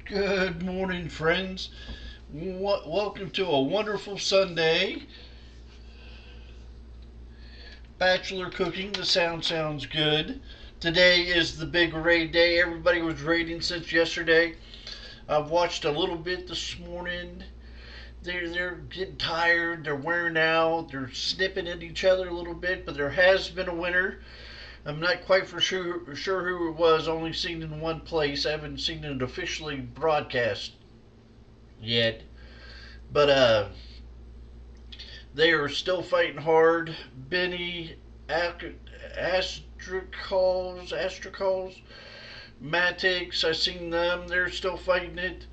Good morning, friends. Welcome to a wonderful Sunday. Bachelor Cooking, the sound sounds good. Today is the big raid day. Everybody was raiding since yesterday. I've watched a little bit this morning. They're getting tired. They're wearing out. They're snipping at each other a little bit. But there has been a winner. I'm not quite for sure who it was. Only seen in one place. I haven't seen it officially broadcast yet. But they are still fighting hard. Benny Astracals, Matix, I seen them. They're still fighting it.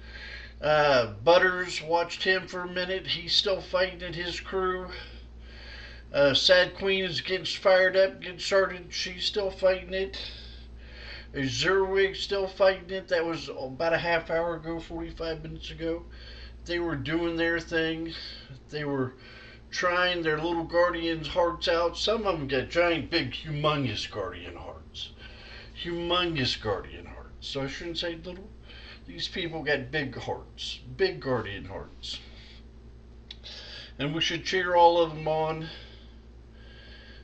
Butters, watched him for a minute. He's still fighting it. His crew. Sad Queen is getting fired up, getting started. She's still fighting it. Zerwig still fighting it. That was about a half hour ago, 45 minutes ago. They were doing their thing. They were trying their little guardians' hearts out. Some of them got giant, big, humongous guardian hearts. Humongous guardian hearts. So I shouldn't say little. These people got big hearts. Big guardian hearts. And we should cheer all of them on.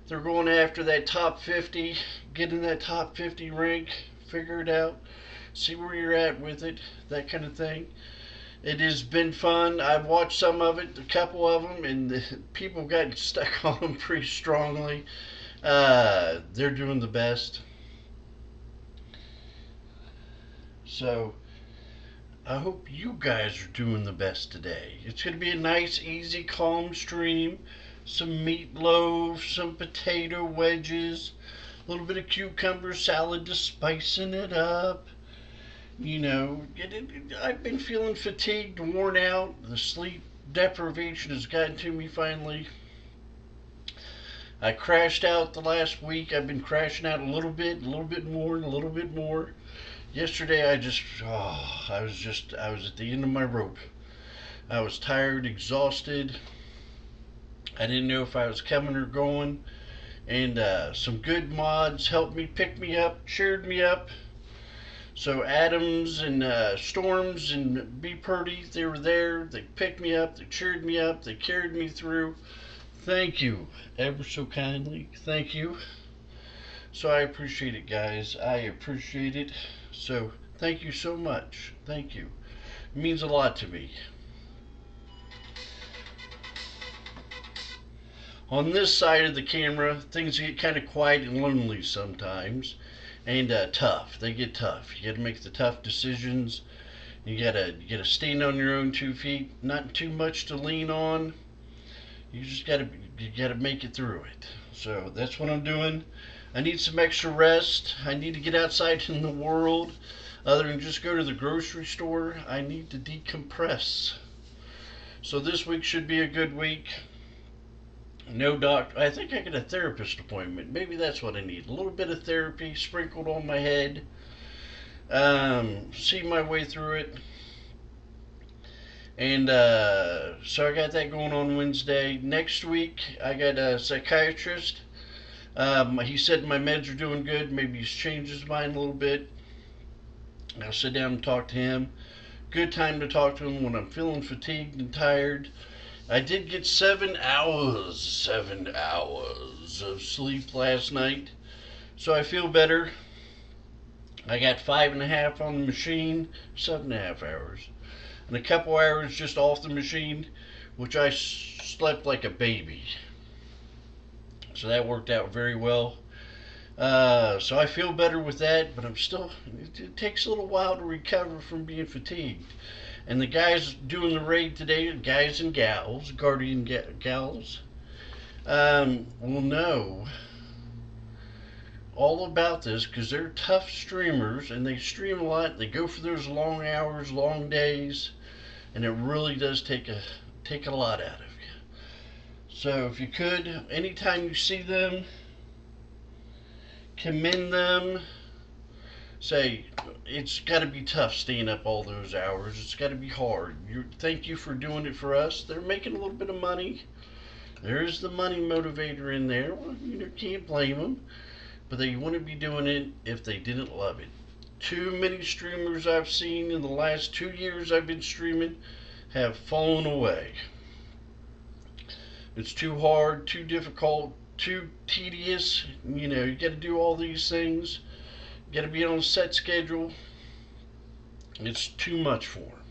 They're going after that top 50. Get in that top 50 rank. Figure it out. See where you're at with it. That kind of thing. It has been fun. I've watched some of it, a couple of them, and the people got stuck on them pretty strongly. They're doing the best. So I hope you guys are doing the best today. It's going to be a nice, easy, calm stream. Some meatloaf, some potato wedges, a little bit of cucumber salad to spicing it up. I've been feeling fatigued, worn out. The sleep deprivation has gotten to me finally. I crashed out the last week. I've been crashing out a little bit more, and a little bit more. Yesterday, I was at the end of my rope. I was tired, exhausted. I didn't know if I was coming or going. And some good mods helped me, pick me up, cheered me up. So Adams and Storms and B. Purdy, they were there. They picked me up. They cheered me up. They carried me through. Thank you, ever so kindly. Thank you. So I appreciate it, guys. I appreciate it. So thank you so much. Thank you. It means a lot to me. On this side of the camera, things get kind of quiet and lonely sometimes. And tough. They get tough. You got to make the tough decisions. You gotta stand on your own 2 feet. Not too much to lean on. You gotta make it through it. So that's what I'm doing. I need some extra rest. I need to get outside in the world. Other than just go to the grocery store, I need to decompress. So this week should be a good week. No doctor. I think I get a therapist appointment. Maybe that's what I need. A little bit of therapy sprinkled on my head. See my way through it. And so I got that going on Wednesday. Next week, I got a psychiatrist. He said my meds are doing good. Maybe he's changed his mind a little bit. I'll sit down and talk to him. Good time to talk to him when I'm feeling fatigued and tired. I did get 7 hours of sleep last night, so I feel better. I got 5.5 on the machine, 7.5 hours, and a couple hours just off the machine, which I slept like a baby. So that worked out very well. So I feel better with that, but it takes a little while to recover from being fatigued. And the guys doing the raid today, guys and gals, guardian gals, will know all about this because they're tough streamers and they stream a lot. They go for those long hours, long days, and it really does take a lot out of you. So if you could, anytime you see them, commend them. Say, it's got to be tough staying up all those hours. It's got to be hard. Thank you for doing it for us. They're making a little bit of money. There's the money motivator in there. Well, can't blame them. But they wouldn't be doing it if they didn't love it. Too many streamers I've seen in the last 2 years I've been streaming have fallen away. It's too hard, too difficult, too tedious. You got to do all these things. You got to be on a set schedule. It's too much for them.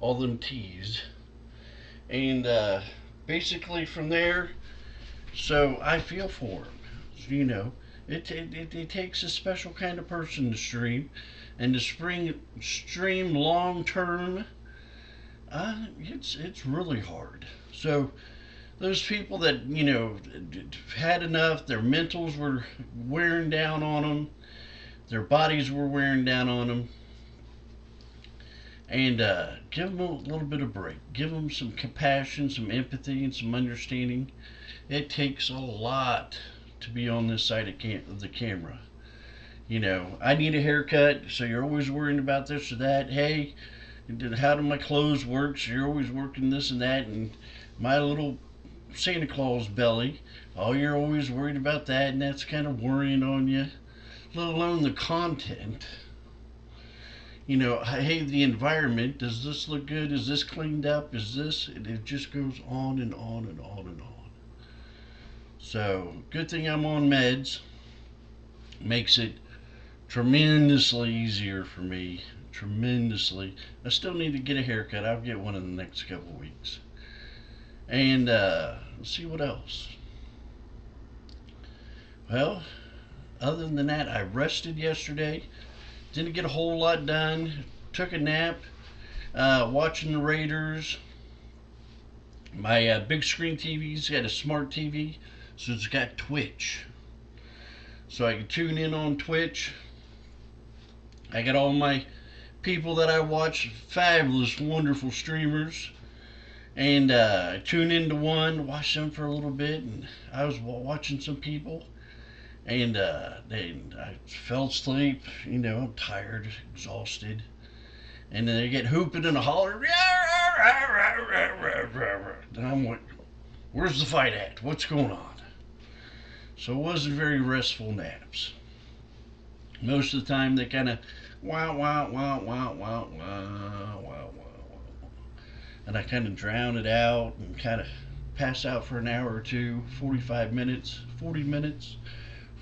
All them T's. And basically from there, so I feel for them. It takes a special kind of person to stream, and to stream long term, it's really hard. So those people that had enough, their mentals were wearing down on them, their bodies were wearing down on them, and give them a little bit of break. Give them some compassion, some empathy, and some understanding. It takes a lot to be on this side of the camera. I need a haircut, so you're always worrying about this or that. Hey, how do my clothes work? So you're always working this and that, and my little Santa Claus belly. Oh, you're always worried about that, and that's kind of worrying on you. Let alone the content. Hey, the environment. Does this look good? Is this cleaned up? Is this? And it just goes on and on and on and on. So, good thing I'm on meds. Makes it tremendously easier for me. Tremendously. I still need to get a haircut. I'll get one in the next couple of weeks. And let's see what else. Well, other than that, I rested yesterday. Didn't get a whole lot done. Took a nap. Watching the Raiders. My big screen TV's got a smart TV, so it's got Twitch. So I can tune in on Twitch. I got all my people that I watch, fabulous, wonderful streamers. And I tune into one, watch them for a little bit, and I was watching some people, and I fell asleep. I'm tired, exhausted, and then they get hooping and hollering, and I'm like, where's the fight at? What's going on? So it wasn't very restful naps. Most of the time they kind of wow wow wow wow wow wow wow wow, and I kind of drown it out and kind of pass out for an hour or two, 45 minutes, 40 minutes,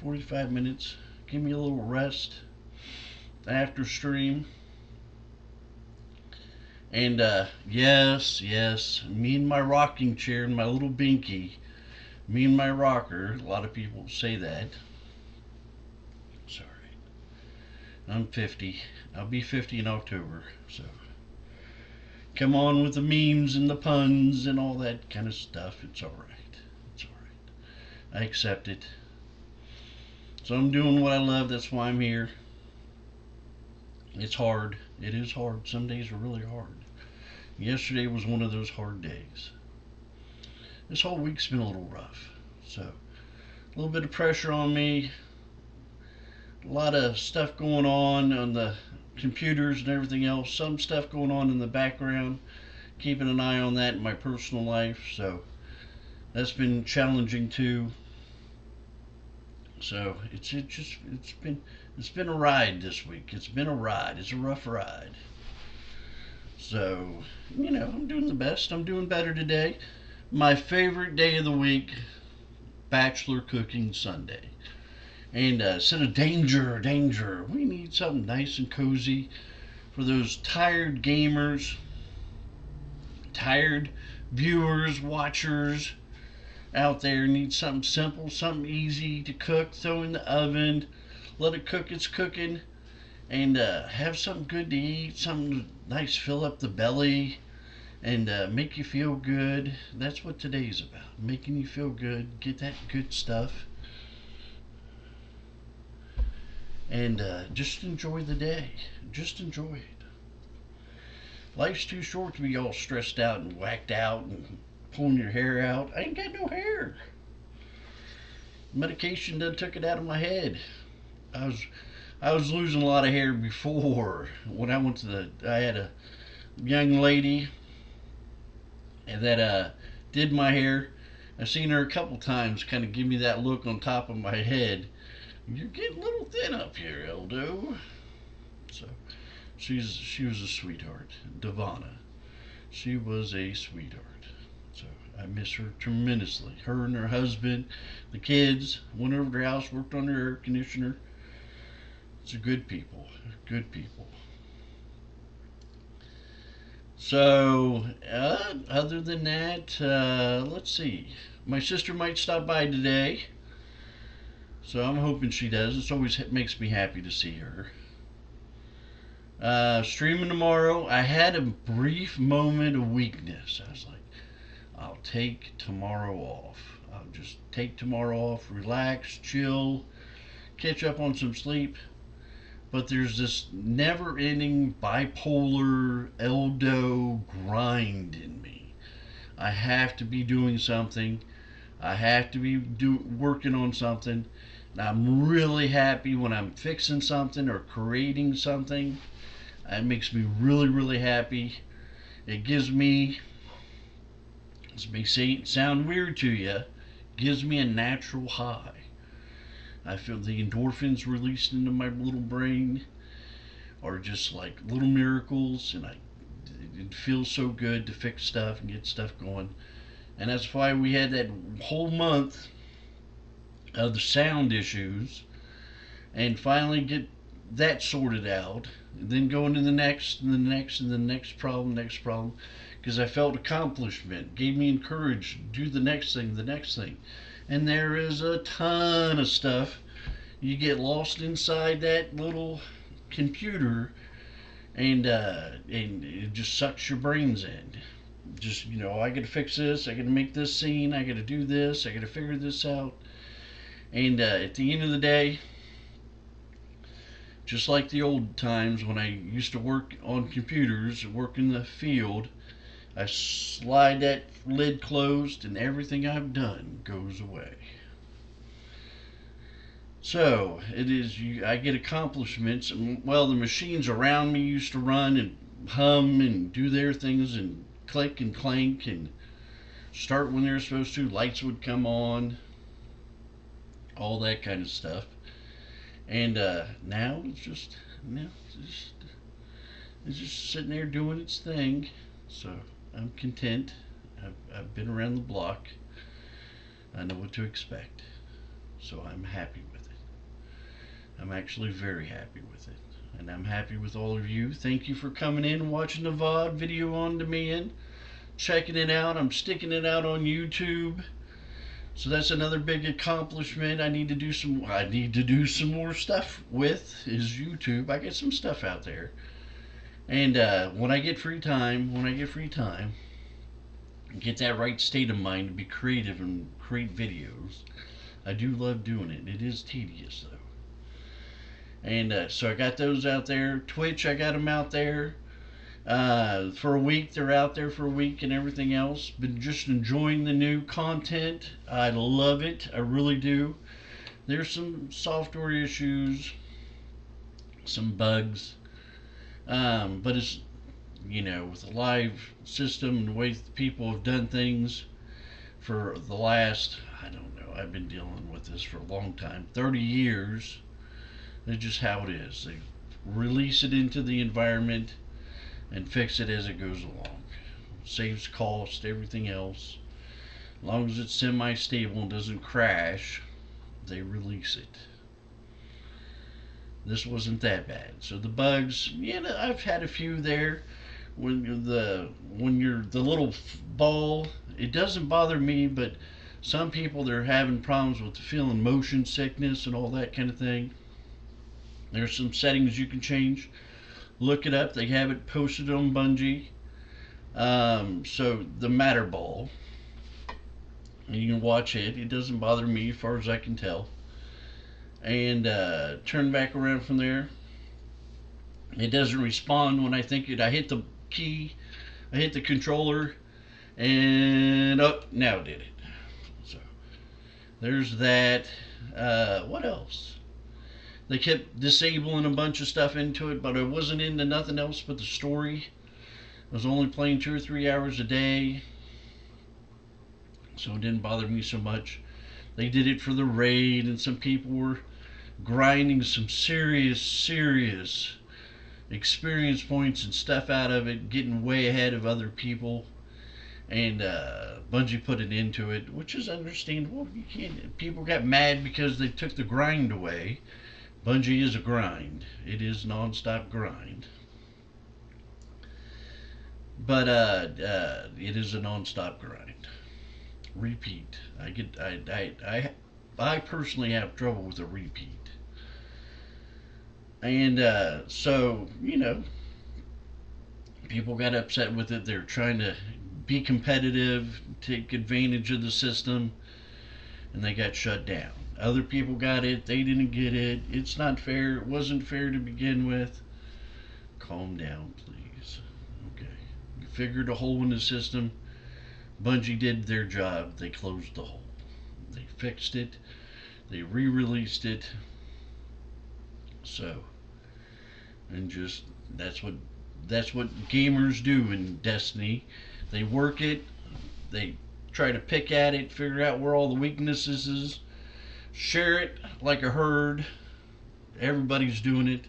45 minutes. Give me a little rest after stream. And yes, me and my rocking chair and my little binky, me and my rocker. A lot of people say that. Sorry, I'm 50. I'll be 50 in October. So come on with the memes and the puns and all that kind of stuff. It's all right. It's all right. I accept it. So I'm doing what I love. That's why I'm here. It's hard. It is hard. Some days are really hard. Yesterday was one of those hard days. This whole week's been a little rough. So a little bit of pressure on me. A lot of stuff going on the computers and everything else. Some stuff going on in the background. Keeping an eye on that in my personal life. So that's been challenging too. So it's been a ride this week. It's been a ride. It's a rough ride. So, I'm doing the best. I'm doing better today. My favorite day of the week, Bachelor Cooking Sunday. And instead of danger, we need something nice and cozy for those tired gamers, tired viewers, watchers out there. Need something simple, something easy to cook, throw in the oven, let it cook its cooking, and have something good to eat, something nice, fill up the belly, and make you feel good. That's what today's about, making you feel good, get that good stuff, and just enjoy the day. Just enjoy it. Life's too short to be all stressed out and whacked out and pulling your hair out. I ain't got no hair. Medication done took it out of my head. I was losing a lot of hair before. When I went to I had a young lady that did my hair. I've seen her a couple times kind of give me that look on top of my head. You're getting a little thin up here, Eldo. So she was a sweetheart, Devana. She was a sweetheart. So I miss her tremendously. Her and her husband, the kids, went over to their house, worked on their air conditioner. It's a good people, good people. So, other than that, let's see. My sister might stop by today, so I'm hoping she does. It always makes me happy to see her. Streaming tomorrow. I had a brief moment of weakness. I was like, I'll take tomorrow off. I'll just take tomorrow off, relax, chill, catch up on some sleep. But there's this never ending bipolar Eldo grind in me. I have to be doing something. I have to be working on something. And I'm really happy when I'm fixing something or creating something. It makes me really, really happy. It gives me, this may sound weird to you, gives me a natural high. I feel the endorphins released into my little brain are just like little miracles, and it feels so good to fix stuff and get stuff going. And that's why we had that whole month of the sound issues, and finally get that sorted out, and then go into the next and the next and the next problem, because I felt accomplishment, gave me encourage to do the next thing. And there is a ton of stuff. You get lost inside that little computer, and it just sucks your brains in. Just, I got to fix this. I got to make this scene. I got to do this. I got to figure this out. And at the end of the day, just like the old times when I used to work on computers, work in the field, I slide that lid closed and everything I've done goes away. So it is. I get accomplishments. And, well, the machines around me used to run and hum and do their things and click and clank and start when they're supposed to. Lights would come on, all that kind of stuff. And now it's just sitting there doing its thing. So I'm content. I've been around the block. I know what to expect. So I'm happy with it. I'm actually very happy with it. And I'm happy with all of you. Thank you for coming in and watching the VOD video on demand. Checking it out. I'm sticking it out on YouTube. So that's another big accomplishment. I need to do some more stuff with is YouTube. I get some stuff out there. And when I get free time, get that right state of mind to be creative and create videos. I do love doing it. It is tedious though. And so I got those out there. Twitch, I got them out there. For a week, they're out there for a week and everything else. Been just enjoying the new content. I love it. I really do. There's some software issues, some bugs. But it's, with the live system and the way people have done things for the last, I don't know, I've been dealing with this for a long time, 30 years. It's just how it is. They release it into the environment and fix it as it goes along. Saves cost, everything else. As long as it's semi-stable and doesn't crash, they release it. This wasn't that bad. So the bugs, I've had a few there. When you're the little ball, it doesn't bother me, but some people, they're having problems with feeling motion sickness and all that kind of thing. There's some settings you can change. Look it up. They have it posted on Bungie. So the matter ball, you can watch it. It doesn't bother me as far as I can tell. And turn back around from there. It doesn't respond when I think it. I hit the key, I hit the controller, and now it did it. So there's that. What else? They kept disabling a bunch of stuff into it, but I wasn't into nothing else but the story. I was only playing 2 or 3 hours a day, so it didn't bother me so much. They did it for the raid, and some people were grinding some serious experience points and stuff out of it, getting way ahead of other people. And Bungie put it into it, which is understandable. You can't. People got mad because they took the grind away. Bungie is a grind. It is non-stop grind. But it is a non-stop grind. Repeat. I personally have trouble with a repeat. And so, people got upset with it. They're trying to be competitive, take advantage of the system, and they got shut down. Other people got it. They didn't get it. It's not fair. It wasn't fair to begin with. Calm down, please. Okay. You figured a hole in the system. Bungie did their job. They closed the hole. They fixed it. They re-released it. So, and just that's what gamers do in Destiny. They work it. They try to pick at it, figure out where all the weaknesses is, share it like a herd. Everybody's doing it.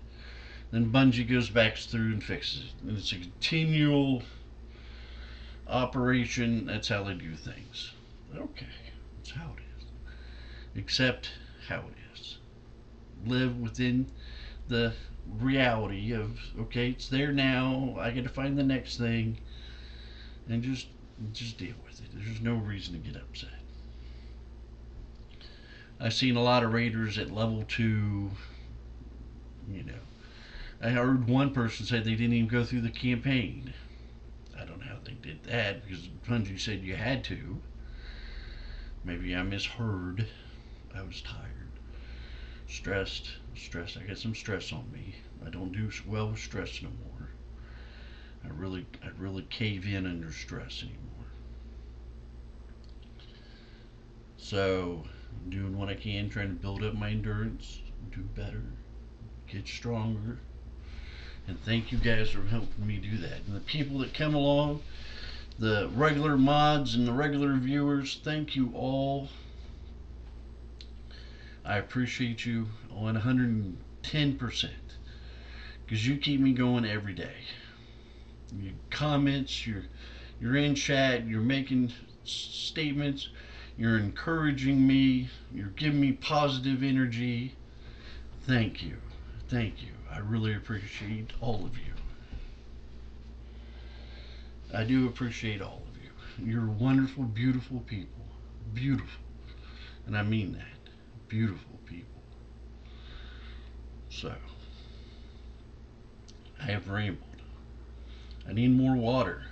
Then Bungie goes back through and fixes it. And it's a continual operation. That's how they do things. Okay, that's how it is. Accept how it is. Live within the reality of, okay, it's there now. I got to find the next thing, and just deal with it. There's no reason to get upset. I've seen a lot of raiders at level 2. I heard one person say they didn't even go through the campaign. I don't know how they did that, because Bungie said you had to. Maybe I misheard. I was tired. Stressed. I got some stress on me. I don't do well with stress no more. I really cave in under stress anymore. So, I'm doing what I can, trying to build up my endurance, do better, get stronger. And thank you guys for helping me do that. And the people that come along, the regular mods and the regular viewers, thank you all. I appreciate you on 110%, because you keep me going every day. Your comments, you're in chat, you're making statements, you're encouraging me, you're giving me positive energy. Thank you. I really appreciate all of you. I do appreciate all of you. You're wonderful, beautiful people. Beautiful. And I mean that. Beautiful people. So, I have rambled. I need more water.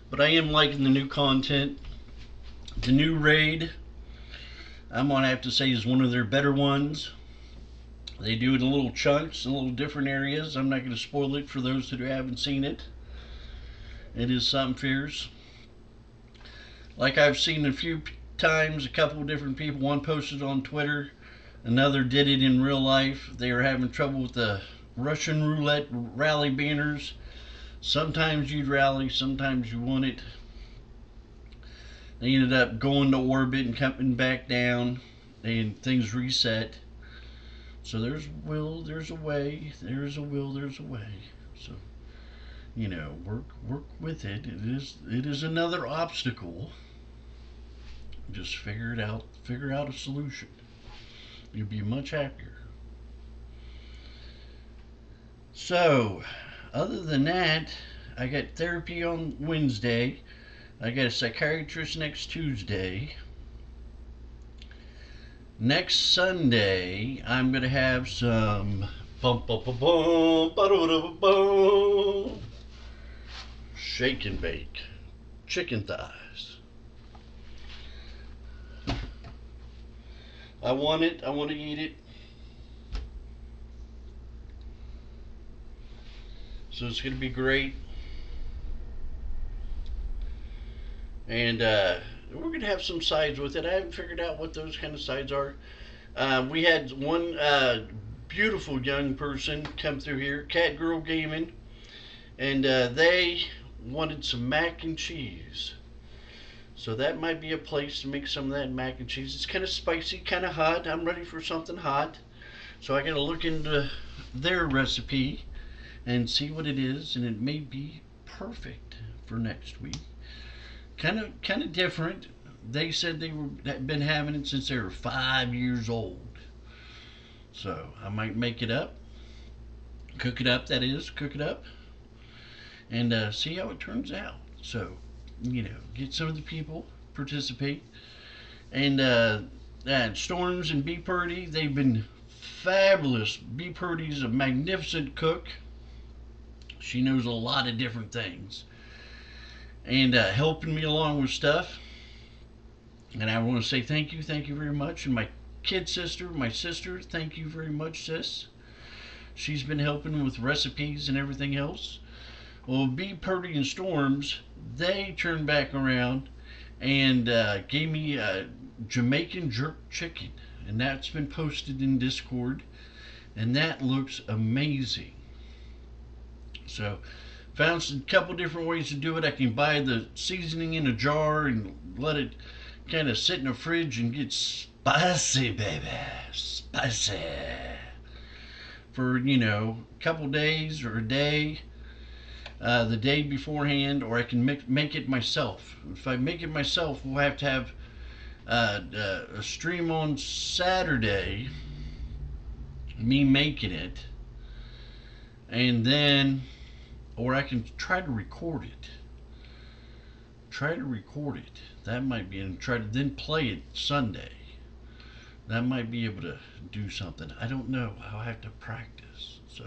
But I am liking the new content. The new raid, I'm going to have to say, is one of their better ones. They do it in little chunks, in little different areas. I'm not going to spoil it for those that haven't seen it. It is something fierce. Like I've seen a few times, a couple of different people, one posted on Twitter, another did it in real life. They were having trouble with the Russian roulette rally banners. Sometimes you'd rally, sometimes you won it. They ended up going to orbit and coming back down, and things reset. So there's will, there's a way. There's a will, there's a way. So, work with it. It is another obstacle. Just figure it out. Figure out a solution. You'll be much happier. So, other than that, I got therapy on Wednesday. I got a psychiatrist next Tuesday. Next Sunday, I'm going to have some shake and bake chicken thighs. I want it. I want to eat it. So it's going to be great. And we're going to have some sides with it. I haven't figured out what those kind of sides are. We had one beautiful young person come through here, Cat Girl Gaming, and they wanted some mac and cheese. So that might be a place to make some of that mac and cheese. It's kind of spicy, kind of hot. I'm ready for something hot. So I gotta look into their recipe and see what it is, and it may be perfect for next week. Kind of different. They said they had been having it since they were 5 years old. So I might make it up, cook it up. That is, cook it up, and see how it turns out. So get some of the people participate, and Storms and B Purdy, they've been fabulous. B Purdy's a magnificent cook. She knows a lot of different things, and helping me along with stuff. And I want to say thank you very much. And my kid sister, my sister, thank you very much, sis. She's been helping with recipes and everything else. Well, B Purdy and Storms, they turned back around and gave me Jamaican jerk chicken, and that's been posted in Discord, and that looks amazing. So found a couple different ways to do it. I can buy the seasoning in a jar and let it kind of sit in the fridge and get spicy, baby, spicy, for a couple days or a day, the day beforehand, or I can make it myself. If I make it myself, we'll have to have a stream on Saturday, me making it, and then, or I can try to record it. That might be, and try to then play it Sunday. That might be able to do something. I don't know. I'll have to practice. So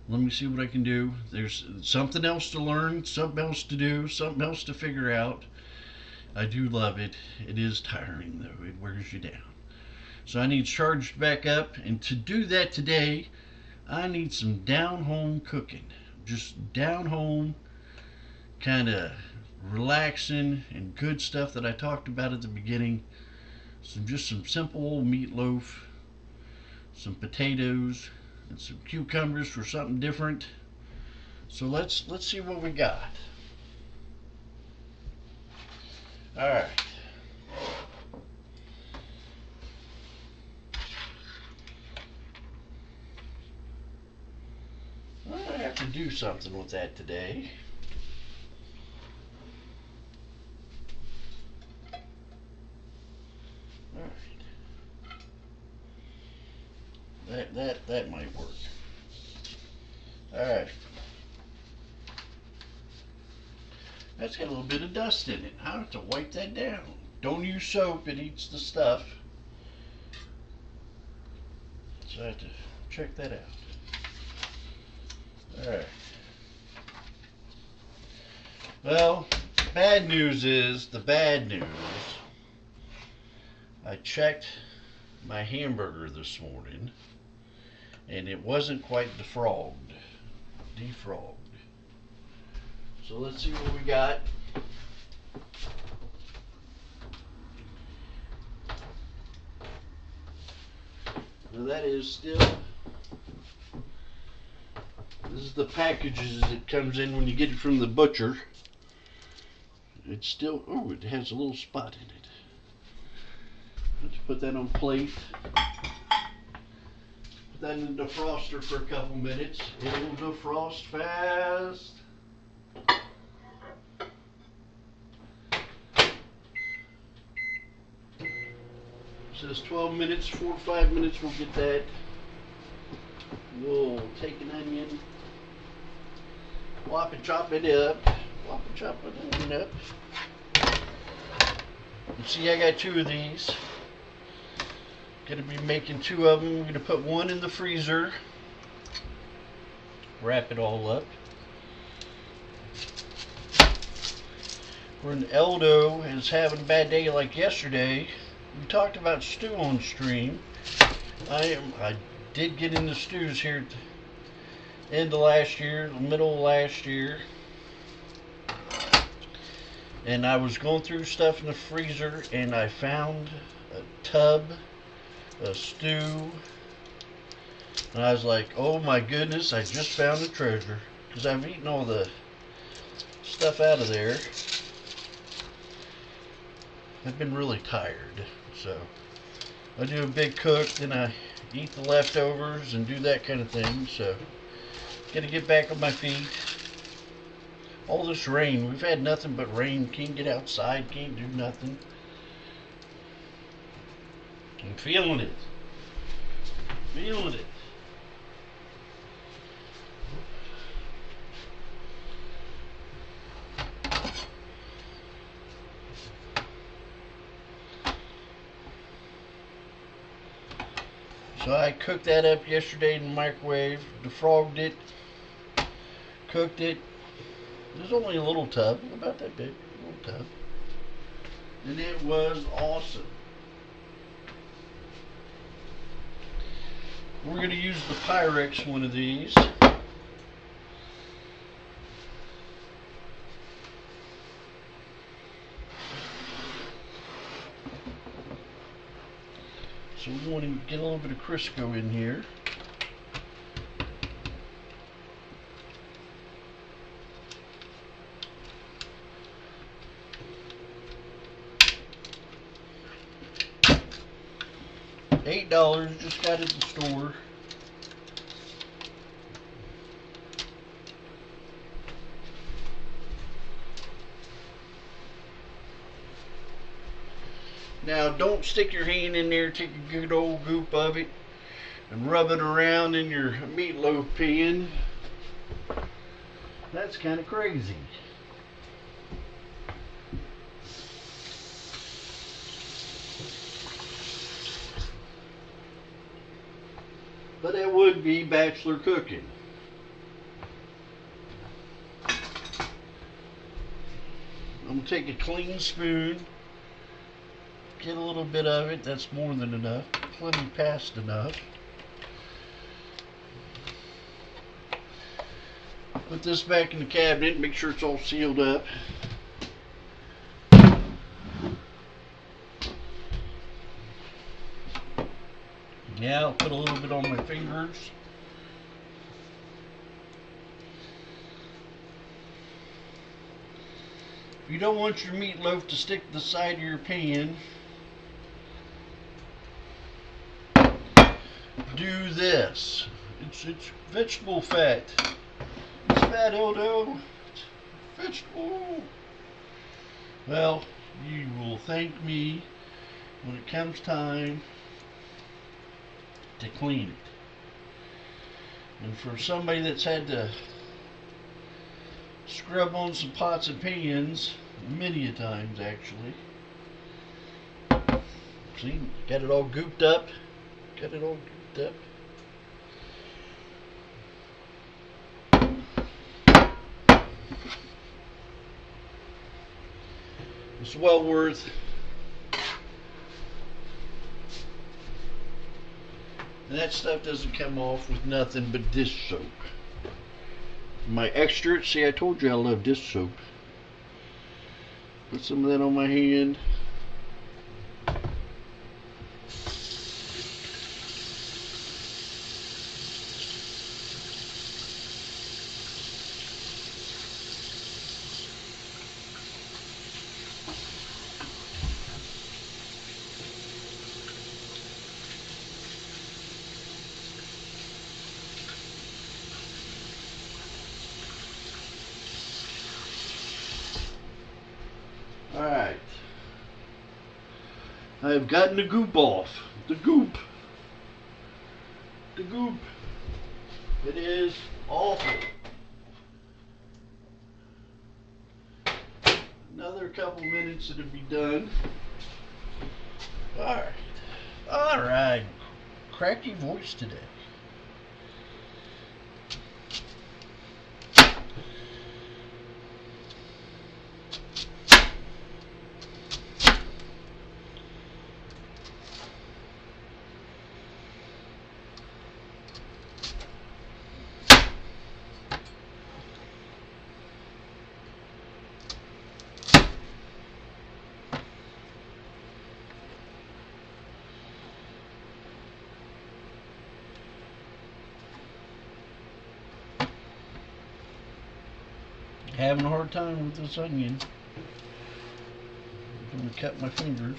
let me see what I can do. There's something else to learn, something else to do, something else to figure out. I do love it. It is tiring though. It wears you down. So I need charged back up, and to do that today, I need some down home cooking. Just down home, kind of relaxing and good stuff that I talked about at the beginning. Just some simple old meatloaf, some potatoes, and some cucumbers for something different. So let's see what we got. All right. I have to do something with that today. All right. That might work. All right. That's got a little bit of dust in it. I have to wipe that down. Don't use soap, it eats the stuff. So I have to check that out. Alright. Well, bad news is the bad news. I checked my hamburger this morning, and it wasn't quite defrogged. So let's see what we got. Now that is still, this is the packages that comes in when you get it from the butcher. It's still, oh, it has a little spot in it. Let's put that on plate. Put that in the defroster for a couple minutes. It'll defrost fast. It says 12 minutes, 4 or 5 minutes we'll get that. We'll take an onion, chop it up. You see, I got 2 of these. Gonna be making 2 of them. I'm gonna put one in the freezer. Wrap it all up. When Eldo is having a bad day like yesterday, we talked about stew on stream. I did get into stews here at the end of last year, the middle of last year. And I was going through stuff in the freezer, and I found a tub, a stew, And I was like, oh my goodness, I just found a treasure. Because I've eaten all the stuff out of there. I've been really tired. So I do a big cook, then I eat the leftovers and do that kind of thing. So gotta get back on my feet. All this rain, we've had nothing but rain. Can't get outside, can't do nothing. I'm feeling it. Feeling it. So I cooked that up yesterday in the microwave, defrogged it, cooked it. It was only a little tub, about that big, a little tub. And it was awesome. We're going to use the Pyrex one of these. So we want to get a little bit of Crisco in here. $8, just got it at the store. Now don't stick your hand in there, take a good old goop of it and rub it around in your meatloaf pan. That's kind of crazy. But it would be bachelor cooking. I'm going to take a clean spoon, get a little bit of it. That's more than enough, plenty past enough. Put this back in the cabinet, make sure it's all sealed up. Now I'll put a little bit on my fingers. If you don't want your meatloaf to stick to the side of your pan, do this. It's vegetable fat. It's fat, Eldo. It's vegetable. Well, you will thank me when it comes time to clean it. And for somebody that's had to scrub on some pots and pans many a times, actually. See, got it all gooped up. Got it all gooped up. It's well worth. And that stuff doesn't come off with nothing but dish soap. My extra, see, I told you I love dish soap. Put some of that on my hand. Alright. I have gotten the goop off. The goop. The goop. It is awful. Another couple minutes and it'll be done. Alright. Alright. Cracky voice today. Having a hard time with this onion. I'm going to cut my fingers.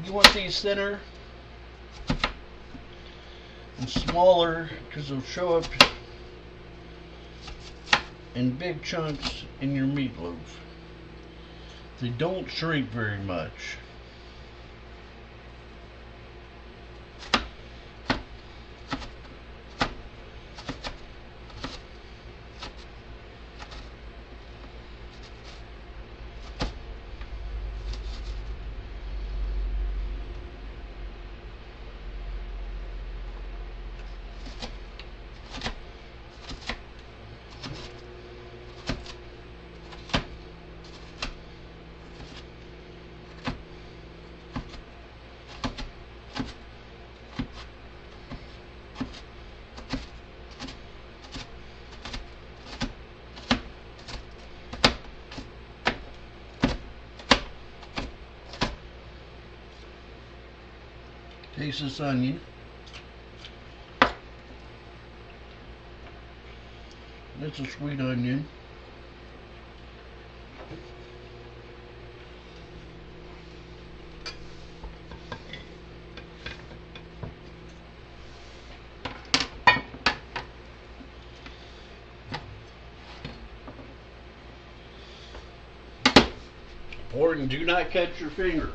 You want these thinner and smaller because they'll show up in big chunks in your meatloaf. They don't shrink very much. Taste this onion. That's a sweet onion. Important, do not cut your finger.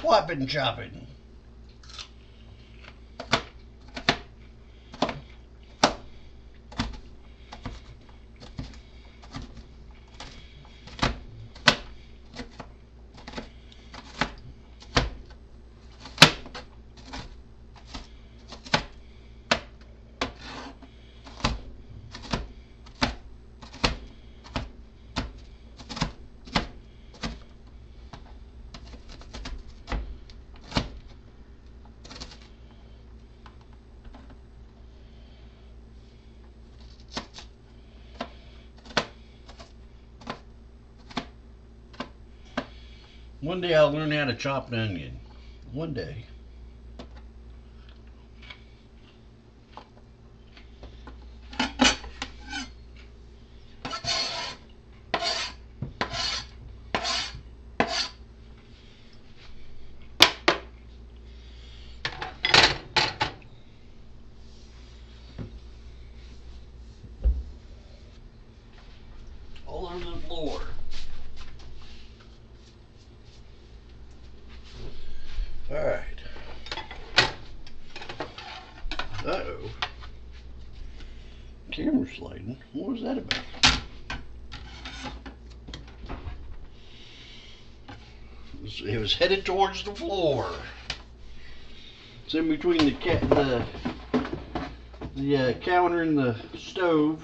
Swapping, chopping. One day I'll learn how to chop an onion. One day. All over the floor. Alright. Uh-oh. Camera sliding. What was that about? It was headed towards the floor. It's in between the counter and the stove.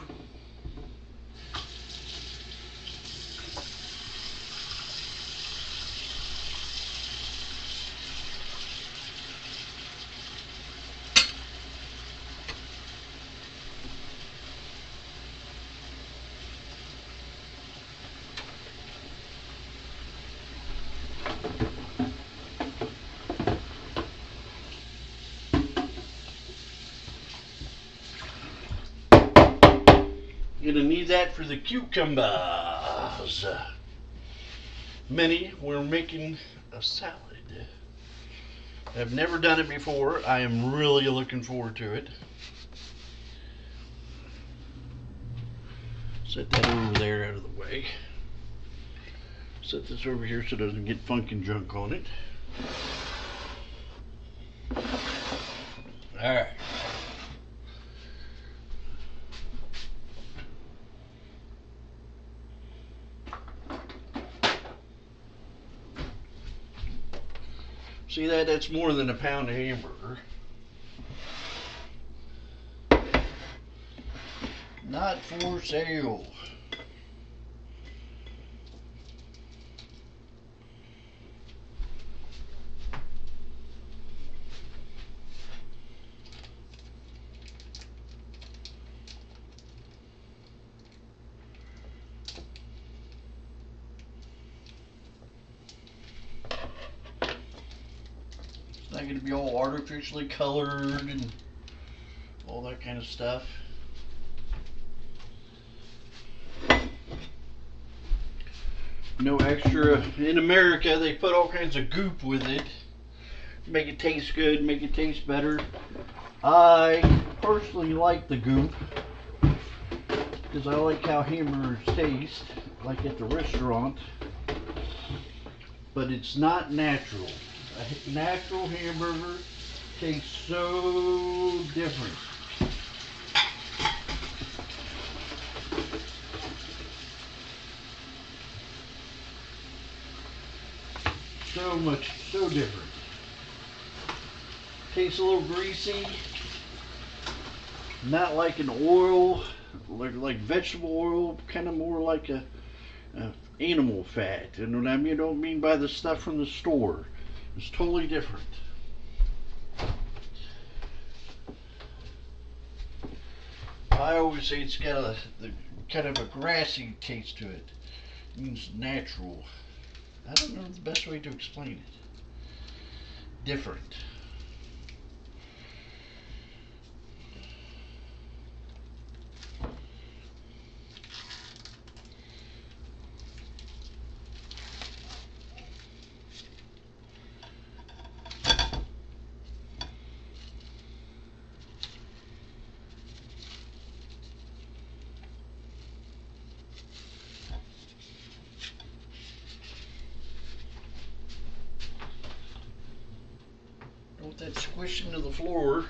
Gonna need that for the cucumbers. Many, we're making a salad. I've never done it before. I am really looking forward to it. Set that over there out of the way. Set this over here so it doesn't get funk and junk on it. Alright. See that? That's more than a pound of hamburger. Not for sale. It's not going to be all artificially colored and all that kind of stuff. No extra. In America, they put all kinds of goop with it. Make it taste good, make it taste better. I personally like the goop because I like how hamburgers taste, like at the restaurant. But it's not natural. A natural hamburger tastes so different. So different. Tastes a little greasy. Not like an oil, like vegetable oil, kind of more like a animal fat. And what I mean, I don't mean by the stuff from the store. It's totally different. I always say it's got kind of a grassy taste to it. It means natural. I don't know the best way to explain it. Different. Don't want that squishing to the floor.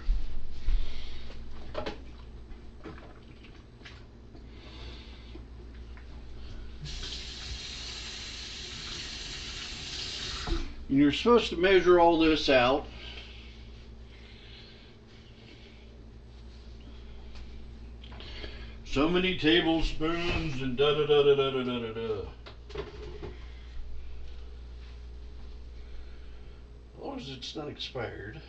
You're supposed to measure all this out. So many tablespoons and da da da da da da da da. As long as it's not expired.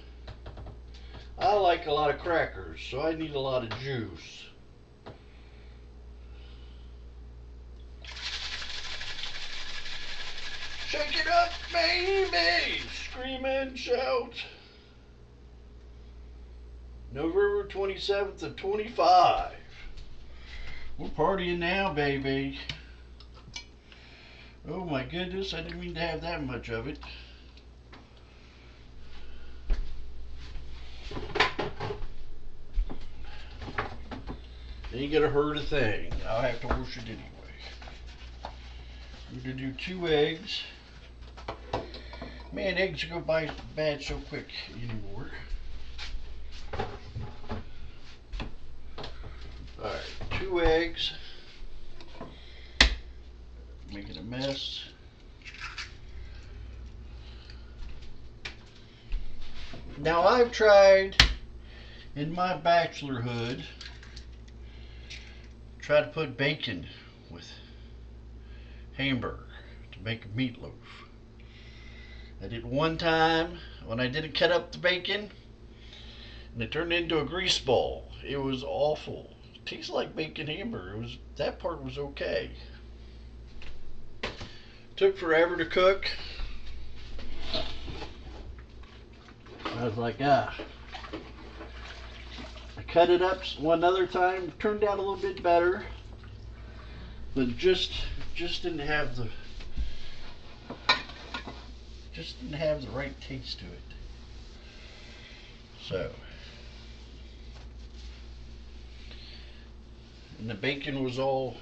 I like a lot of crackers, so I need a lot of juice. Shake it up, baby! Scream and shout. November 27th of 25. We're partying now, baby. Oh my goodness, I didn't mean to have that much of it. Ain't gonna hurt a thing. I'll have to wash it anyway. I'm gonna do 2 eggs. Man, eggs go by bad so quick anymore. Alright, 2 eggs. Making a mess. Now I've tried in my bachelorhood, tried to put bacon with hamburger to make a meatloaf. I did one time when I didn't cut up the bacon and it turned into a grease ball. It was awful. It tastes like bacon hamburger. That part was okay. Took forever to cook. I was like, I cut it up one other time, turned out a little bit better, but just didn't have the right taste to it. So, and the bacon was all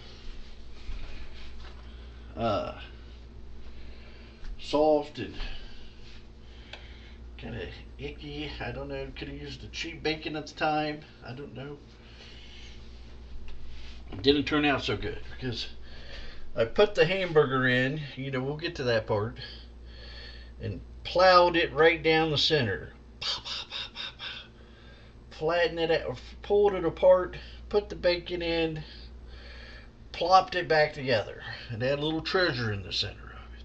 soft and kind of icky. I don't know. Could have used the cheap bacon at the time. I don't know. It didn't turn out so good because I put the hamburger in. We'll get to that part. And plowed it right down the center. Flattened it out, pulled it apart, put the bacon in, plopped it back together, and had a little treasure in the center of it.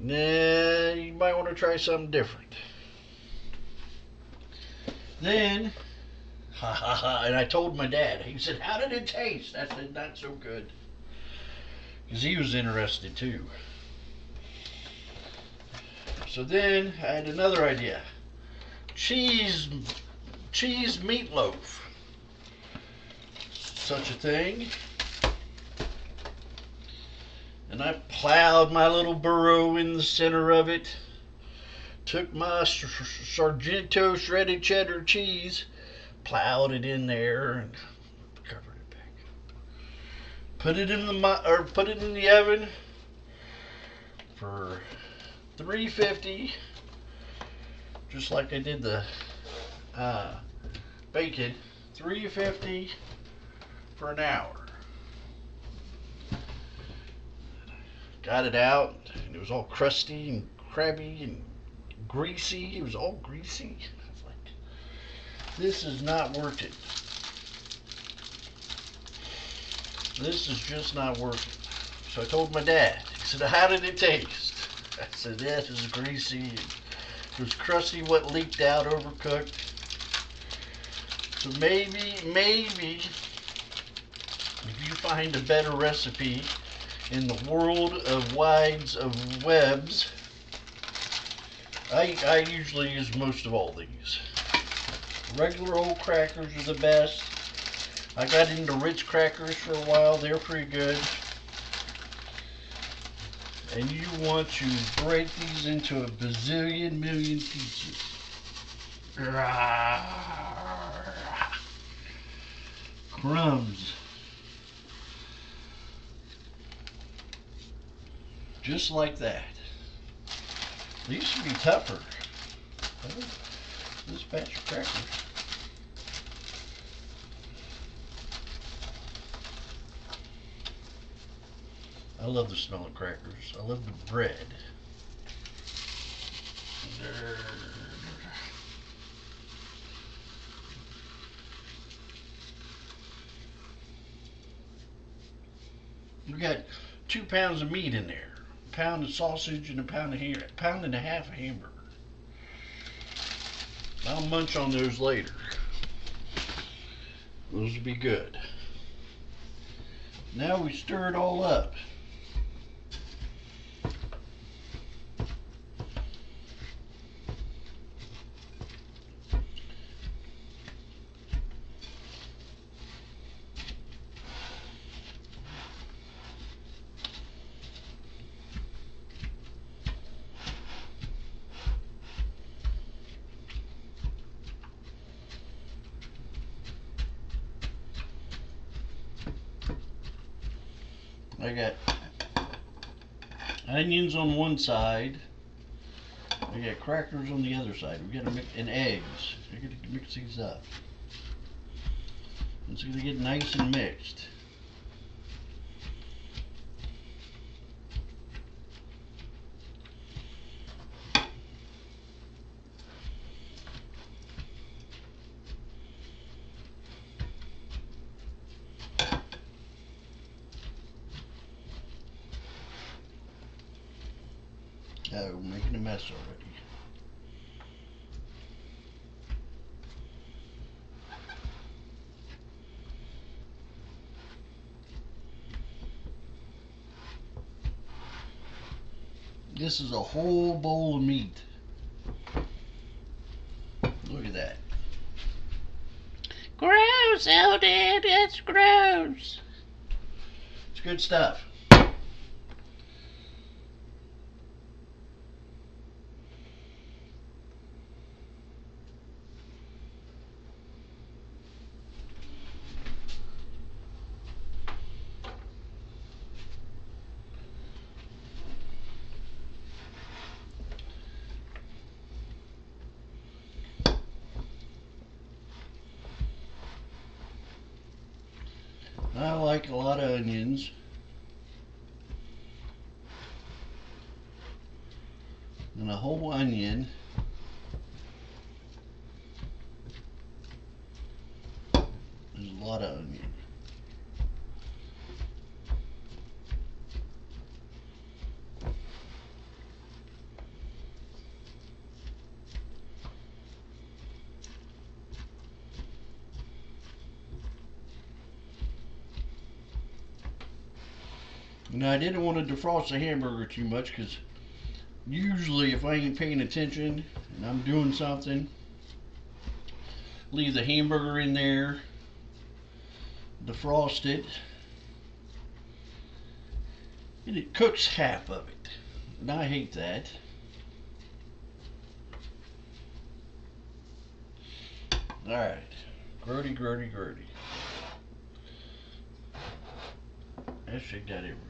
Nah, you might want to try something different. Then, and I told my dad. He said, "How did it taste?" I said, "Not so good," because he was interested too. So then I had another idea. Cheese meatloaf. Such a thing. And I plowed my little burrow in the center of it. Took my Sargento shredded cheddar cheese, plowed it in there, and covered it back up. Put it in the oven for 350, just like I did the bacon. 350 for an hour. Got it out, and it was all crusty and crabby and greasy. It was all greasy. I was like, this is not working. This is just not working. So I told my dad. He said, "How did it taste?" I said, "This is greasy. It was crusty, what leaked out, overcooked." So maybe, if you find a better recipe in the world of webs, I usually use most of all these. Regular old crackers are the best. I got into Ritz crackers for a while. They're pretty good. And you want to break these into a bazillion million pieces. Crumbs. Just like that. These should be tougher. This batch of crackers. I love the smell of crackers. I love the bread. We got 2 pounds of meat in there, a pound of sausage, and a pound and a half of hamburger. I'll munch on those later. Those will be good. Now we stir it all up. I got onions on one side. I got crackers on the other side. We gotta mix, and eggs. I gotta mix these up. It's gonna get nice and mixed. Oh, we're making a mess already. This is a whole bowl of meat. Look at that. Gross, Eldad, that's gross. It's good stuff. like a lot of onions. And a whole onion is a lot of onion. Now I didn't want to defrost the hamburger too much because usually if I ain't paying attention and I'm doing something, leave the hamburger in there, defrost it, and it cooks half of it. And I hate that. Alright, grody, grody, grody. That shit got everywhere.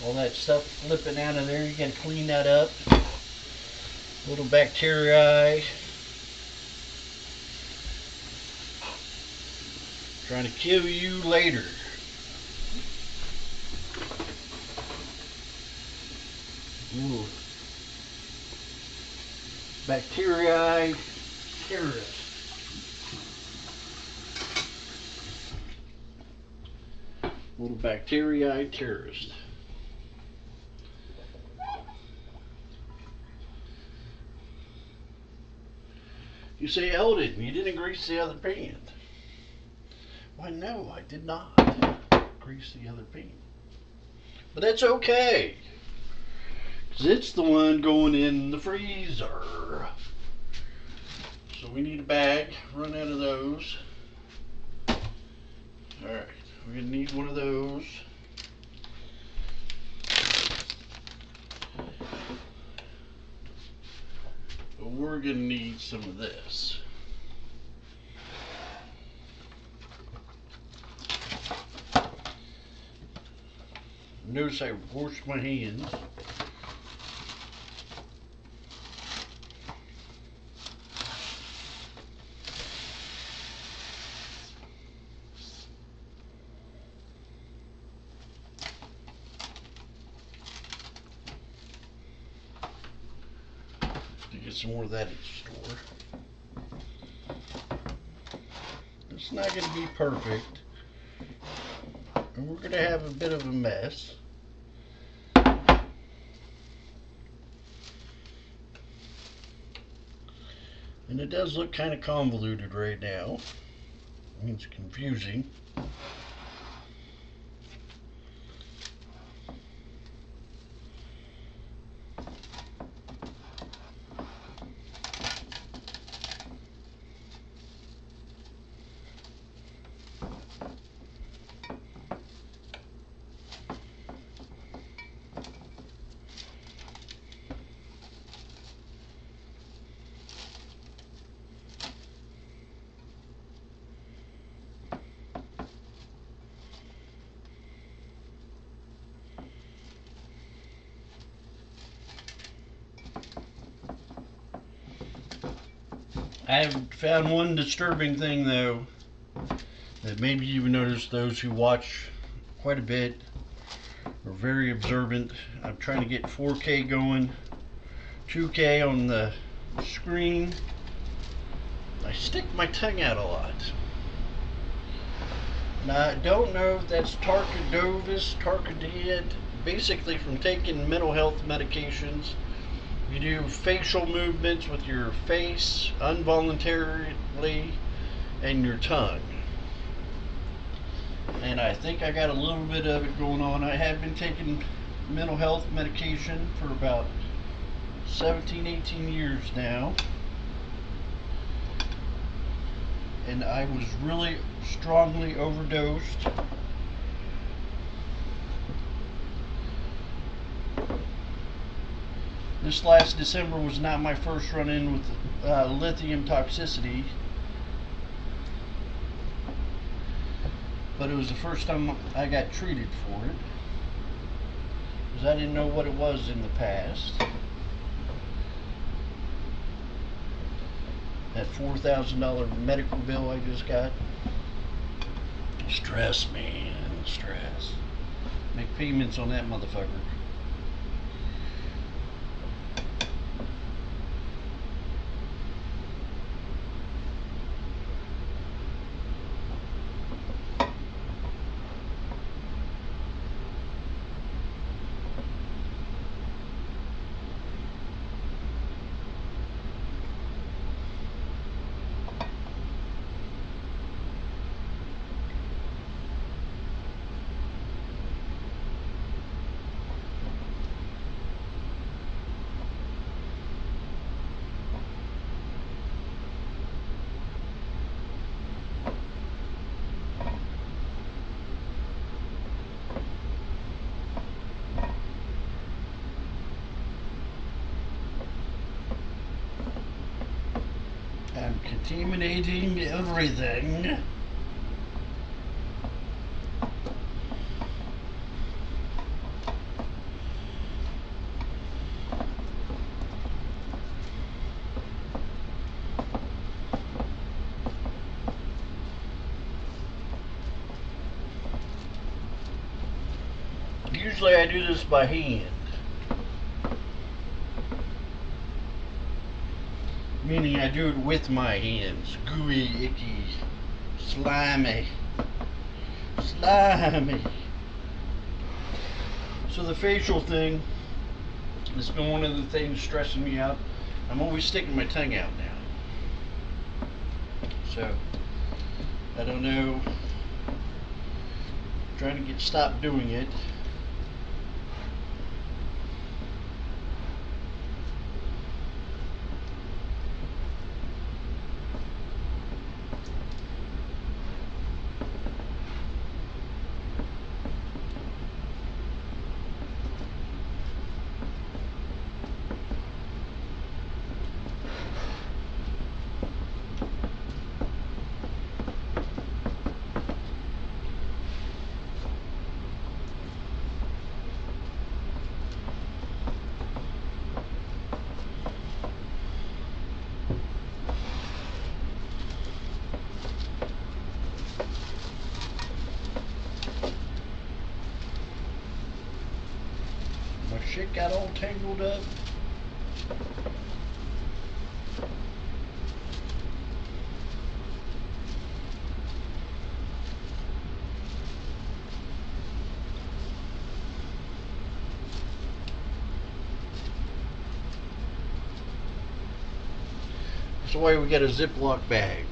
All that stuff flipping out of there, you gotta clean that up. Little bacteria. Trying to kill you later. Ooh. Bacteria terrorist. Little bacteria terrorist. You say, Eldon, you didn't grease the other pan. Why, no, I did not grease the other pan. But that's okay, because it's the one going in the freezer. So we need a bag, run out of those. Alright, we're going to need one of those. But we're going to need some of this. Notice I washed my hands. To get some more of that at the store. It's not going to be perfect. And we're going to have a bit of a mess. And it does look kind of convoluted right now. I mean, it's confusing. I have found one disturbing thing though, that maybe you've noticed. Those who watch quite a bit are very observant. I'm trying to get 4K going, 2K on the screen. I stick my tongue out a lot. Now I don't know if that's tardive, basically from taking mental health medications. You do facial movements with your face involuntarily and your tongue. And I think I got a little bit of it going on. I have been taking mental health medication for about 17, 18 years now. And I was really strongly overdosed This last December was not my first run-in with lithium toxicity, but it was the first time I got treated for it, because I didn't know what it was in the past. That $4,000 medical bill I just got. Stress, man, stress. Make payments on that motherfucker. I'm contaminating everything. Usually I do this by hand. Meaning I do it with my hands. Gooey, icky, slimy. Slimy. So the facial thing has been one of the things stressing me out. I'm always sticking my tongue out now. So, I don't know. I'm trying to stop doing it. My shit got all tangled up. That's why we got a Ziploc bag.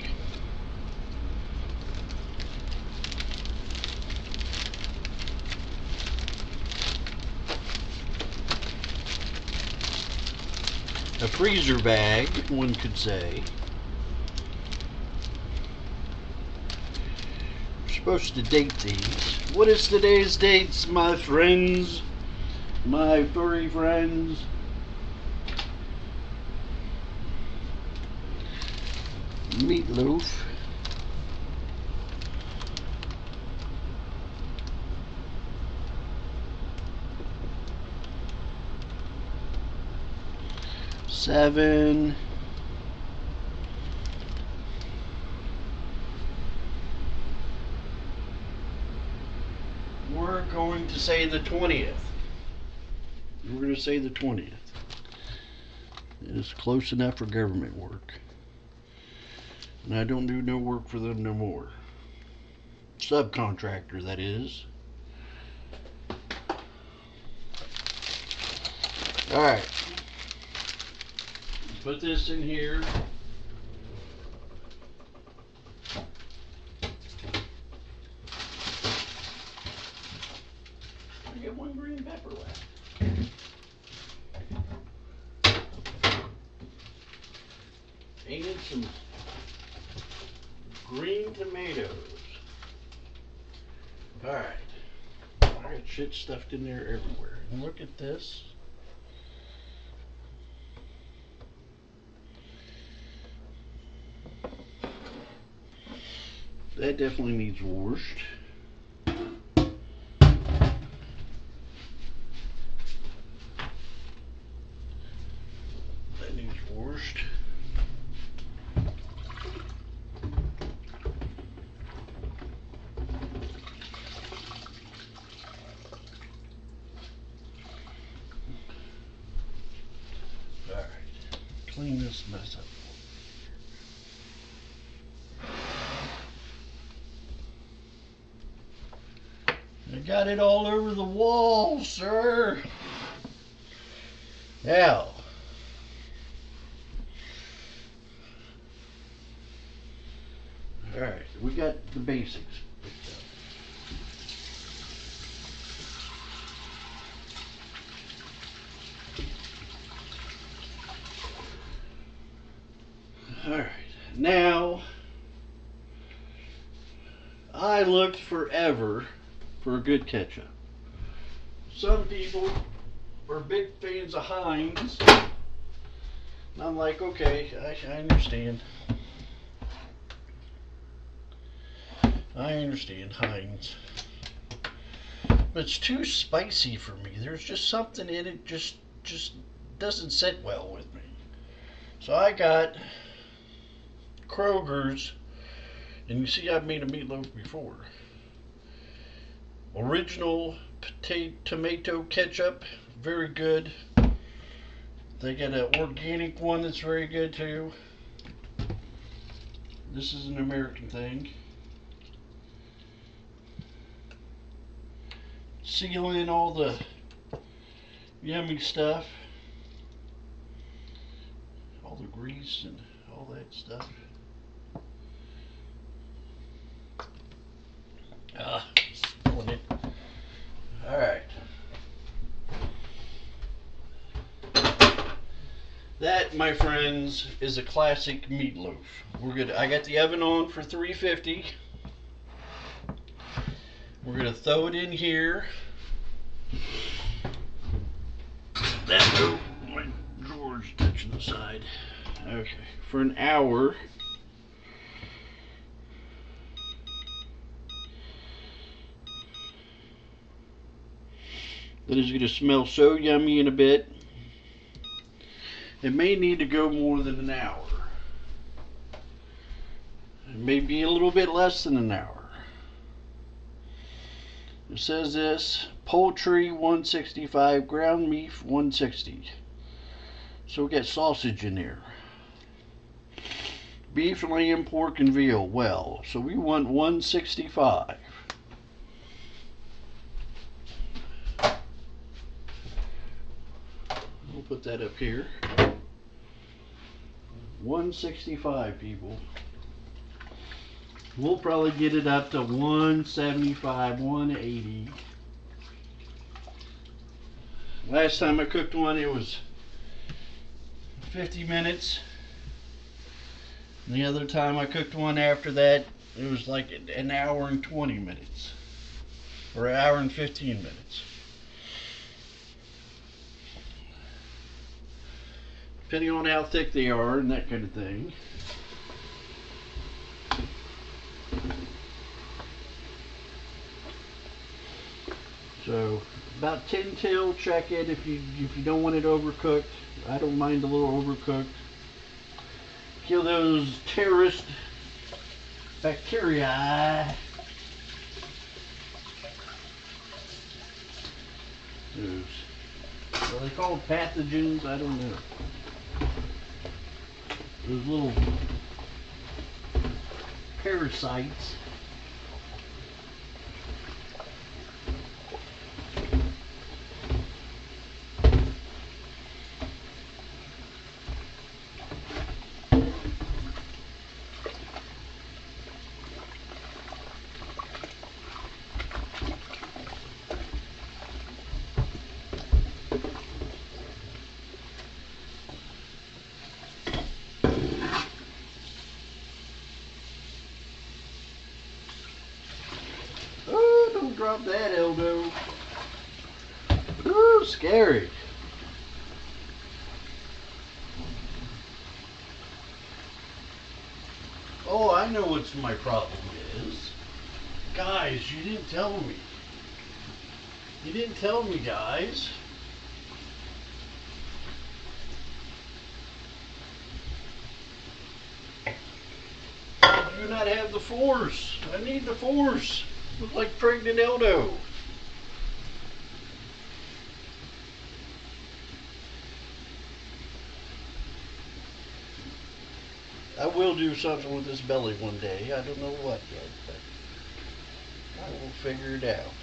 A freezer bag, one could say. We're supposed to date these. What is today's dates, my friends? My furry friends? Meatloaf. Seven. We're going to say the 20th. We're going to say the 20th. It is close enough for government work. And I don't do no work for them no more. Subcontractor, that is. Alright. Put this in here. I get one green pepper left. Needed some green tomatoes. Alright. I got shit stuffed in there everywhere. And look at this. That definitely needs washed. That needs washed. Alright, clean this mess up. I got it all over the wall, sir. Now, alright, we got the basics picked up. Alright, now, I looked forever for a good ketchup. Some people are big fans of Heinz. And I'm like, okay, I understand. I understand Heinz. But it's too spicy for me. There's just something in it just doesn't sit well with me. So I got Kroger's, and you see I've made a meatloaf before. Original tomato ketchup, very good. They got an organic one that's very good too. This is an American thing. Seal in all the yummy stuff, all the grease and all that stuff. Spilling it. Alright. That, my friends, is a classic meatloaf. I got the oven on for 350. We're gonna throw it in here. My drawer's touching the side. Okay, for an hour. That is gonna smell so yummy in a bit. It may need to go more than an hour. It may be a little bit less than an hour. It says this, poultry 165, ground beef 160. So we got sausage in there. Beef, lamb, pork, and veal. Well, so we want 165. We'll put that up here. 165, people. We'll probably get it up to 175, 180. Last time I cooked one, it was 50 minutes. And the other time I cooked one after that, it was like an hour and 20 minutes. Or an hour and 15 minutes. Depending on how thick they are and that kind of thing. So about 10 till, check it if you don't want it overcooked. I don't mind a little overcooked. Kill those terrorist bacteria. Those, are they called pathogens? I don't know. Those little parasites. Drop that, Eldo. Ooh, scary. Oh, I know what's my problem is. is. Guys, you didn't tell me. You didn't tell me, guys. I do not have the force. I need the force. Look like pregnant Eldo. I will do something with this belly one day. I don't know what yet, but I will figure it out.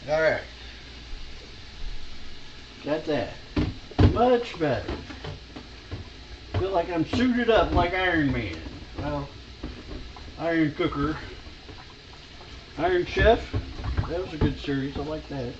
Alright. Got that. Much better. Feel like I'm suited up like Iron Man. Well, Iron Cooker. Iron Chef. That was a good series. I like that.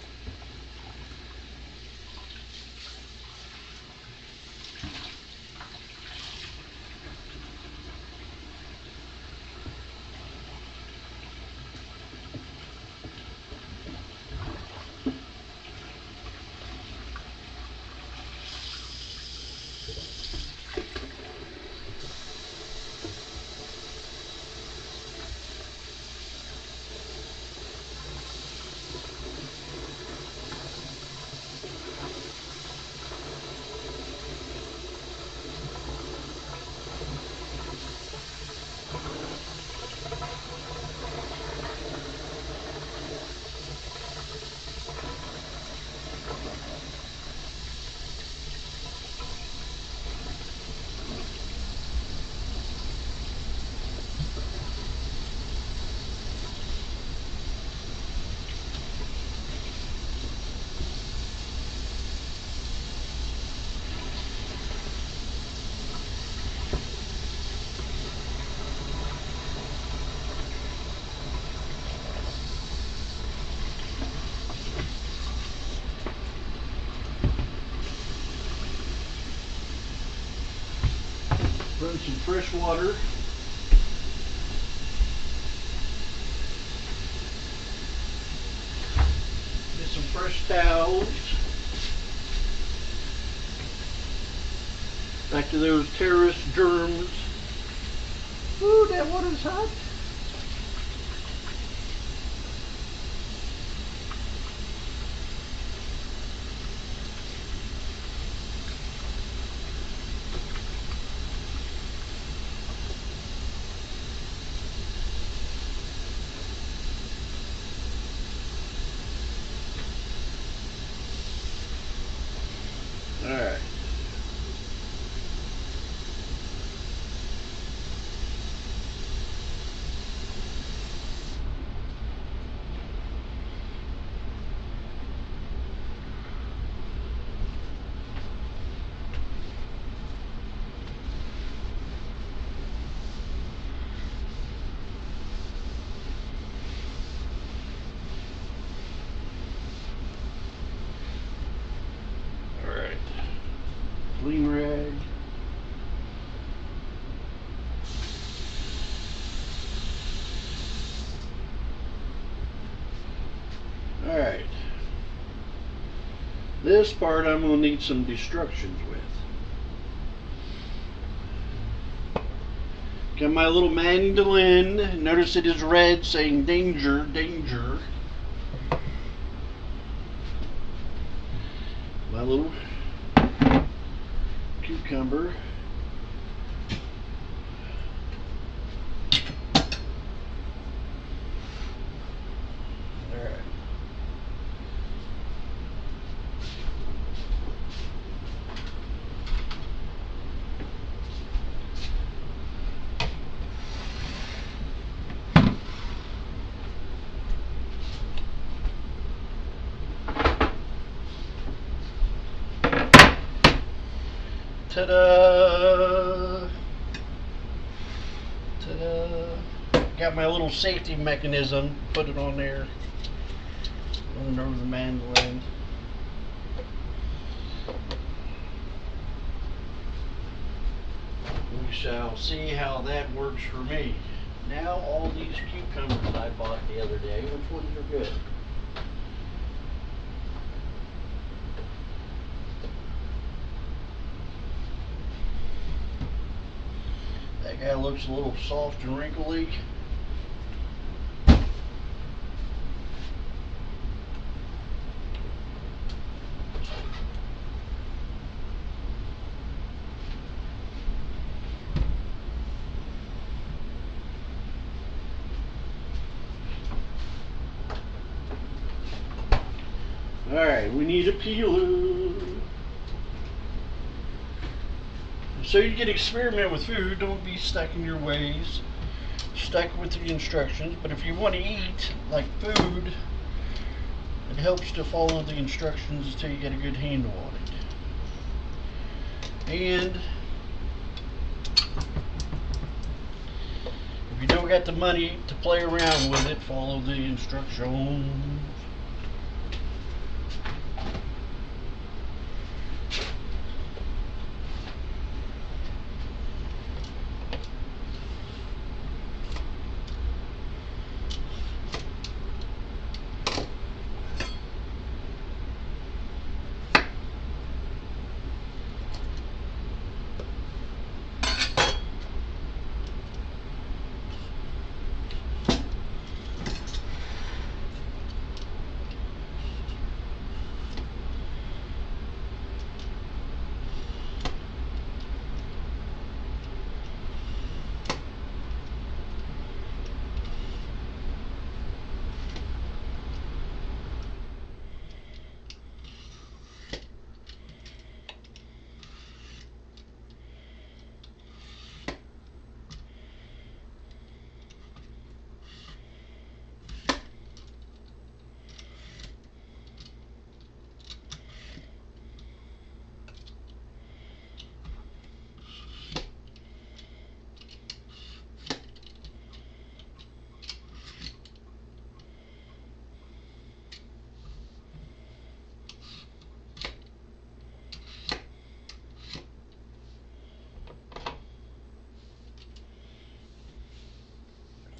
Run some fresh water. Get some fresh towels. Back to those terrorist germs. Ooh, that water's hot. Alright. Alright. Clean rag. Alright. This part I'm going to need some destructions with. Got my little mandolin. Notice it is red, saying danger, danger. My little cucumber. Alright. Ta-da! Ta-da! Got my little safety mechanism. Put it on there. Under the mandolin. We shall see how that works for me. Now all these cucumbers I bought the other day, which ones are good? That guy looks a little soft and wrinkly. Alright, we need a peeler. So you can experiment with food, don't be stuck in your ways. Stuck with the instructions, but if you want to eat like food, it helps to follow the instructions until you get a good handle on it. And if you don't got the money to play around with it, follow the instructions.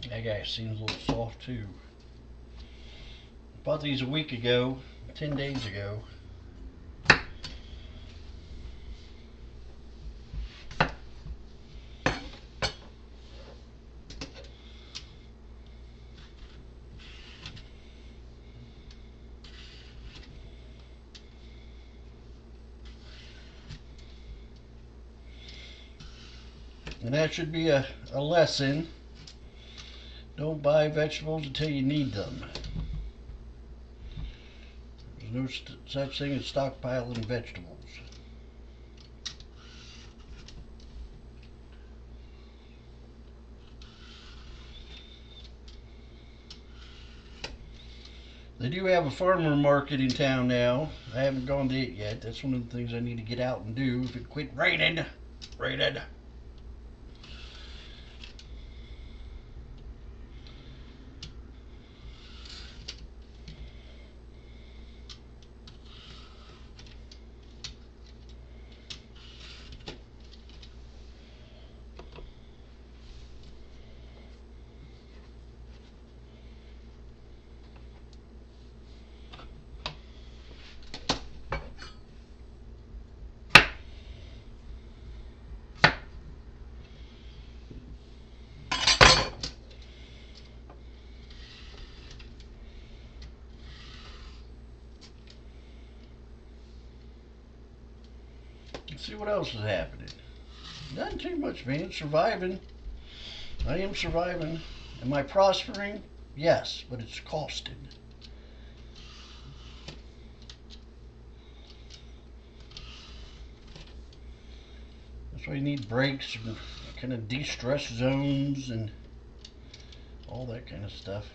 That guy seems a little soft too. Bought these a week ago, 10 days ago. And that should be a lesson. Don't buy vegetables until you need them. There's no such thing as stockpiling vegetables. They do have a farmer market in town now. I haven't gone to it yet. That's one of the things I need to get out and do if it quit raining. Raining. Let's see what else is happening. Nothing too much, man. Surviving. I am surviving. Am I prospering? Yes, but it's costing. That's why you need breaks and kind of de-stress zones and all that kind of stuff.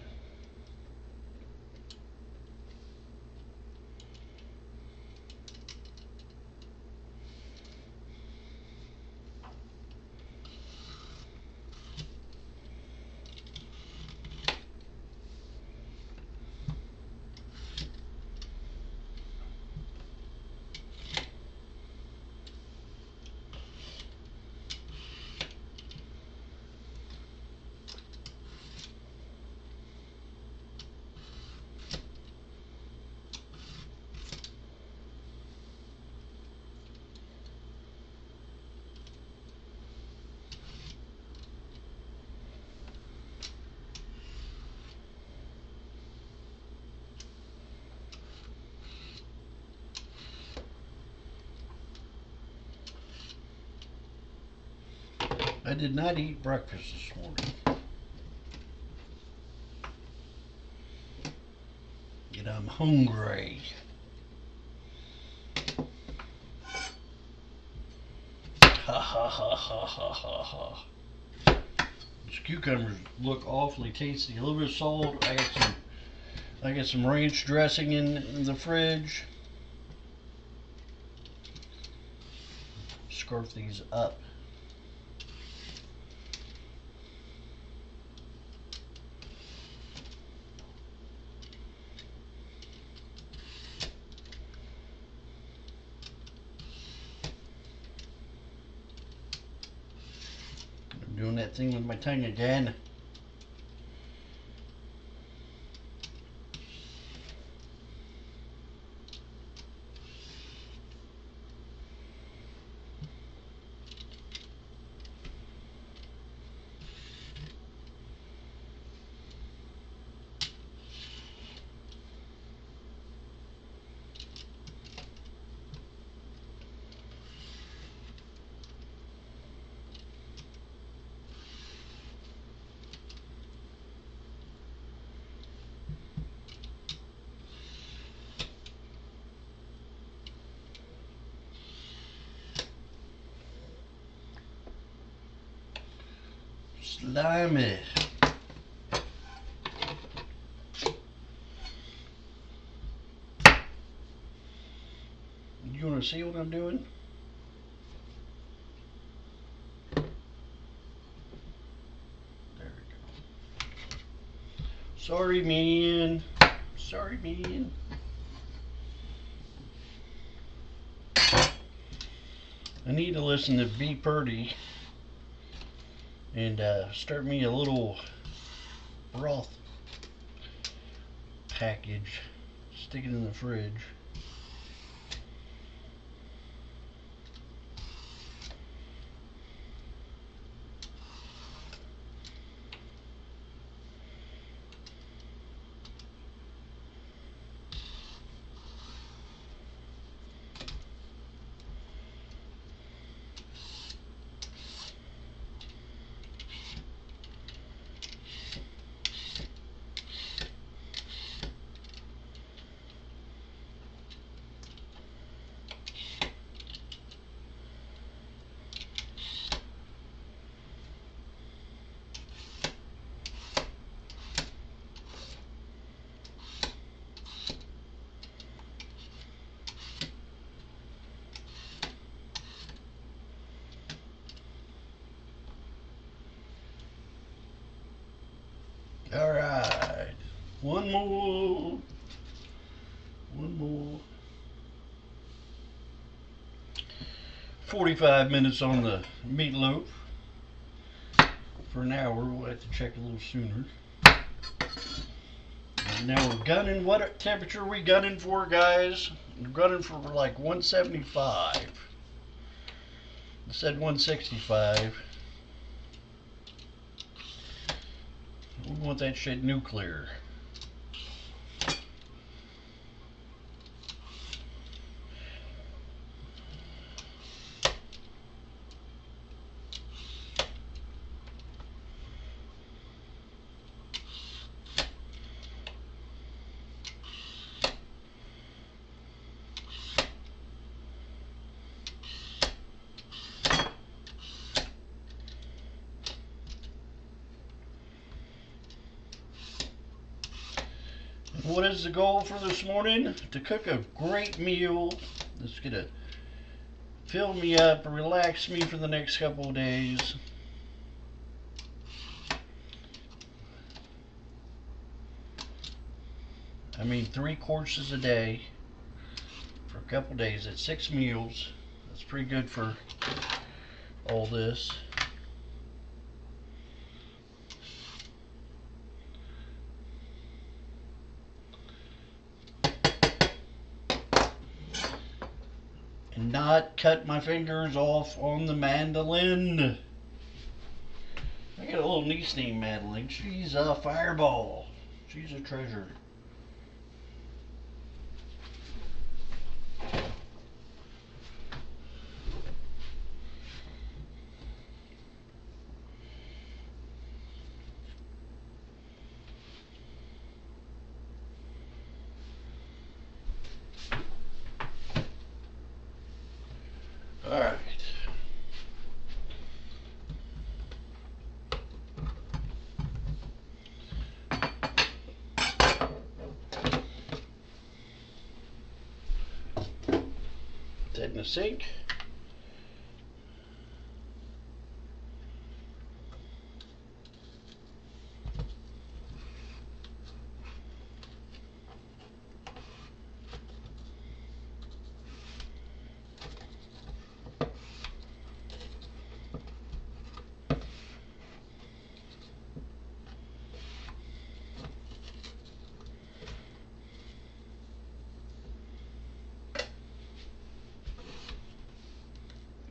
I did not eat breakfast this morning. And I'm hungry. Ha ha ha ha ha ha ha. These cucumbers look awfully tasty. A little bit of salt. I got some ranch dressing in the fridge. Scarf these up. I'm doing that thing with my tongue again. Slimy. You want to see what I'm doing? There we go. Sorry, man. Sorry, man. I need to listen to Be Purdy and start me a little broth package. Stick it in the fridge. All right, one more. 45 minutes on the meatloaf. For an hour, we'll have to check a little sooner. And now we're gunning. What temperature are we gunning for, guys? We're gunning for like 175. I said 165. We want that shit nuclear. What is the goal for this morning? To cook a great meal that's going to fill me up and relax me for the next couple of days. I mean, 3 courses a day for a couple of days. That's 6 meals. That's pretty good for all this. And not cut my fingers off on the mandolin. I got a little niece named Madeline. She's a fireball. She's a treasure. All right. That in the sink.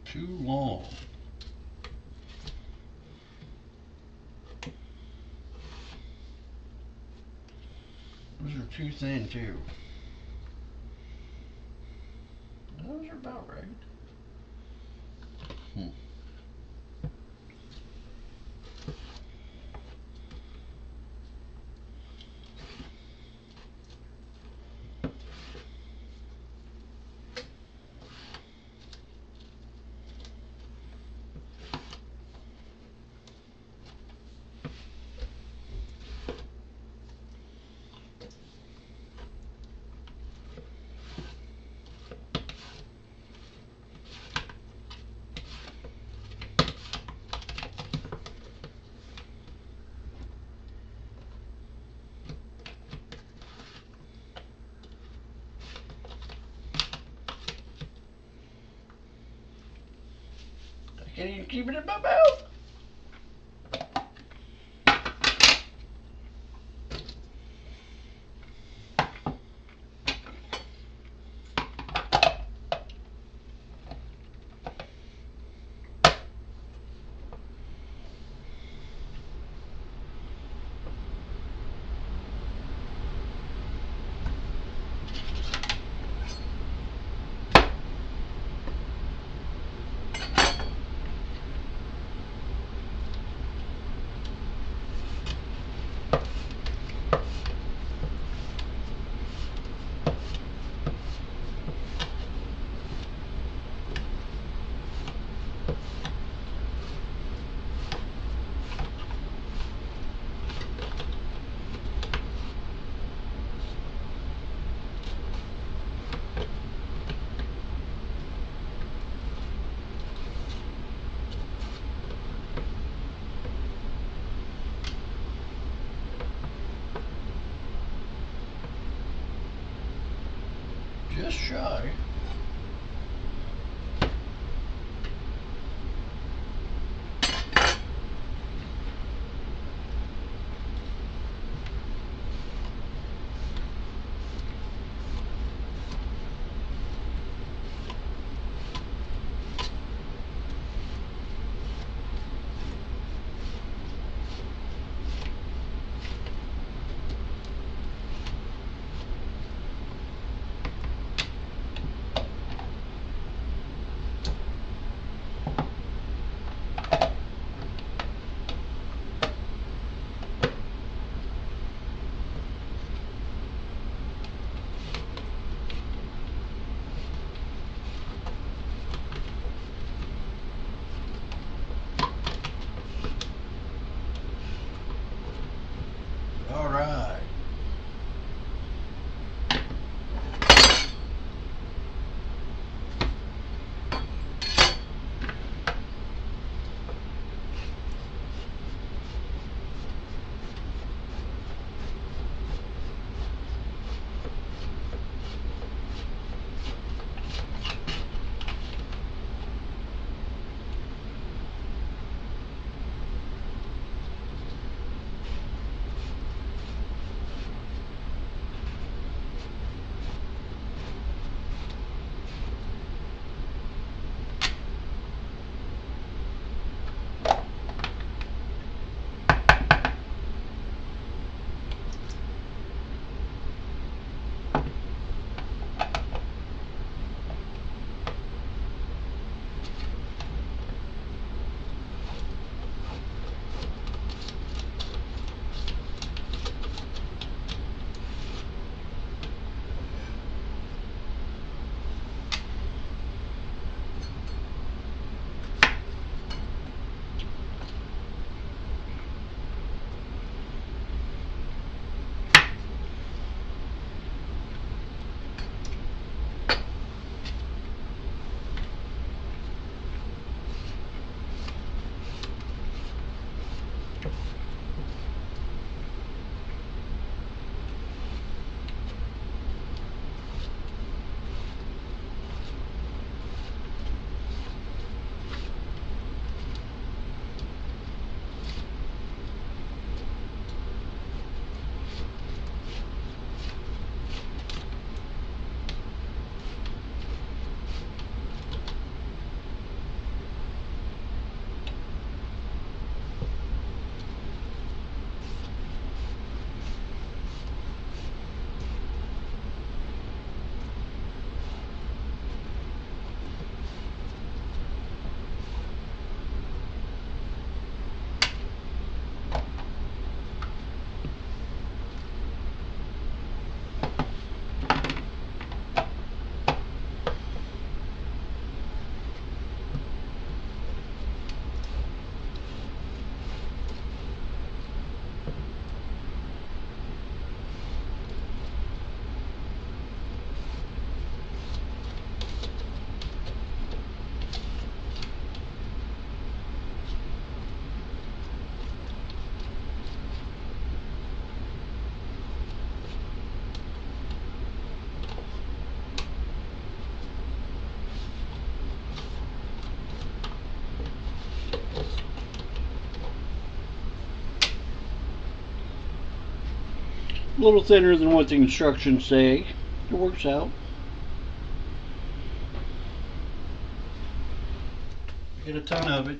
Too long. Those are too thin too. Those are about right. I can't even keep it in my mouth. Just shy. A little thinner than what the instructions say. It works out. Get a ton of it.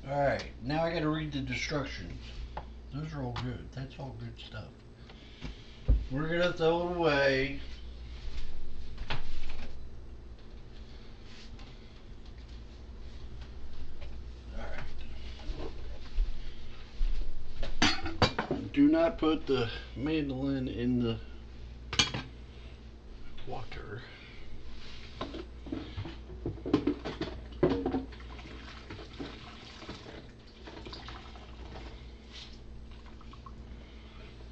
Alright, now I gotta read the instructions. Those are all good. That's all good stuff. We're gonna throw it away. Alright. Do not put the mandolin in the water.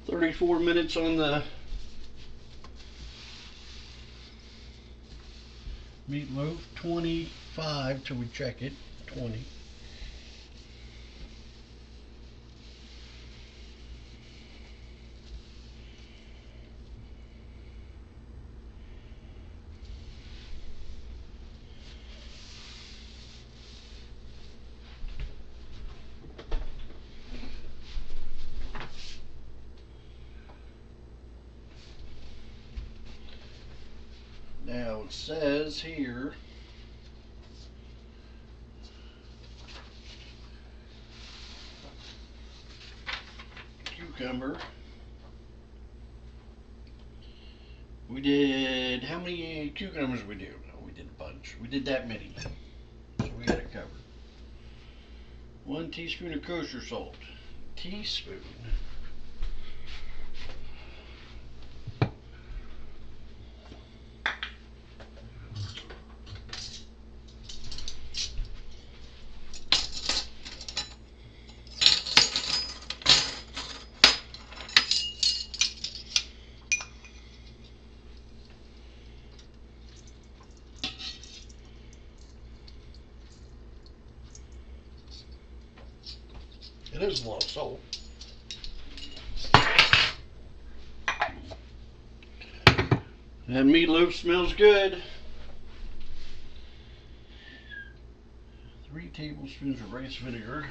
$34 on the meatloaf, 25 till we check it, 20. Now it says here cucumber. We did, how many cucumbers we do? Oh, we did a bunch. We did that many. So we got it covered. 1 teaspoon of kosher salt. Teaspoon. It is a lot of salt. That meatloaf smells good. 3 tablespoons of rice vinegar.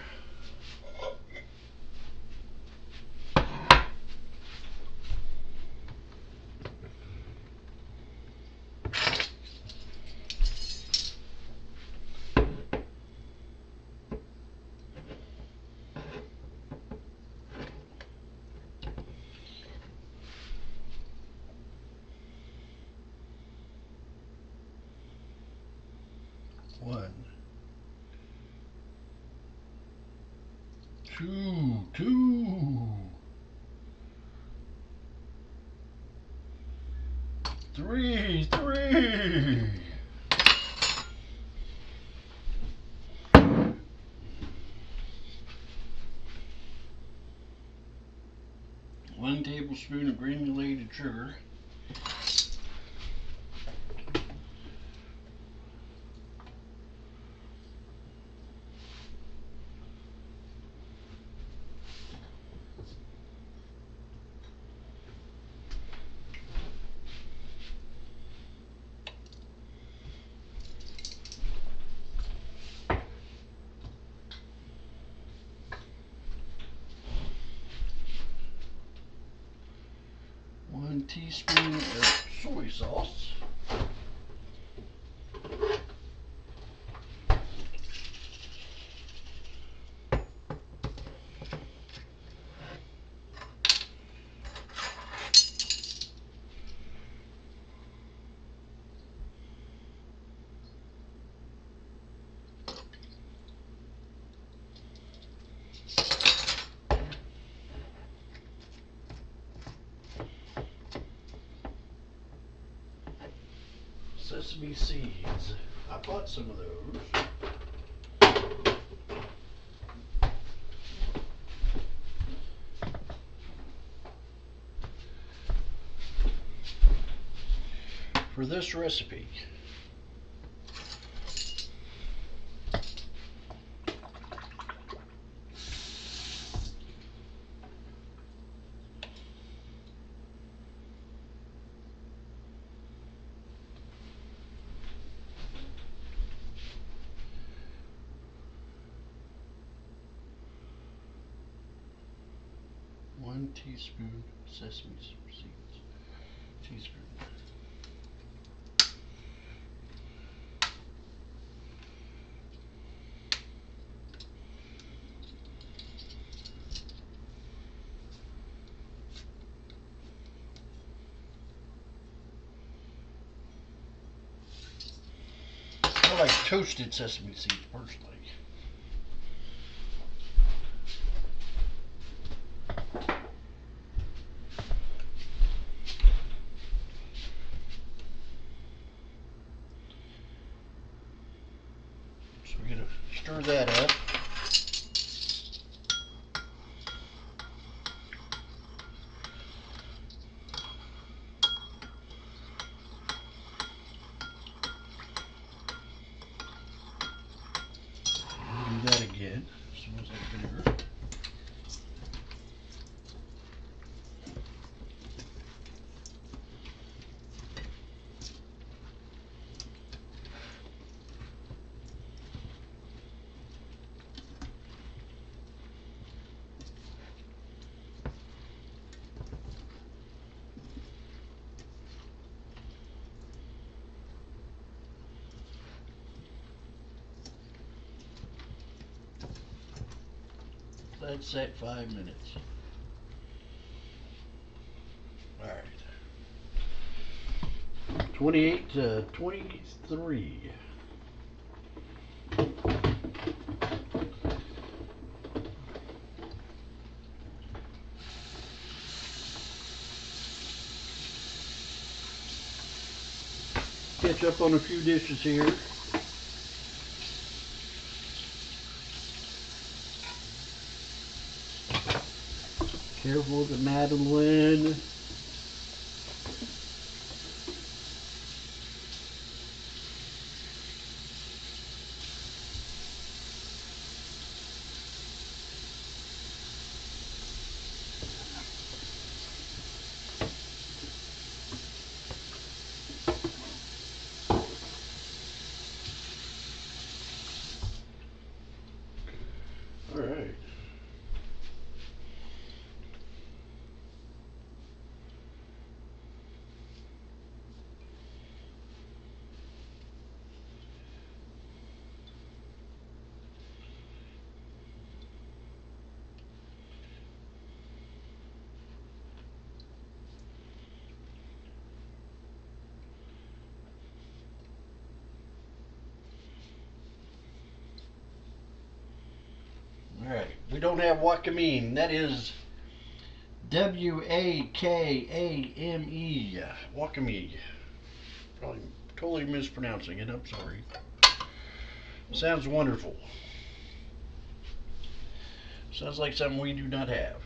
One, two, three. 1 tablespoon of granulated sugar. One teaspoon of soy sauce. Sesame seeds. I bought some of those. For this recipe. 1 teaspoon sesame seeds. Teaspoon. I like toasted sesame seeds personally. So we're going to stir that up. Do that again. Smells like vinegar. That's at 5 minutes. All right. 28 to 23. Catch up on a few dishes here. Careful with the Madeline. All right. All right. We don't have Wacamine. That is Wakame. Wacame. Probably totally mispronouncing it. I'm sorry. Sounds wonderful. Sounds like something we do not have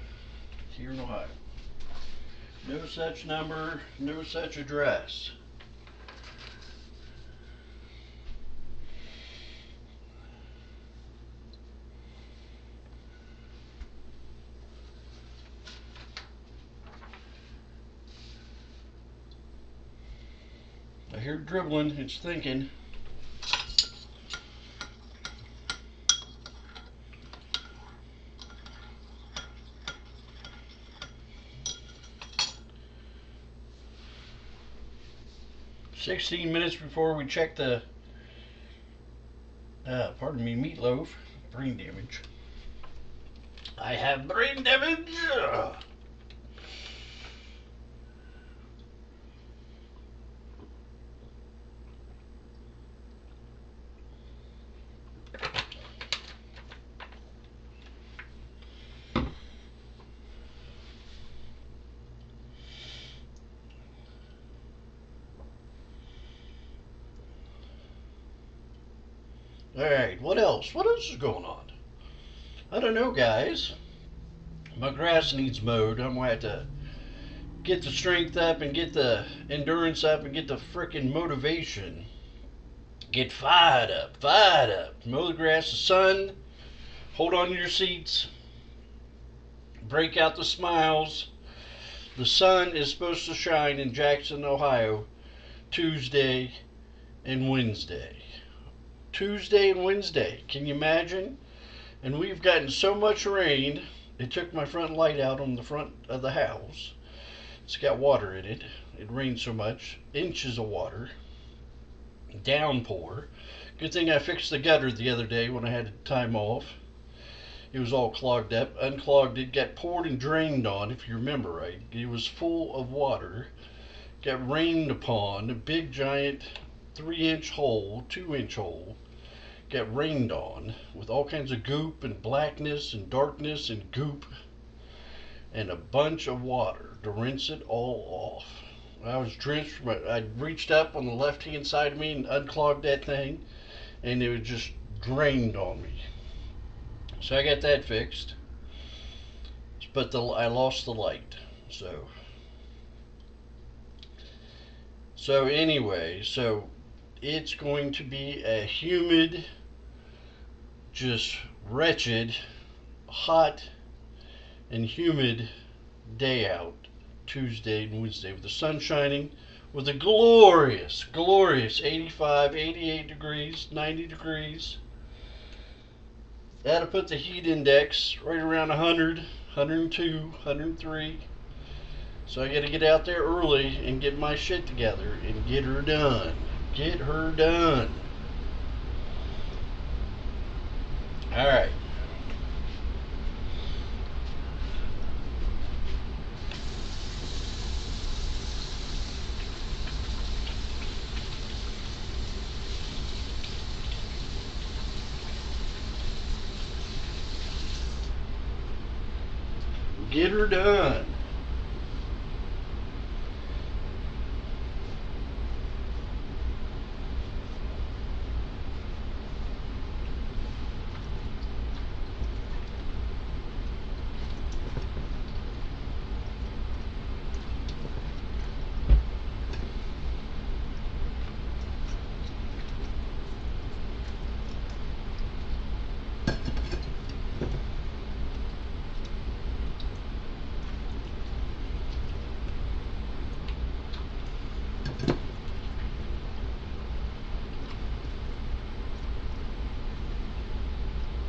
here in Ohio. No such number, no such address. I hear it dribbling, it's thinking. "16 minutes before we check the, pardon me, meatloaf." Brain damage. I have brain damage. Alright, what else? What else is going on? I don't know, guys. My grass needs mowed. I'm going to have to get the strength up and get the endurance up and get the frickin' motivation. Get fired up, fired up. Mow the grass, the sun. Hold on to your seats. Break out the smiles. The sun is supposed to shine in Jackson, Ohio, Tuesday and Wednesday. Tuesday and Wednesday. Can you imagine? And we've gotten so much rain It took my front light out on the front of the house. It's got water in it. It rained so much, inches of water, downpour. Good thing I fixed the gutter the other day when I had time off. It was all clogged up, unclogged it, got poured and drained on, if you remember right. It was full of water, got rained upon, a big giant 3-inch hole, 2-inch hole, got rained on with all kinds of goop and blackness and darkness and goop and a bunch of water to rinse it all off. I was drenched. I reached up on the left hand side of me and unclogged that thing, and it was just drained on me. So I got that fixed, but I lost the light. So anyway, so it's going to be a humid, just wretched, hot and humid day out Tuesday and Wednesday with the sun shining, with a glorious, glorious 85, 88 degrees, 90 degrees. That'll put the heat index right around 100, 102, 103. So I got to get out there early and get my shit together and get her done. Get her done. All right. Get her done.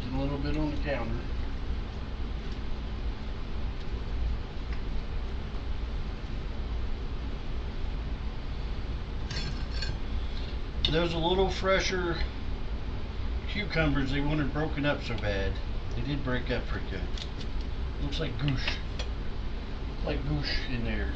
A little bit on the counter. Those a little fresher cucumbers, they wanted broken up so bad. They did break up pretty good. Looks like goosh. Like goosh in there.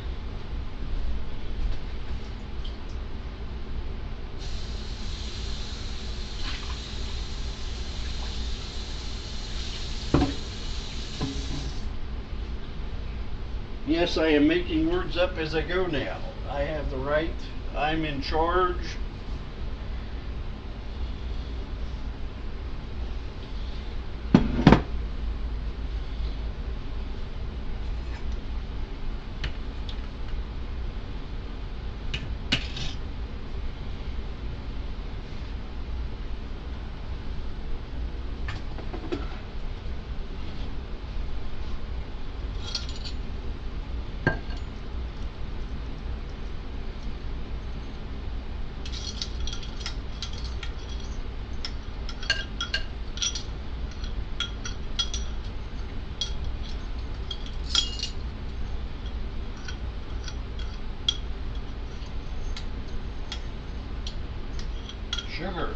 Yes, I am making words up as I go now. I have the right. I'm in charge. Sugar.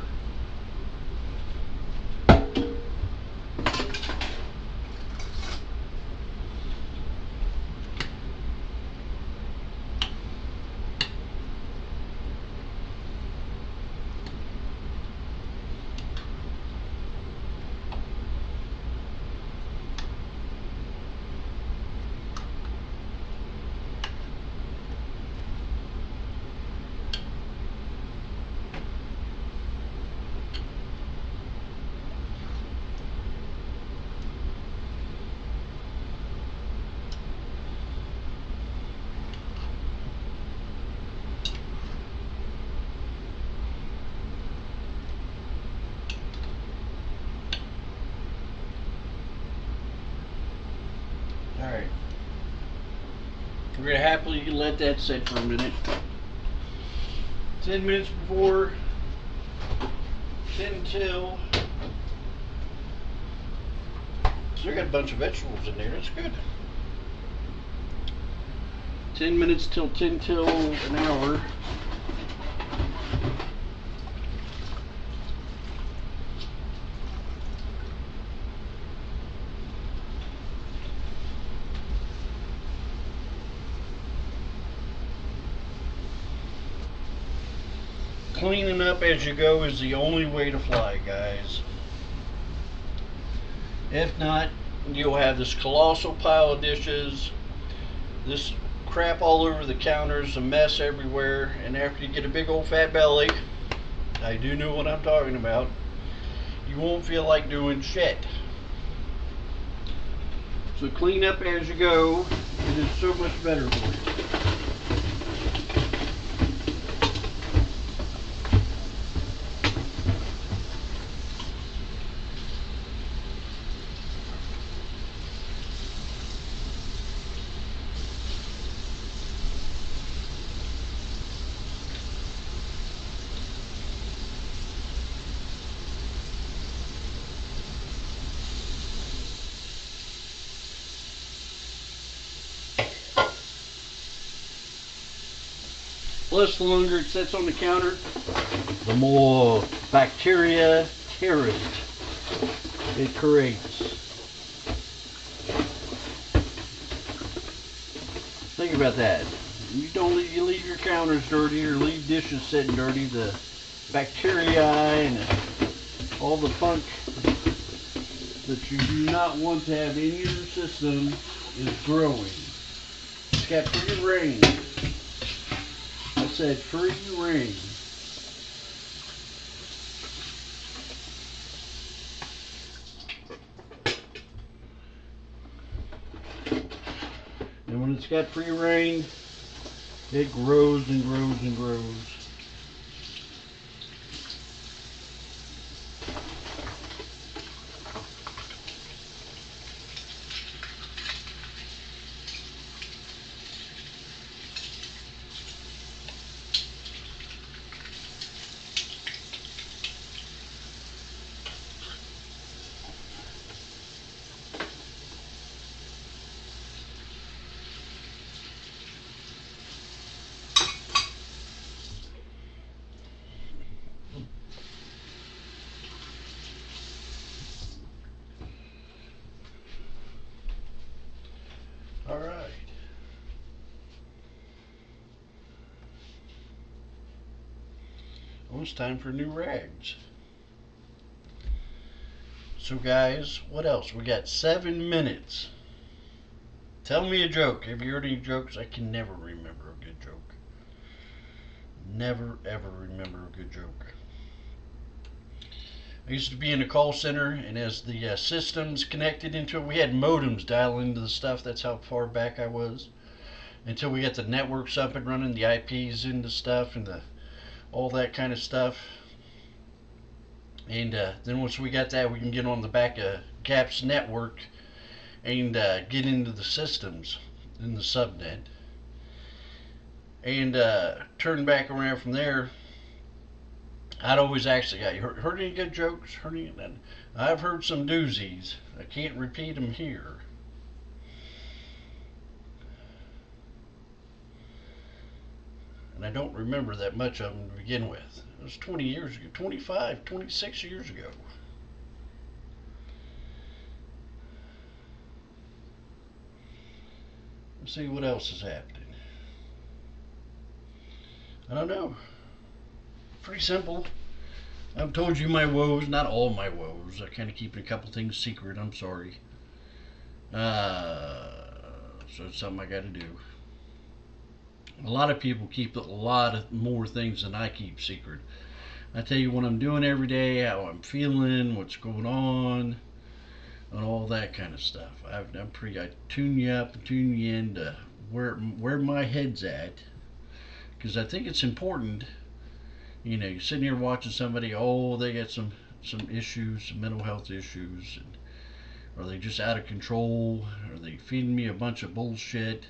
Alright. We're going to happily let that sit for a minute. 10 minutes before 10 till Still got a bunch of vegetables in there. It's good. 10 minutes till 10 till an hour. Cleaning up as you go is the only way to fly, guys. If not, you'll have this colossal pile of dishes, this crap all over the counters, a mess everywhere, and after you get a big old fat belly, I do know what I'm talking about, you won't feel like doing shit. So clean up as you go. It is so much better for you. Plus, the longer it sits on the counter, the more bacteria carriage it creates. Think about that. You leave your counters dirty or leave dishes sitting dirty, the bacteria and all the funk that you do not want to have in your system is growing. It's got free reign. I said free reign. And when it's got free reign, it grows and grows and grows. All right. Well, it's time for new rags. So guys, what else? We got 7 minutes. Tell me a joke. Have you heard any jokes? I can never remember a good joke. Never ever remember a good joke. I used to be in a call center, and as the systems connected into it, we had modems dial into the stuff. That's how far back I was. Until we got the networks up and running, the IPs into stuff, and all that kind of stuff. And then once we got that, we can get on the back of GAP's network and get into the systems in the subnet. And turn back around from there. I'd always ask the guy, heard any good jokes? I've heard some doozies. I can't repeat them here. And I don't remember that much of them to begin with. It was 20 years ago, 25, 26 years ago. Let's see what else is happening. I don't know. Pretty simple. I've told you my woes, not all my woes. I kind of keep a couple things secret. I'm sorry. So it's something I got to do. A lot of people keep a lot of more things than I keep secret. I tell you what I'm doing every day, how I'm feeling, what's going on, and all that kind of stuff. I tune you up and tune you in to where my head's at, because I think it's important. You know, you're sitting here watching somebody, oh, they got some issues, some mental health issues, and are they just out of control? Are they feeding me a bunch of bullshit?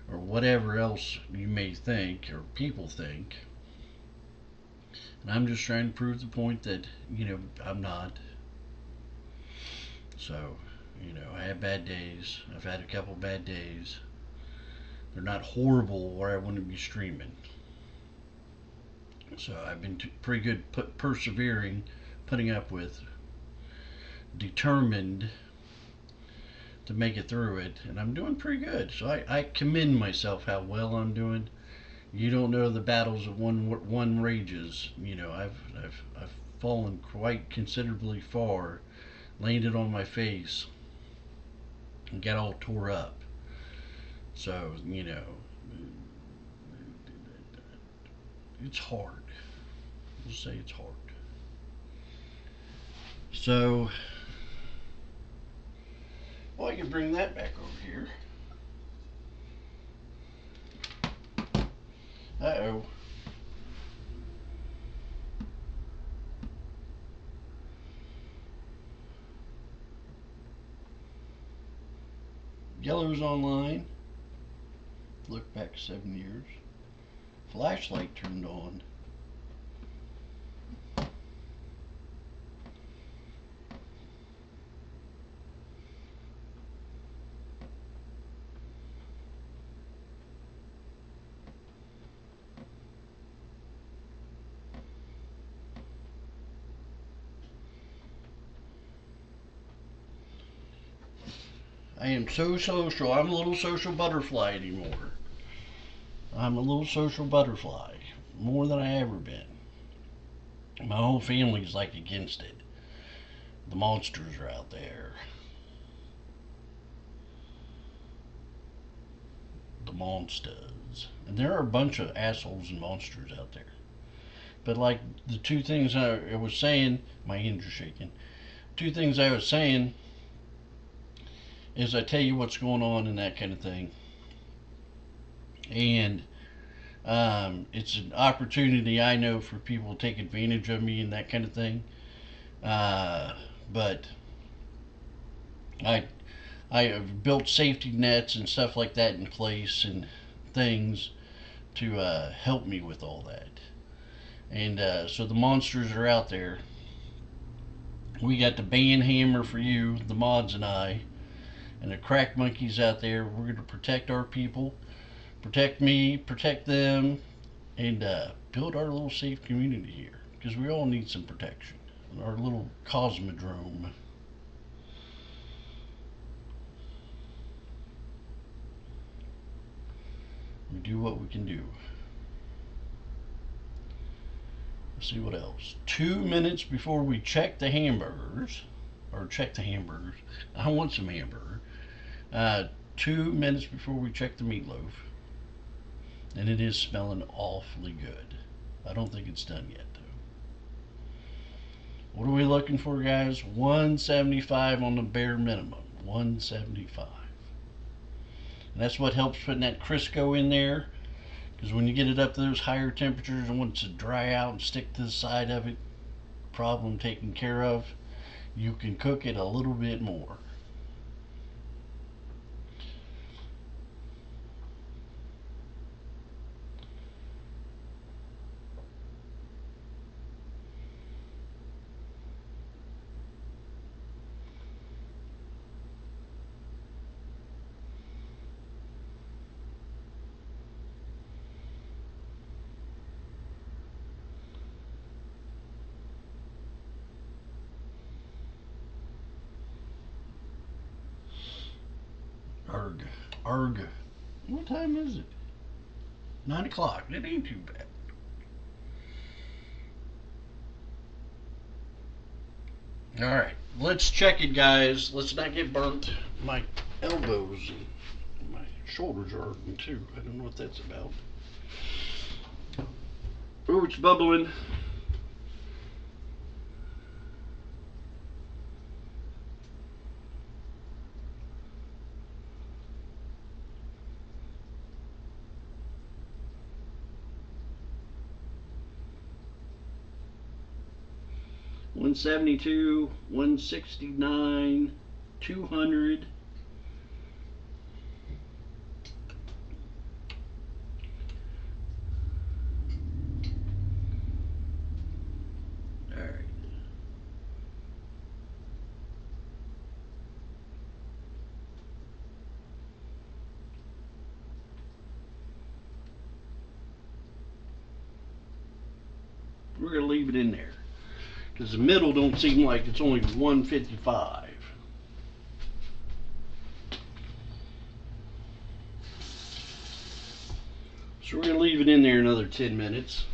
Or whatever else you may think, or people think. And I'm just trying to prove the point that, I'm not. So, You know, I have bad days. I've had a couple bad days. They're not horrible where I wouldn't be streaming. So I've been pretty good persevering, putting up with, determined to make it through it, and I'm doing pretty good. So I commend myself how well I'm doing. You don't know the battles of one rages. You know, I've fallen quite considerably far, landed on my face, and got all tore up. So you know, it's hard. We'll say it's hard. So, well, I can bring that back over here. Uh-oh. Yellow's online. Look back 7 years. Flashlight turned on. I am so social. I'm a little social butterfly anymore. I'm a little social butterfly. More than I ever been. My whole family's like against it. The monsters are out there. The monsters. And there are a bunch of assholes and monsters out there. But like the two things I was saying, my hands are shaking. Two things I was saying is I tell you what's going on and that kind of thing. And it's an opportunity I know for people to take advantage of me and that kind of thing. But I I have built safety nets and stuff like that in place and things to help me with all that. And so the monsters are out there. We got the band hammer for you, the mods and I, and the crack monkeys out there. We're going to protect our people, protect me, protect them, and build our little safe community here because we all need some protection. Our little cosmodrome. We do what we can do. Let's see what else. 2 minutes before we check the hamburgers, I want some hamburger. 2 minutes before we check the meatloaf, and it is smelling awfully good. I don't think it's done yet though. What are we looking for, guys? 175 on the bare minimum. 175. And that's what helps putting that Crisco in there. Because when you get it up to those higher temperatures and want it to dry out and stick to the side of it, problem taken care of, you can cook it a little bit more. Arg. Arg. What time is it? 9 o'clock. It ain't too bad. Alright. Let's check it, guys. Let's not get burnt. My elbows and my shoulders are hurting too. I don't know what that's about. Oh, it's bubbling. One 72, 169, 200. All right. We're going to leave it in there. Because the middle don't seem like it's only 155. So we're going to leave it in there another 10 minutes.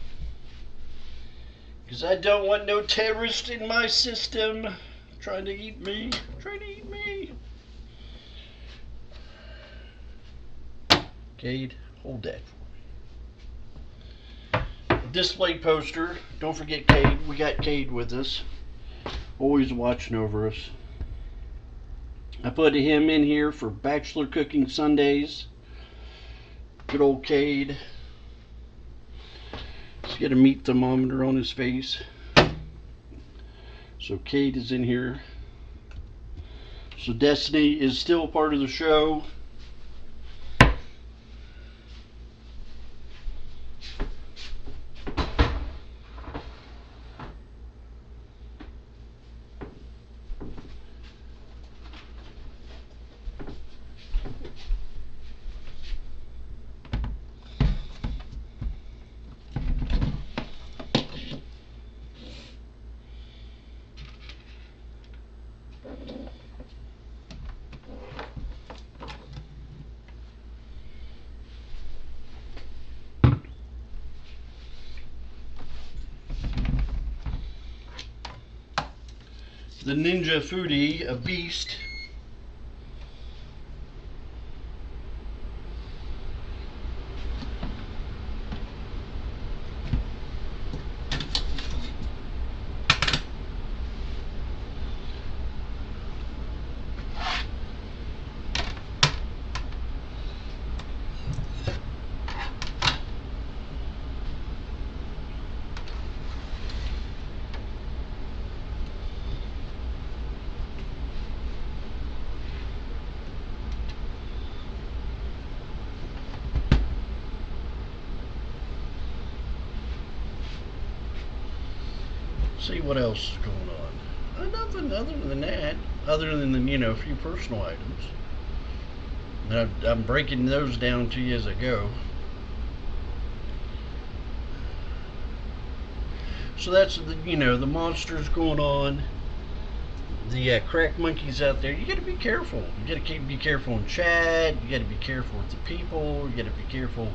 Because I don't want no terrorist in my system trying to eat me. Trying to eat me. Cade, hold that for me. Display poster. Don't forget Cade. We got Cade with us. Always watching over us. I put him in here for Bachelor Cooking Sundays. Good old Cade. He's got a meat thermometer on his face. So Cade is in here. So Destiny is still part of the show. The Ninja Foodie, a beast. See what else is going on. Nothing other than that. Other than, a few personal items. And I'm breaking those down to you as I go. So that's the monsters going on. The crack monkeys out there. You got to be careful. You got to be careful in chat. You got to be careful with the people. You got to be careful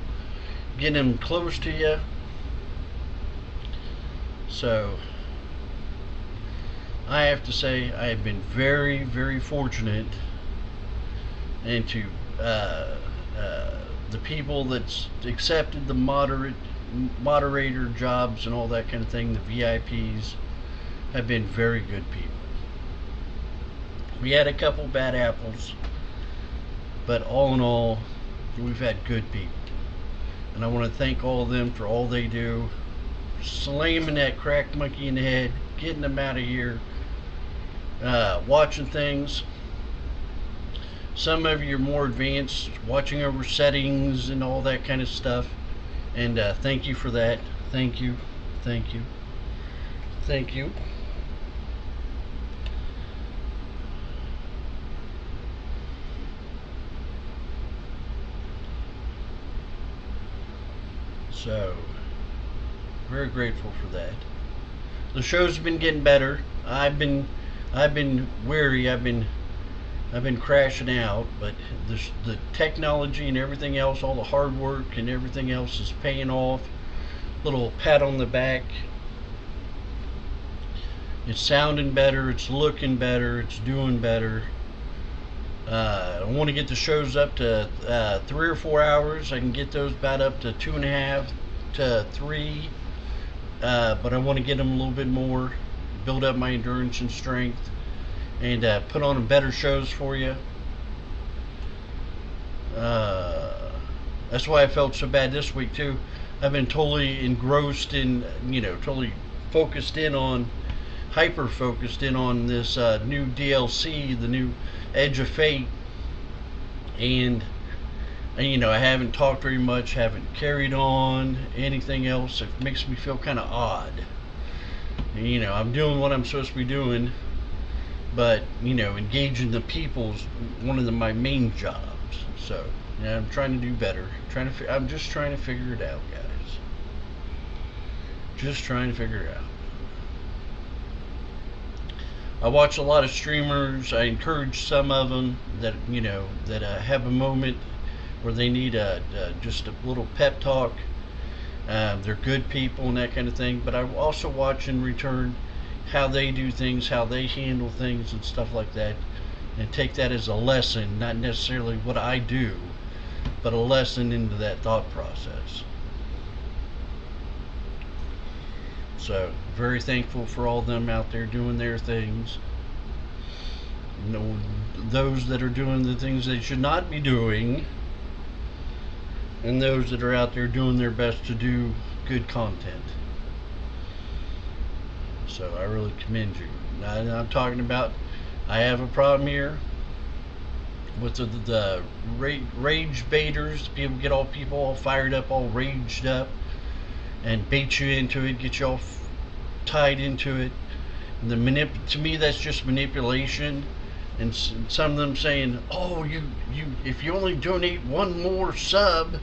getting them close to you. So I have to say I have been very, very fortunate into the people that's accepted the moderator jobs and all that kind of thing. The VIPs have been very good people. We had a couple bad apples, but all in all, we've had good people. And I want to thank all of them for all they do. Slamming that crack monkey in the head, getting them out of here, watching things. Some of you are more advanced, watching over settings and all that kind of stuff. And thank you for that. Thank you. Thank you. Thank you. So, very grateful for that. The show's been getting better. I've been weary. I've been crashing out, but the technology and everything else, all the hard work and everything else is paying off. Little pat on the back. It's sounding better. It's looking better. It's doing better. I want to get the shows up to 3 or 4 hours. I can get those about up to 2.5 to 3, but I want to get them a little bit more, build up my endurance and strength, and put on better shows for you. That's why I felt so bad this week too. I've been totally engrossed in, totally focused in on, hyper focused in on this new DLC, the new Edge of Fate, and I haven't talked very much, haven't carried on anything else. It makes me feel kind of odd. I'm doing what I'm supposed to be doing, but engaging the people is one of my main jobs. So I'm trying to do better. I'm just trying to figure it out, guys. Just trying to figure it out. I watch a lot of streamers. I encourage some of them that that have a moment where they need just a little pep talk. They're good people and that kind of thing. But I also watch in return how they do things, how they handle things, and stuff like that, and take that as a lesson, not necessarily what I do, but a lesson into that thought process. So, very thankful for all of them out there doing their things. You know, those that are doing the things they should not be doing, and those that are out there doing their best to do good content. So, I really commend you. Now, I'm talking about, I have a problem here with the rage baiters. People get all people all fired up, all raged up, and bait you into it, get you all tied into it. And to me, that's just manipulation. And some of them saying, "Oh, if you only donate one more sub,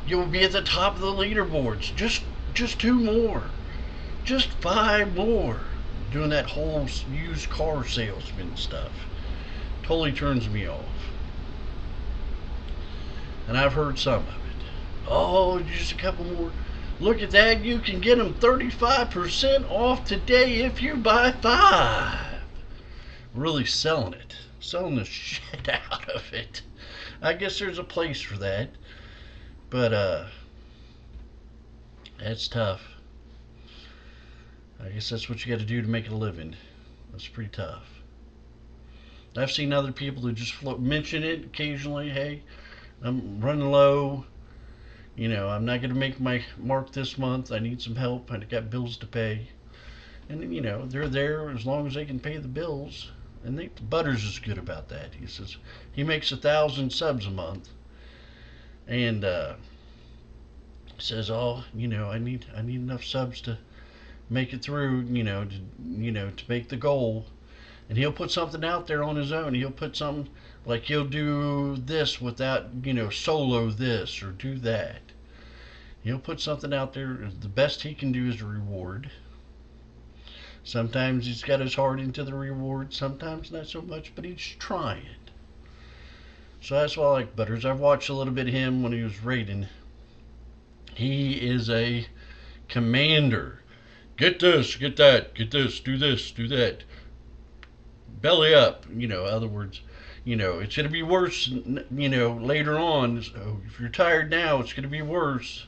you'll be at the top of the leaderboards. Just two more, just five more." Doing that whole used car salesman stuff totally turns me off. And I've heard some of it. Oh, just a couple more. Look at that, you can get them 35% off today if you buy 5. Really selling it. Selling the shit out of it. I guess there's a place for that. But, that's tough. I guess that's what you got to do to make a living. That's pretty tough. I've seen other people who just mention it occasionally. Hey, I'm running low. I'm not going to make my mark this month. I need some help. I got bills to pay. And then, they're there as long as they can pay the bills. And Butters is good about that. He says he makes 1,000 subs a month. And says, "Oh, I need enough subs to make it through, to make the goal." And he'll put something out there on his own. He'll put something like he'll do this without, solo this or do that. He'll put something out there. The best he can do is a reward. Sometimes he's got his heart into the reward. Sometimes not so much, but he's trying. So that's why I like Butters. I've watched a little bit of him when he was raiding. He is a commander. Get this, get that, get this, do that. Belly up, in other words, it's going to be worse, later on. So if you're tired now, it's going to be worse.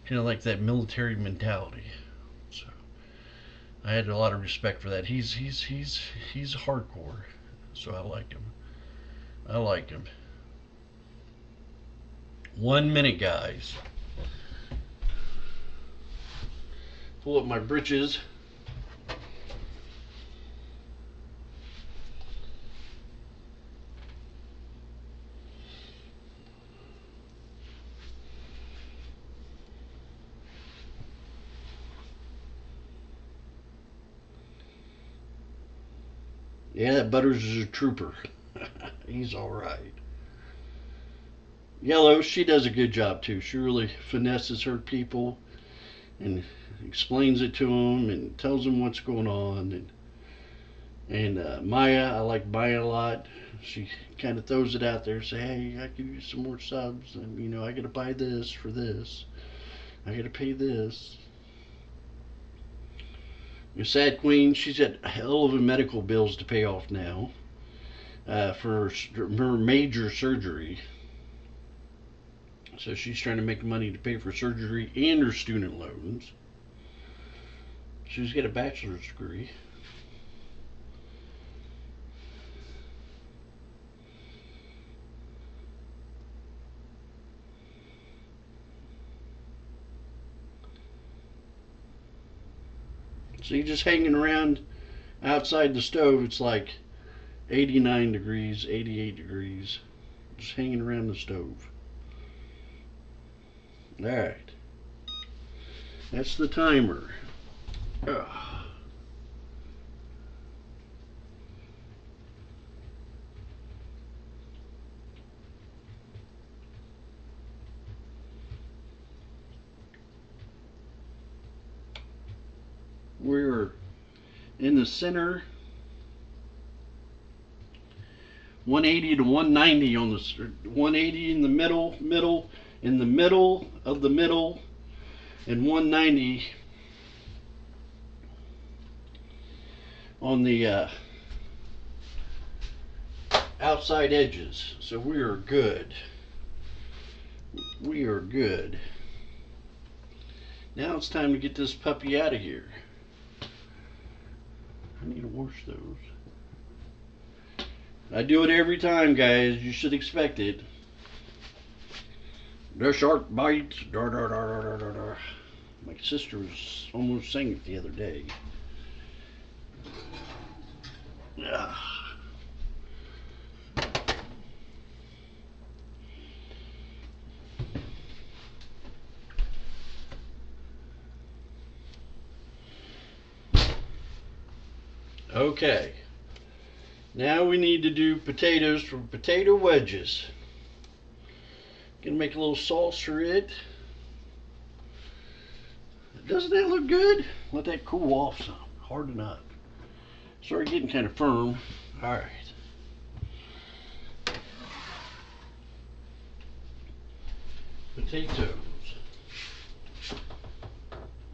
Like that military mentality. So I had a lot of respect for that. He's hardcore, so I like him. I like him. 1 minute, guys. Pull up my britches. Yeah, that Butters is a trooper. He's all right. Yellow, she does a good job too. She really finesses her people and explains it to them and tells them what's going on. And Maya, I like Maya a lot. She kind of throws it out there, say, "Hey, I could use some more subs, and I got to buy this for this. I got to pay this." Your sad queen, she's got a hell of a medical bills to pay off now for her major surgery. So she's trying to make money to pay for surgery and her student loans. She's got a bachelor's degree. So you're just hanging around outside the stove. It's like 89 degrees, 88 degrees. Just hanging around the stove. Alright. That's the timer. Ugh. We're in the center, 180 to 190 on the 180 in the middle, in the middle of the middle, and 190 on the outside edges. So we are good. We are good. Now it's time to get this puppy out of here. I need to wash those. I do it every time, guys. You should expect it. The shark bites. Dar, dar, dar, dar, dar, dar, dar. My sister was almost sang it the other day. Okay. Now we need to do potatoes for potato wedges. Gonna make a little sauce for it. Doesn't that look good? Let that cool off some. Hard enough. Started getting kind of firm. Alright. Potatoes.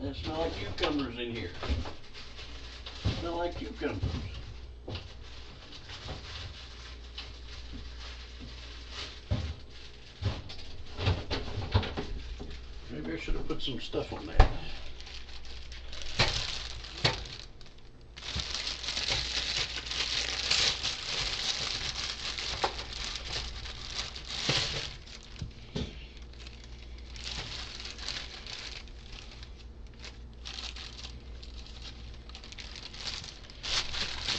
And smell like cucumbers in here. Smell like cucumbers. Maybe I should have put some stuff on that.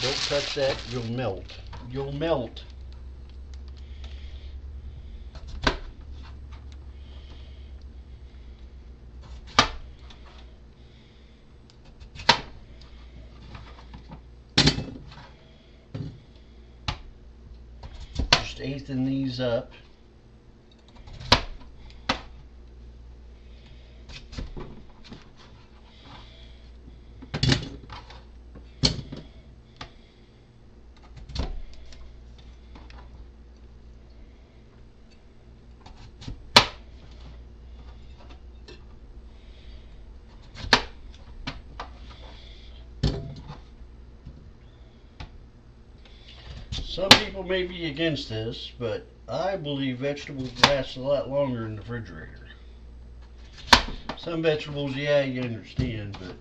Don't touch that, you'll melt. You'll melt. Just eighthing these up. Some people may be against this, but I believe vegetables last a lot longer in the refrigerator. Some vegetables, yeah, you understand, but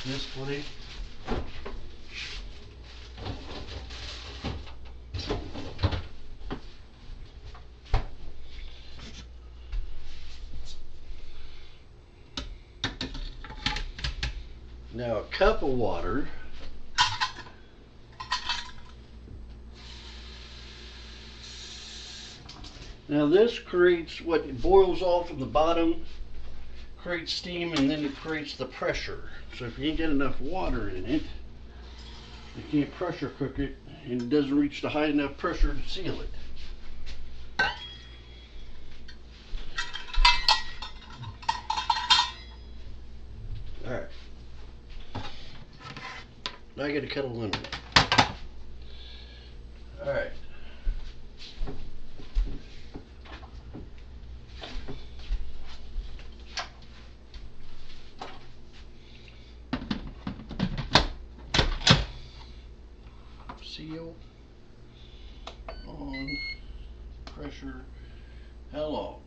this way. Now a cup of water. Now this creates what it boils off in the bottom, creates steam, and then it creates the pressure. So if you ain't got enough water in it, you can't pressure cook it, and it doesn't reach the high enough pressure to seal it. Alright. Now I gotta cut a lemon. Alright. Seal on pressure. How long?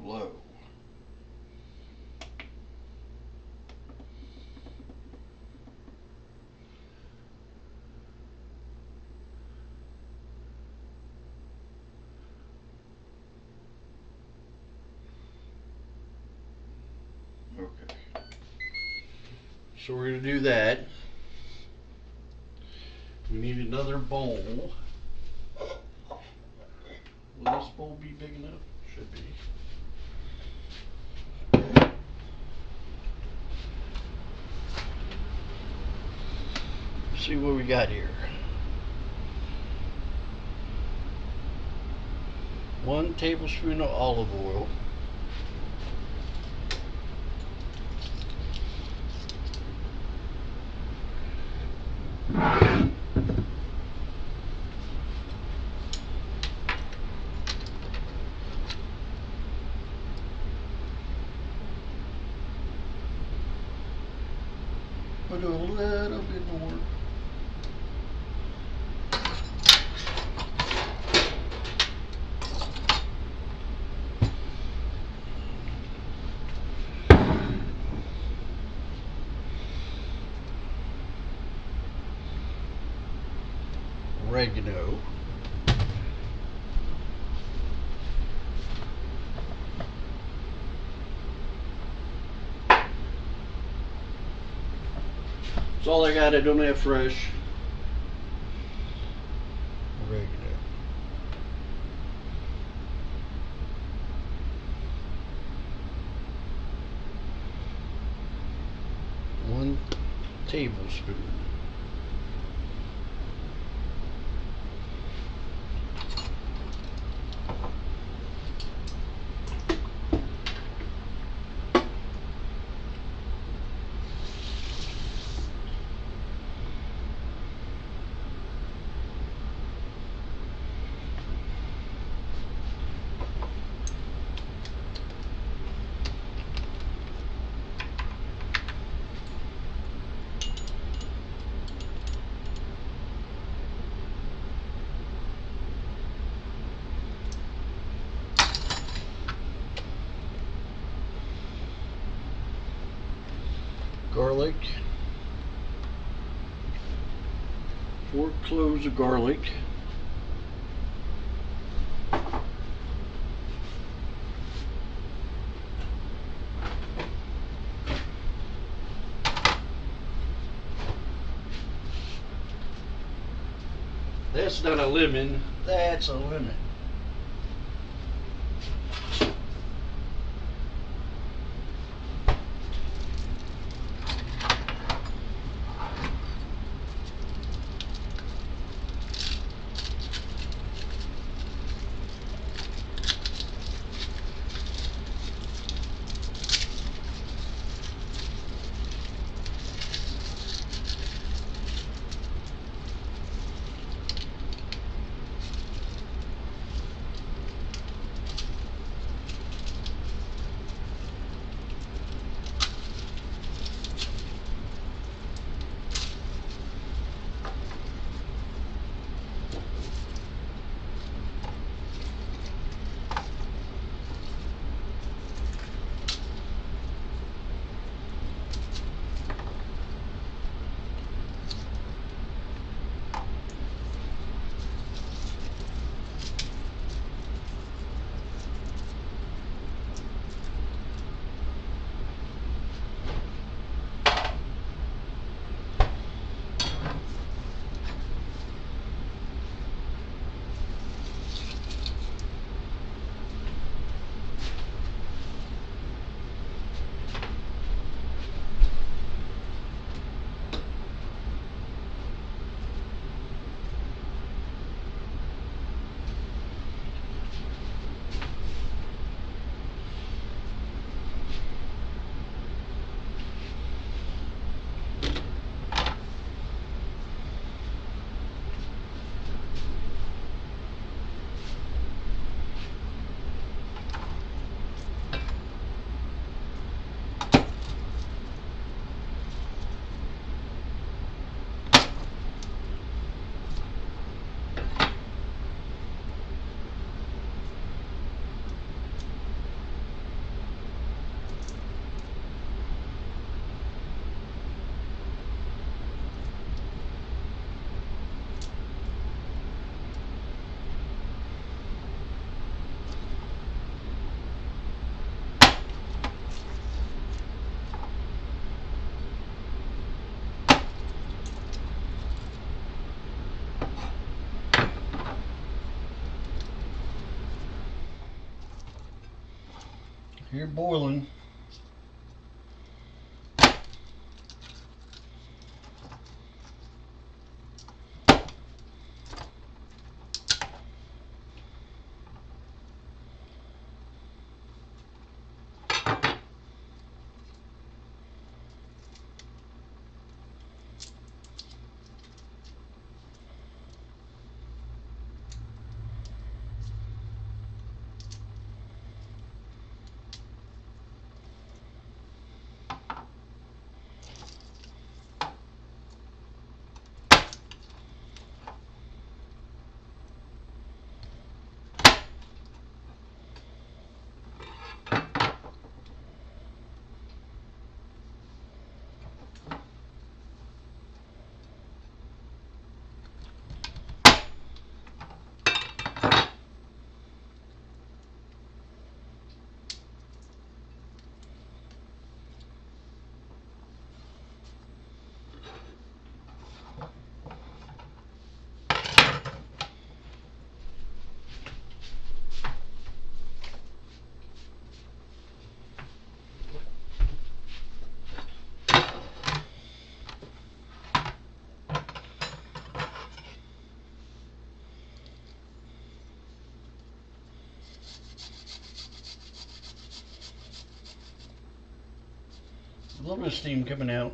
Low. Okay. So we're going to do that. We need another bowl. Will this bowl be big enough? Should be. See what we got here. 1 tablespoon of olive oil. Put a little bit more. Oregano. That's all I got. I don't have fresh. Oregano. One tablespoon. Garlic. 4 cloves of garlic. That's not a lemon, that's a lemon. You're boiling. A little bit of steam coming out.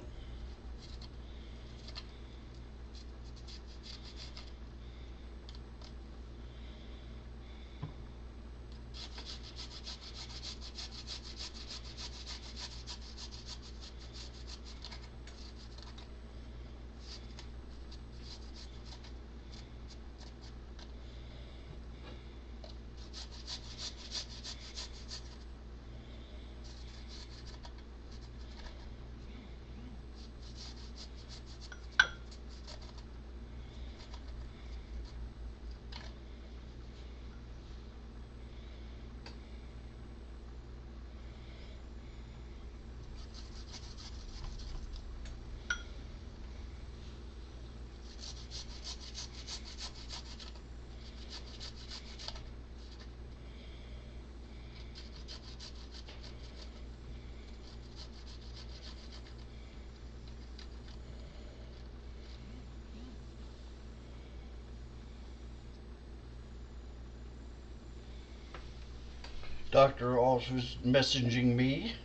Doctor also is messaging me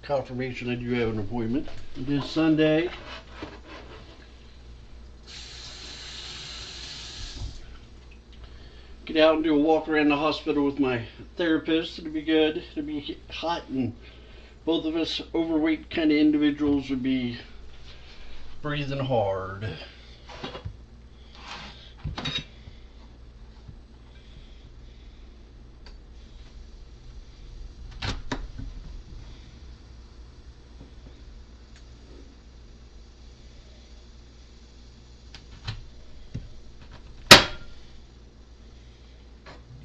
confirmation that you have an appointment. It is Sunday. Get out and do a walk around the hospital with my therapist. It'll be good. It'll be hot, and both of us overweight kind of individuals would be breathing hard.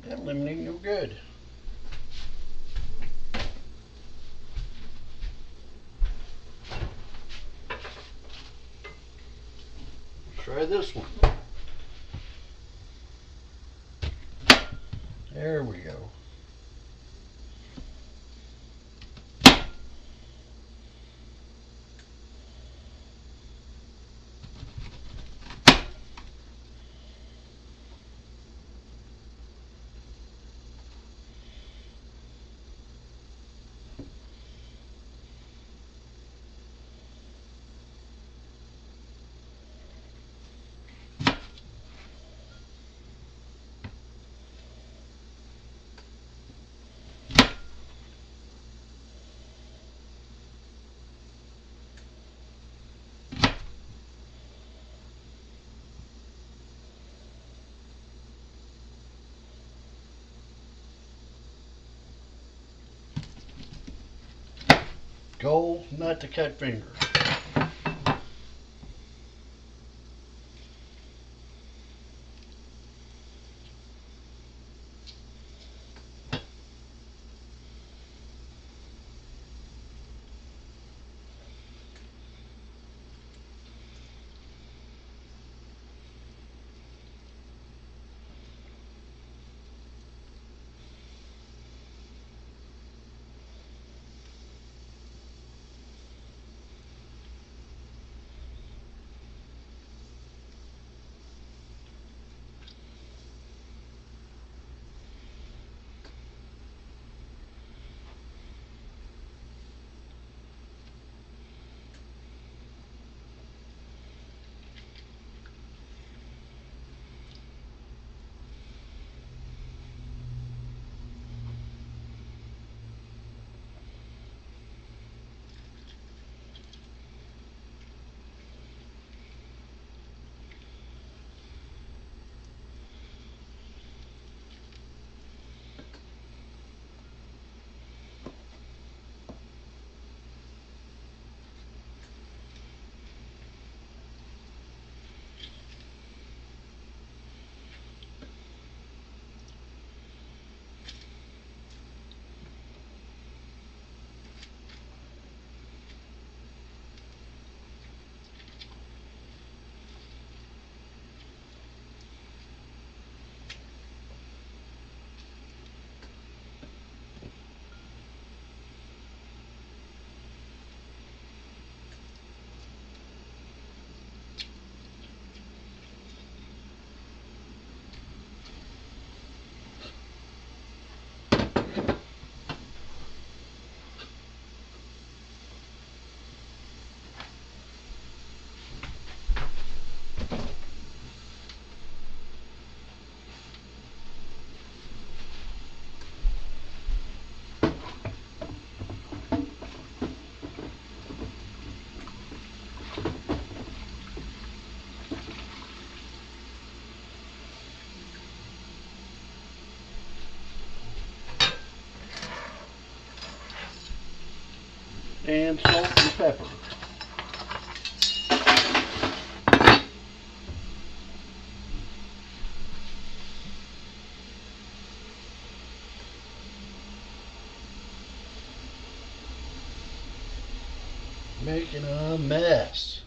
That lemon ain't no good. Try this one. There we go. Goal, not to cut finger. and salt and pepper. Making a mess.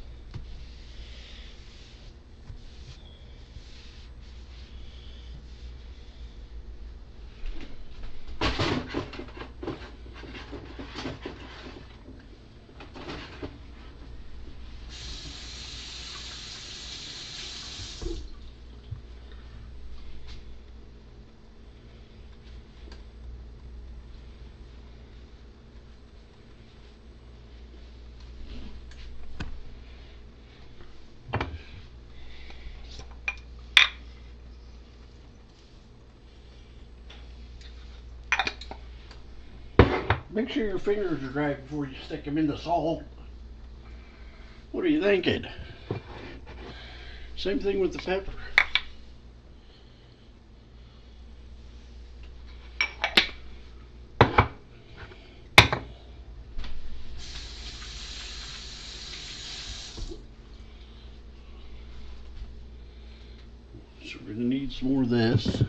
Make sure your fingers are dry before you stick them in the salt. What are you thinking? Same thing with the pepper. So we're going to need some more of this.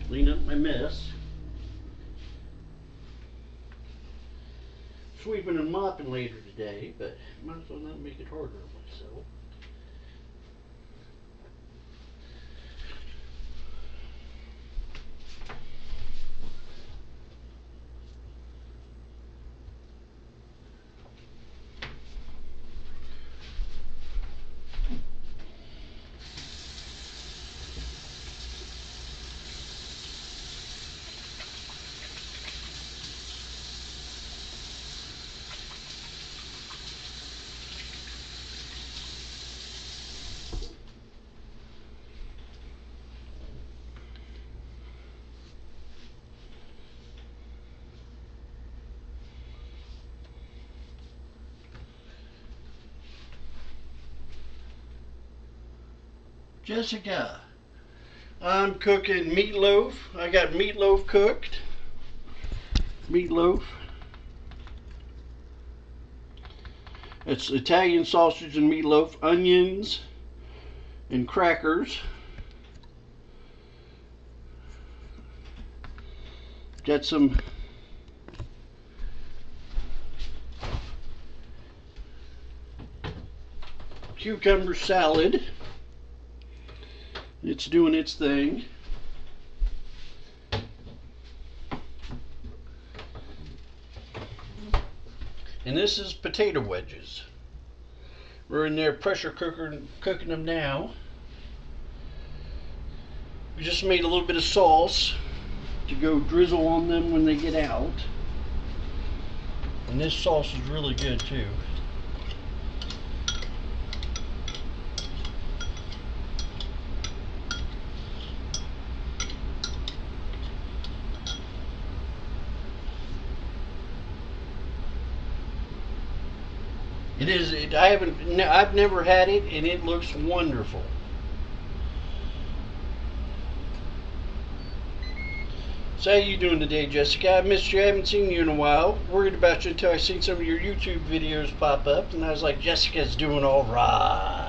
Clean up my mess. Sweeping and mopping later today, but might as well not make it harder on myself. Jessica, I'm cooking meatloaf. I got meatloaf cooked. Meatloaf. It's Italian sausage and meatloaf, onions and crackers. Got some cucumber salad. It's doing its thing. And this is potato wedges. We're in there pressure cooker cooking them now. We just made a little bit of sauce to go drizzle on them when they get out. And this sauce is really good too. It is. I've never had it, and it looks wonderful. So how you doing today, Jessica? I missed you. I haven't seen you in a while. Worried about you until I seen some of your YouTube videos pop up, and I was like, Jessica's doing all right.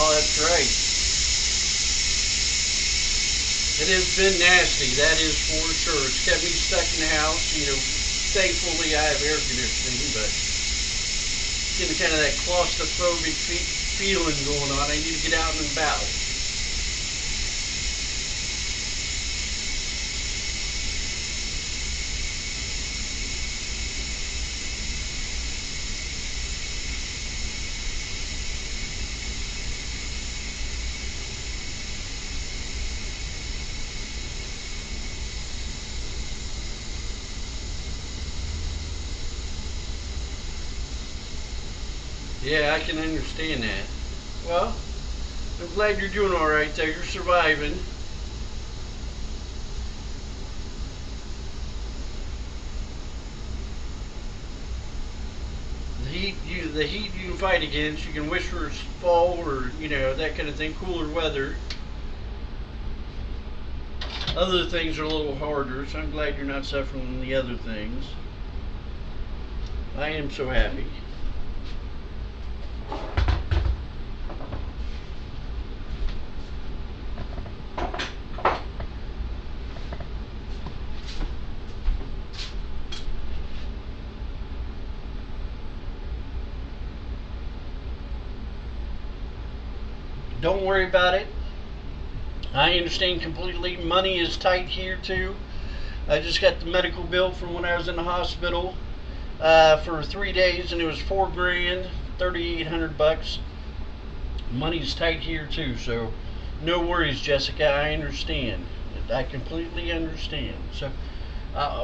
Oh, that's right. It has been nasty, that is for sure. It's kept me stuck in the house. Thankfully I have air conditioning, but getting kind of that claustrophobic feeling going on. I need to get out and about. Yeah, I can understand that. Well, I'm glad you're doing all right there. You're surviving. The heat you can fight against. You can wish for fall or that kind of thing, cooler weather. Other things are a little harder, so I'm glad you're not suffering from the other things. I am so happy. Don't worry about it. I understand completely. Money is tight here too. I just got the medical bill from when I was in the hospital for 3 days, and it was $4 grand, $3,800. Money's tight here too, so no worries, Jessica. I understand. I completely understand. So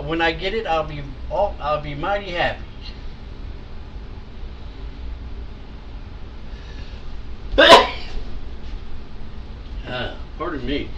when I get it, I'll be mighty happy. Pardon me.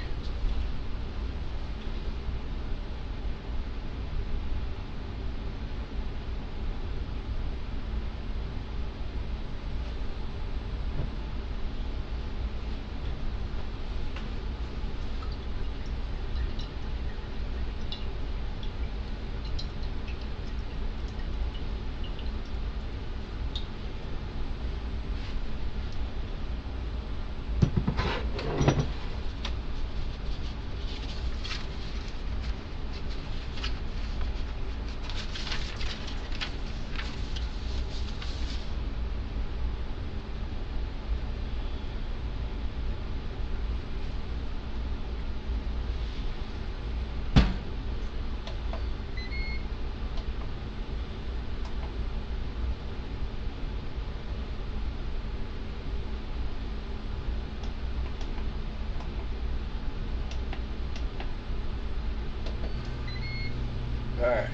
All right.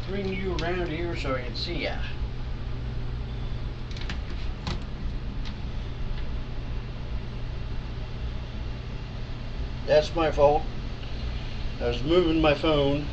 Bring you around here so I can see ya. That's my fault. I was moving my phone.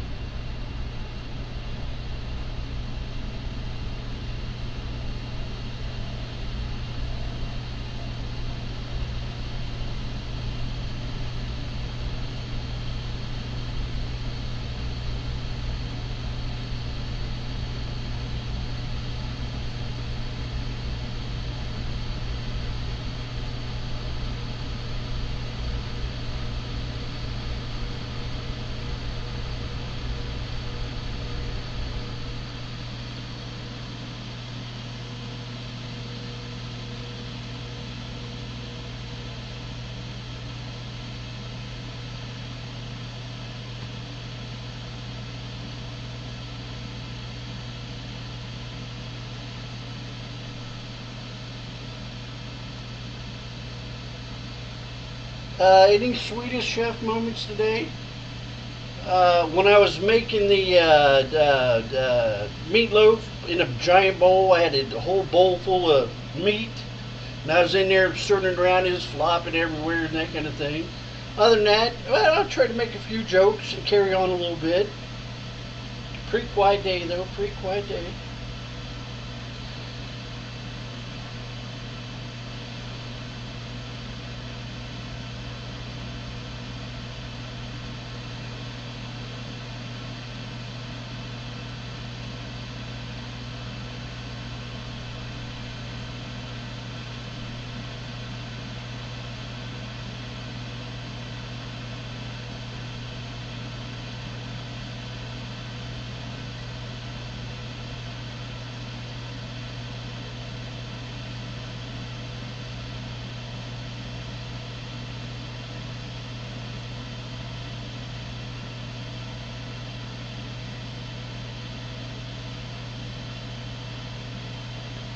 Any Swedish chef moments today? When I was making the meatloaf in a giant bowl, I had a whole bowl full of meat, and I was in there stirring it around, it was flopping everywhere and that kind of thing. Other than that, well, I tried to make a few jokes and carry on a little bit. Pretty quiet day though, pretty quiet day.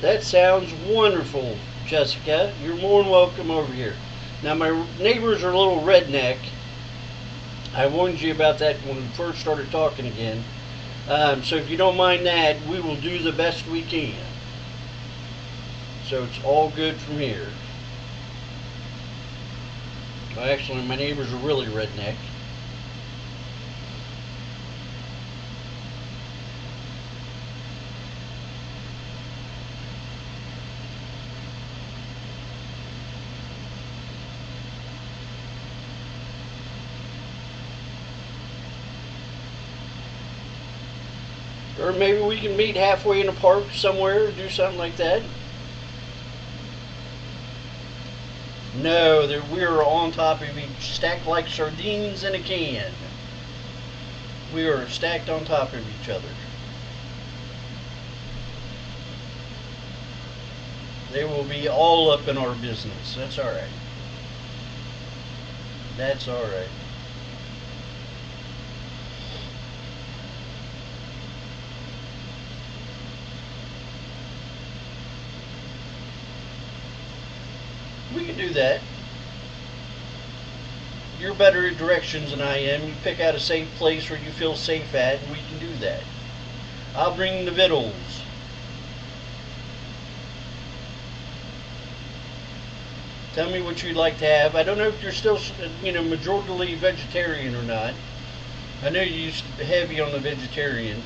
That sounds wonderful, Jessica. You're more than welcome over here. Now, my neighbors are a little redneck. I warned you about that when we first started talking again. So if you don't mind that, we will do the best we can. So it's all good from here. Well, actually, my neighbors are really redneck. Or maybe we can meet halfway in a park somewhere or do something like that. No, we are on top of each, stacked like sardines in a can. We are stacked on top of each other. They will be all up in our business. That's alright. That's alright. We can do that. You're better at directions than I am. You pick out a safe place where you feel safe at, and we can do that. I'll bring the victuals. Tell me what you'd like to have. I don't know if you're still, majorly vegetarian or not. I know you used to be heavy on the vegetarian.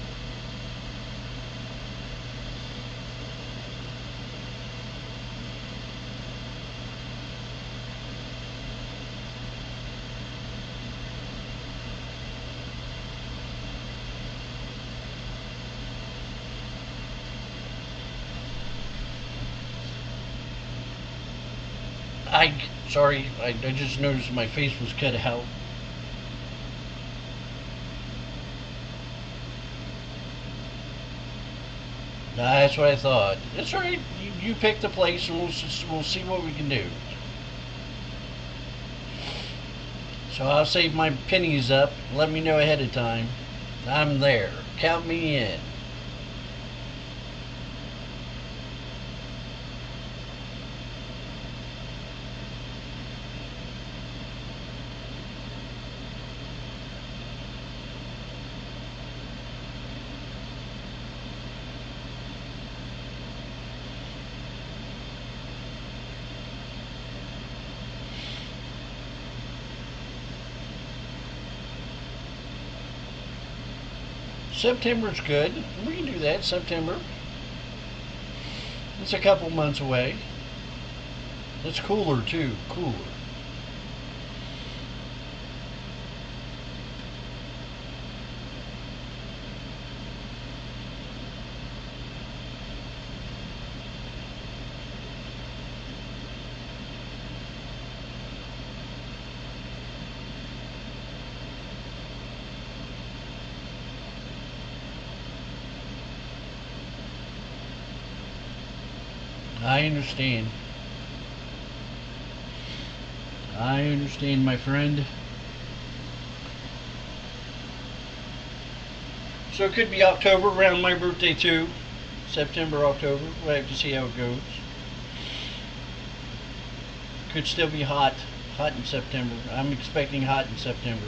Sorry, I just noticed my face was cut out. That's what I thought. That's right. You pick the place, and we'll see what we can do. So I'll save my pennies up. Let me know ahead of time. I'm there. Count me in. September's good. We can do that. September. It's a couple months away. It's cooler too. Cooler. I understand. I understand, my friend. So it could be October, around my birthday too. September, October. We'll have to see how it goes. Could still be hot. Hot in September. I'm expecting hot in September.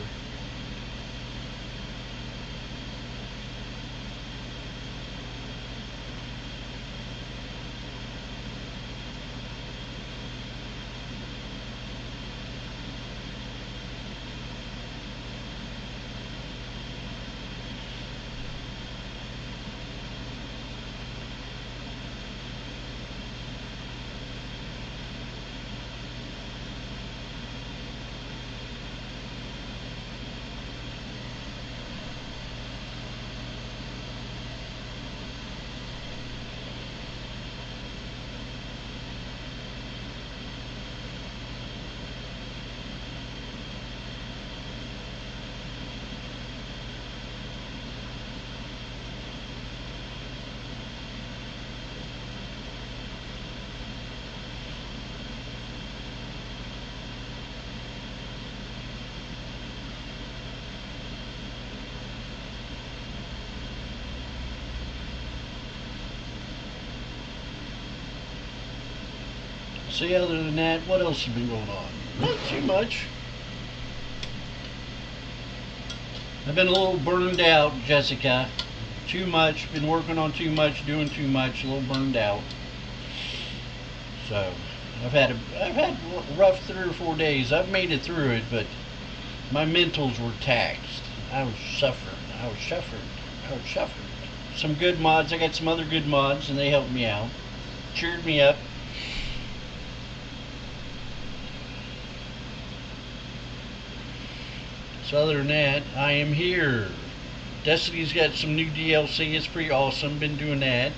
See, other than that, what else has been going on? Not too much. I've been a little burned out, Jessica. Too much. Been working on too much, doing too much. A little burned out. So I've had rough 3 or 4 days. I've made it through it, but my mentals were taxed. I was suffering. I was suffering. I was suffering. Some good mods. I got some other good mods, and they helped me out. Cheered me up. So other than that, I am here. Destiny's got some new DLC. It's pretty awesome. Been doing that.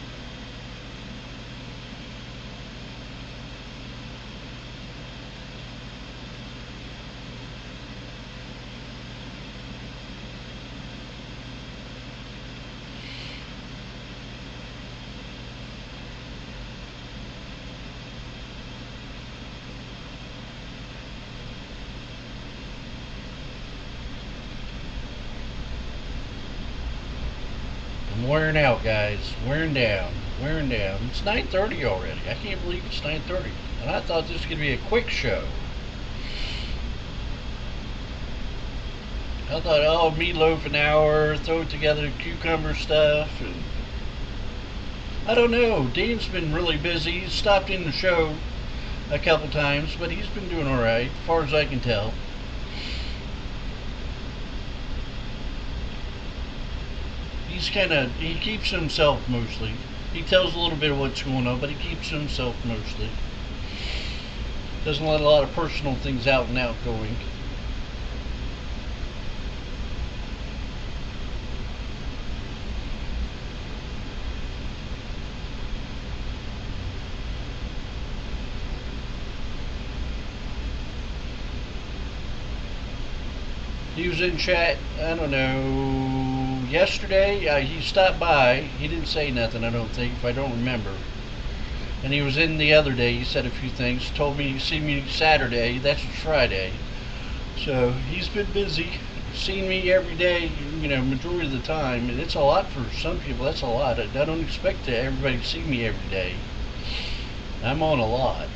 I'm wearing out, guys. Wearing down. Wearing down. It's 9:30 already. I can't believe it's 9:30. And I thought this was going to be a quick show. I thought, oh, meatloaf an hour, throw it together, cucumber stuff, and I don't know. Dean's been really busy. He's stopped in the show a couple times, but he's been doing all right, as far as I can tell. He keeps himself mostly. He tells a little bit of what's going on, but he keeps himself mostly. Doesn't let a lot of personal things out and outgoing. He was in chat, I don't know, yesterday. He stopped by. He didn't say nothing, I don't think, if I don't remember. And he was in the other day. He said a few things. Told me he'd see me Saturday. That's Friday. So he's been busy. Seen me every day, majority of the time. And it's a lot for some people. That's a lot. I don't expect everybody to see me every day. I'm on a lot.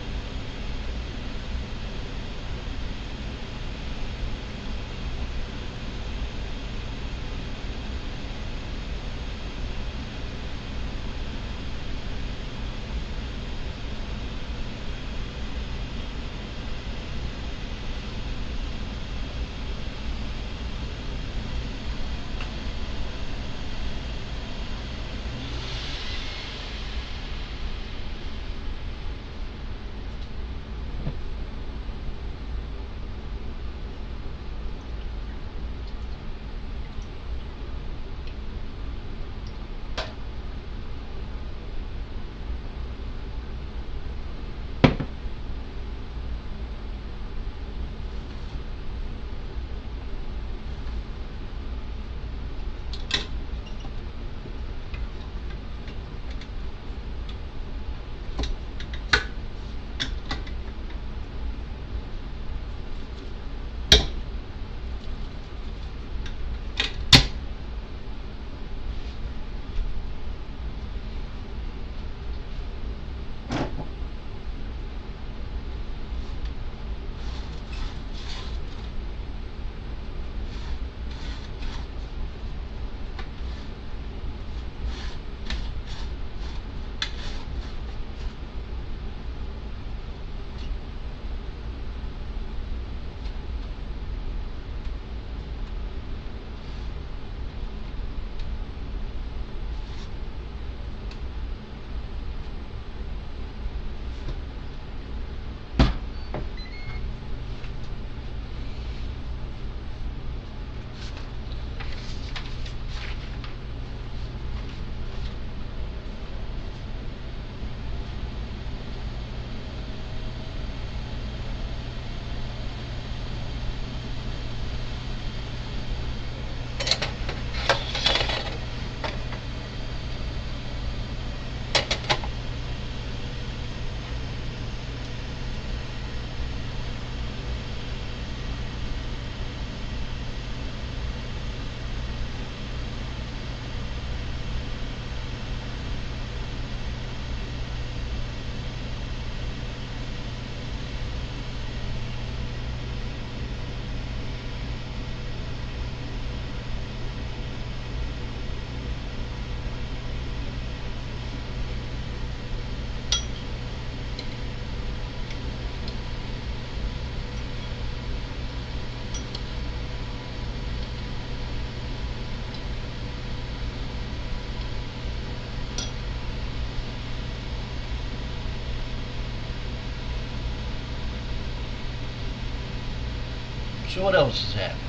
So what else has happened?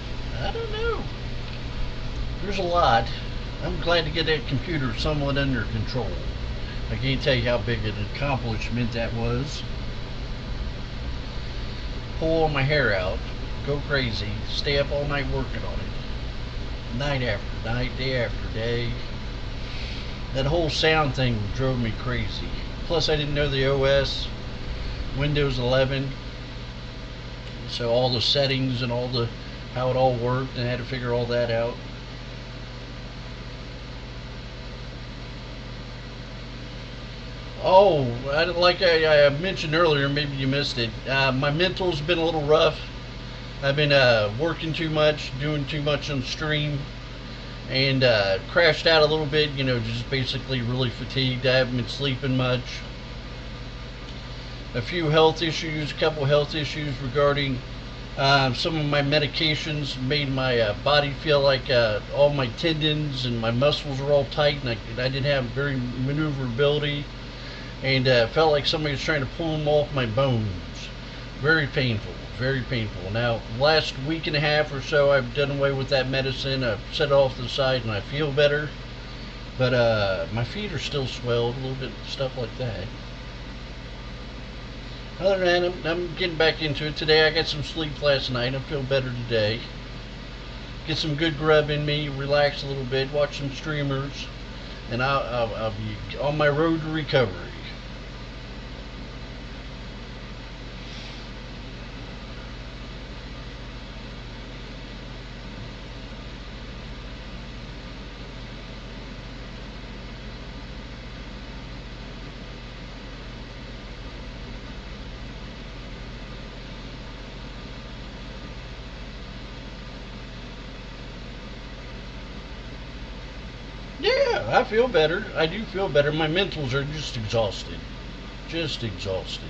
I don't know. There's a lot. I'm glad to get that computer somewhat under control. I can't tell you how big an accomplishment that was. Pull all my hair out, go crazy, stay up all night working on it. Night after night, day after day. That whole sound thing drove me crazy. Plus I didn't know the OS, Windows 11. So all the settings and how it all worked, and I had to figure all that out. Oh, like I mentioned earlier, maybe you missed it. My mental's been a little rough. I've been working too much, doing too much on stream, and crashed out a little bit. Just basically really fatigued. I haven't been sleeping much. A couple health issues regarding some of my medications made my body feel like all my tendons and my muscles were all tight, and I didn't have very maneuverability. And felt like somebody was trying to pull them off my bones. Very painful, very painful. Now, last week and a half or so, I've done away with that medicine. I've set it off to the side, and I feel better. But my feet are still swelled, a little bit, stuff like that. Other than that, I'm getting back into it. Today, I got some sleep last night. I feel better today. Get some good grub in me, relax a little bit, watch some streamers, and I'll be on my road to recovery. Yeah, I feel better. I do feel better. My mentals are just exhausted. Just exhausted.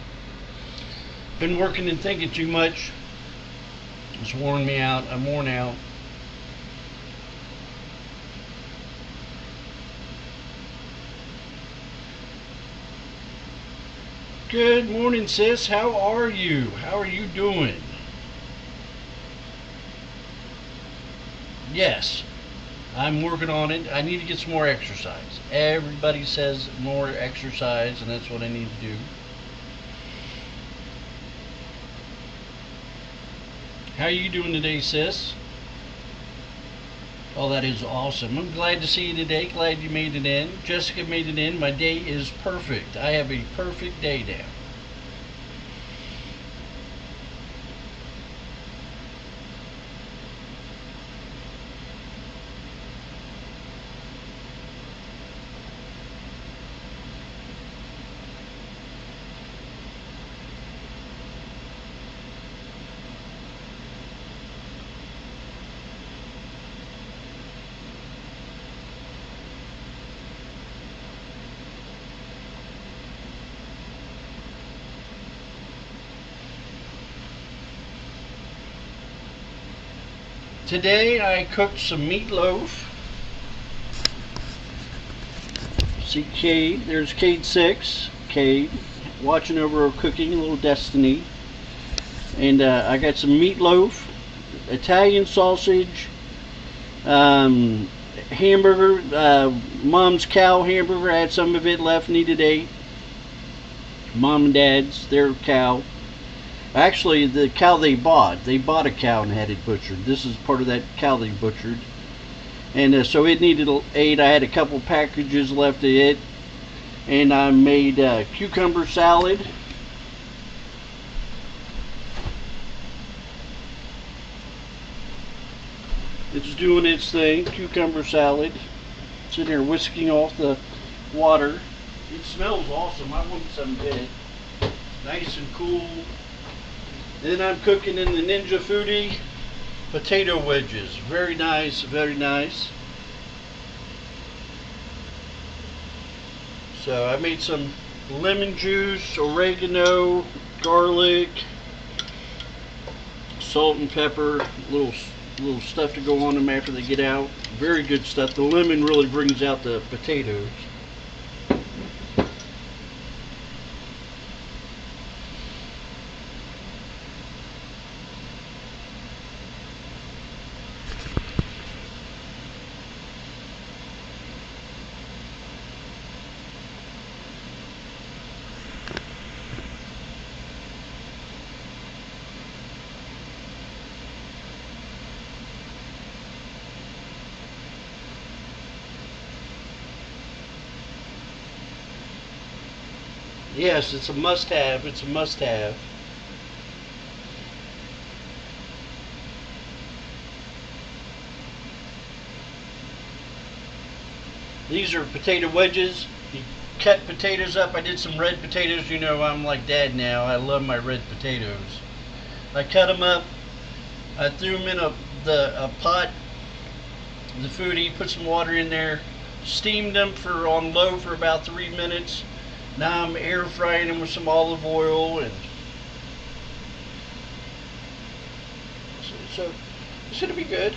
Been working and thinking too much. It's worn me out. I'm worn out. Good morning, sis. How are you? How are you doing? Yes, I'm working on it. I need to get some more exercise. Everybody says more exercise, and that's what I need to do. How are you doing today, sis? Oh, that is awesome. I'm glad to see you today. Glad you made it in. Jessica made it in. My day is perfect. I have a perfect day now. Today I cooked some meatloaf. See Cade, there's Cade 6. Cade, watching over her cooking, a little Destiny. And I got some meatloaf, Italian sausage, hamburger, mom's cow hamburger. I had some of it left, needed 8. Mom and dad's, their cow. Actually, the cow they bought a cow and had it butchered. This is part of that cow they butchered. And so it needed 8. I had a couple packages left of it. And I made cucumber salad. It's doing its thing, cucumber salad. Sitting here whisking off the water. It smells awesome. I want some bit. Nice and cool. Then I'm cooking in the Ninja Foodie potato wedges. Very nice, very nice. So I made some lemon juice, oregano, garlic, salt and pepper, little stuff to go on them after they get out. Very good stuff. The lemon really brings out the potatoes. Yes, it's a must-have. It's a must-have. These are potato wedges. You cut potatoes up. I did some red potatoes. You know, I'm like Dad now. I love my red potatoes. I cut them up. I threw them in a pot, the foodie, put some water in there, steamed them for on low for about 3 minutes. Now I'm air frying them with some olive oil, and so it's gonna be good.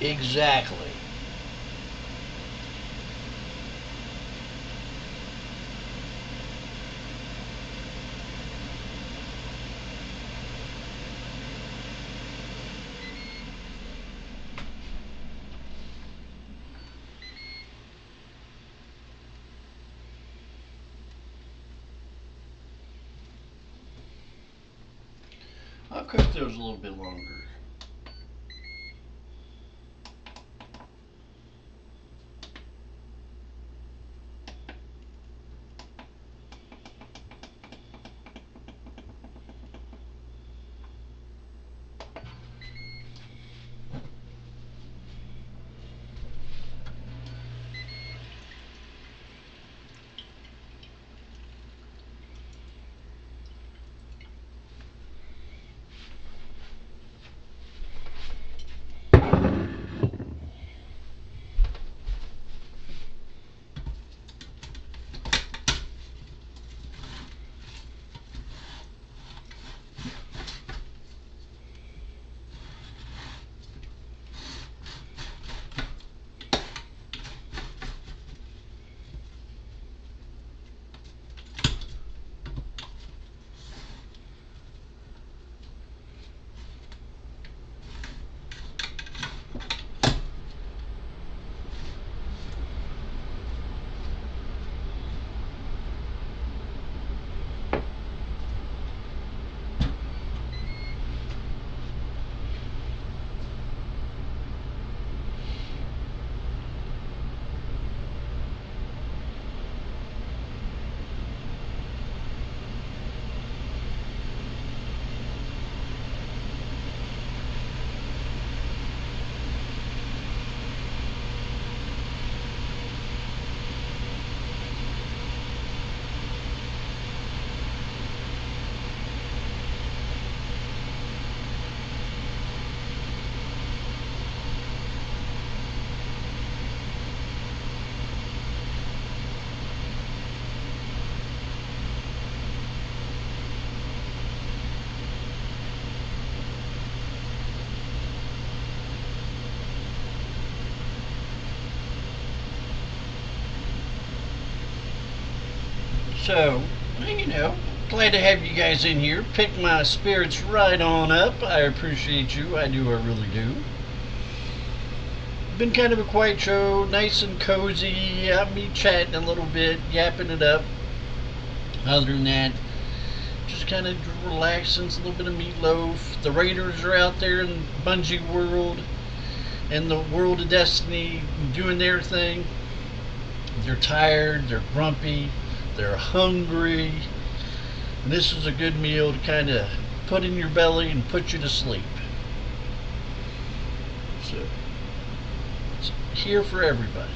Exactly. I'll cook those a little bit longer. So, you know, glad to have you guys in here. Pick my spirits right on up. I appreciate you. I do. I really do. Been kind of a quiet show, nice and cozy. Me chatting a little bit, yapping it up. Other than that, just kind of relaxing. It's a little bit of Meatloaf. The Raiders are out there in Bungie World and the World of Destiny doing their thing. They're tired. They're grumpy. They're hungry. And this is a good meal to kind of put in your belly and put you to sleep. So, it's here for everybody.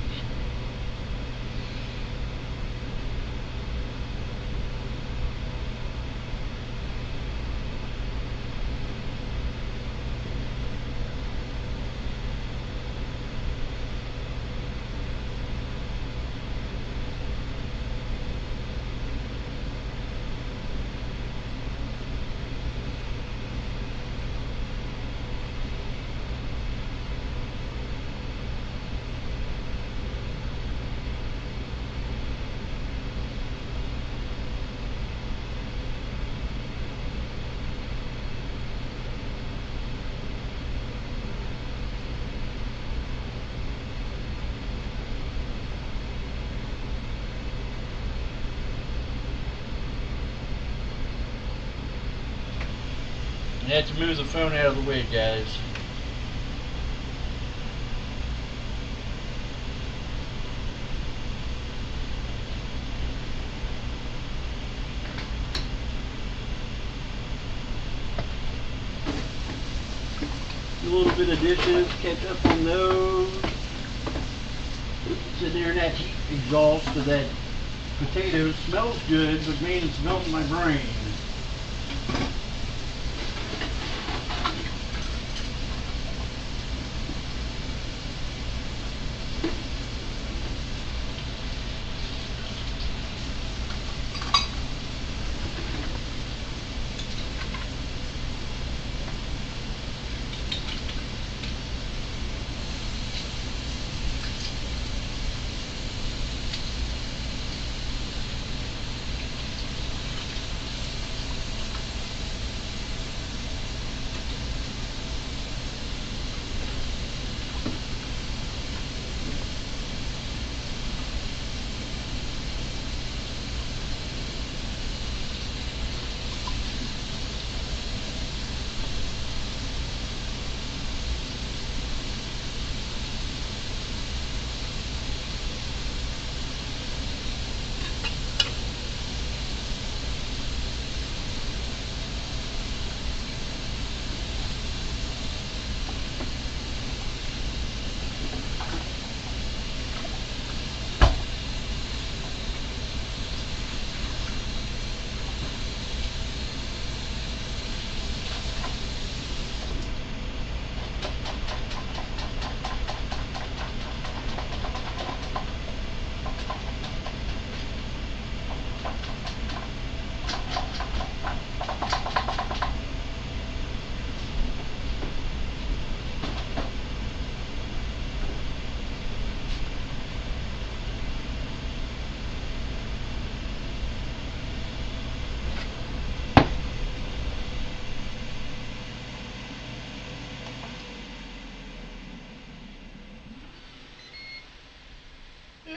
I had to move the phone out of the way, guys. A little bit of dishes, catch up on those. Sitting there in that heat exhaust so that potato smells good, but man, it's melting my brain.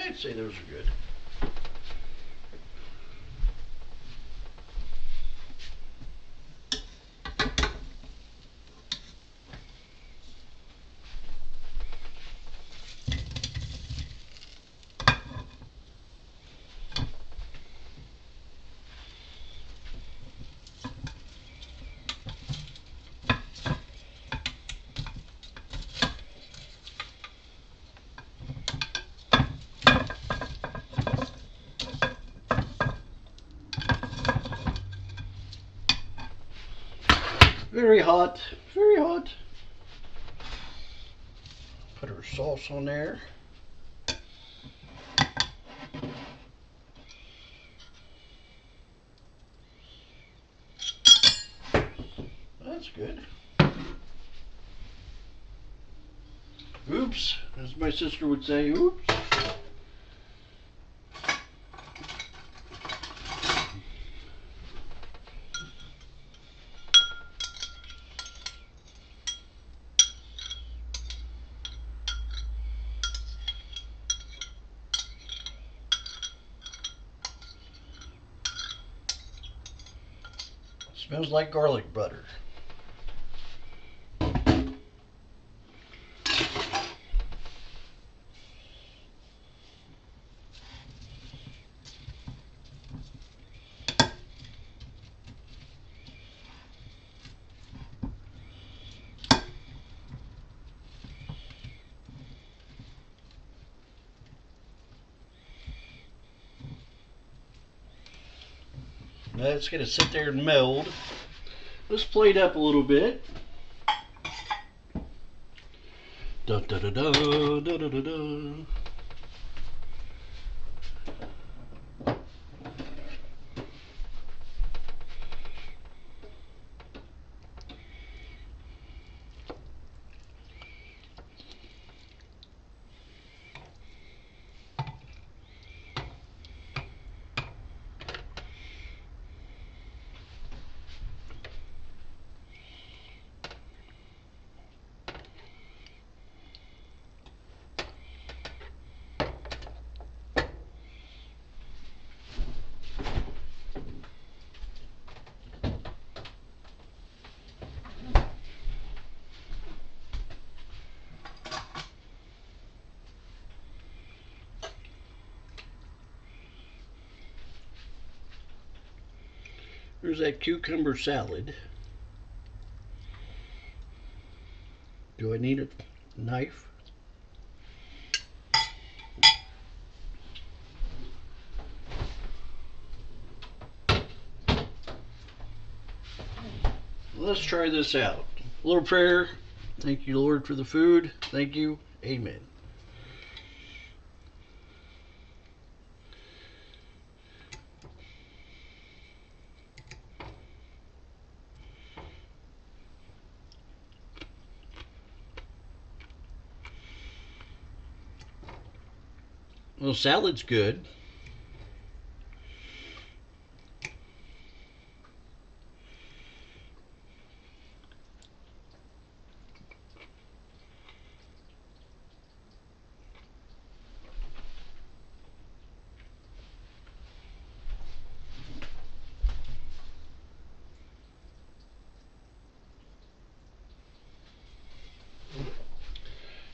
I'd say those are good. Very hot, very hot. Put our sauce on there. That's good. Oops, as my sister would say, oops. Smells like garlic butter. Now it's going to sit there and meld. Let's plate up a little bit. Da da da da da da da da. Here's that cucumber salad. Do I need a knife? Let's try this out. A little prayer. Thank you, Lord, for the food. Thank you. Amen. Well, salad's good.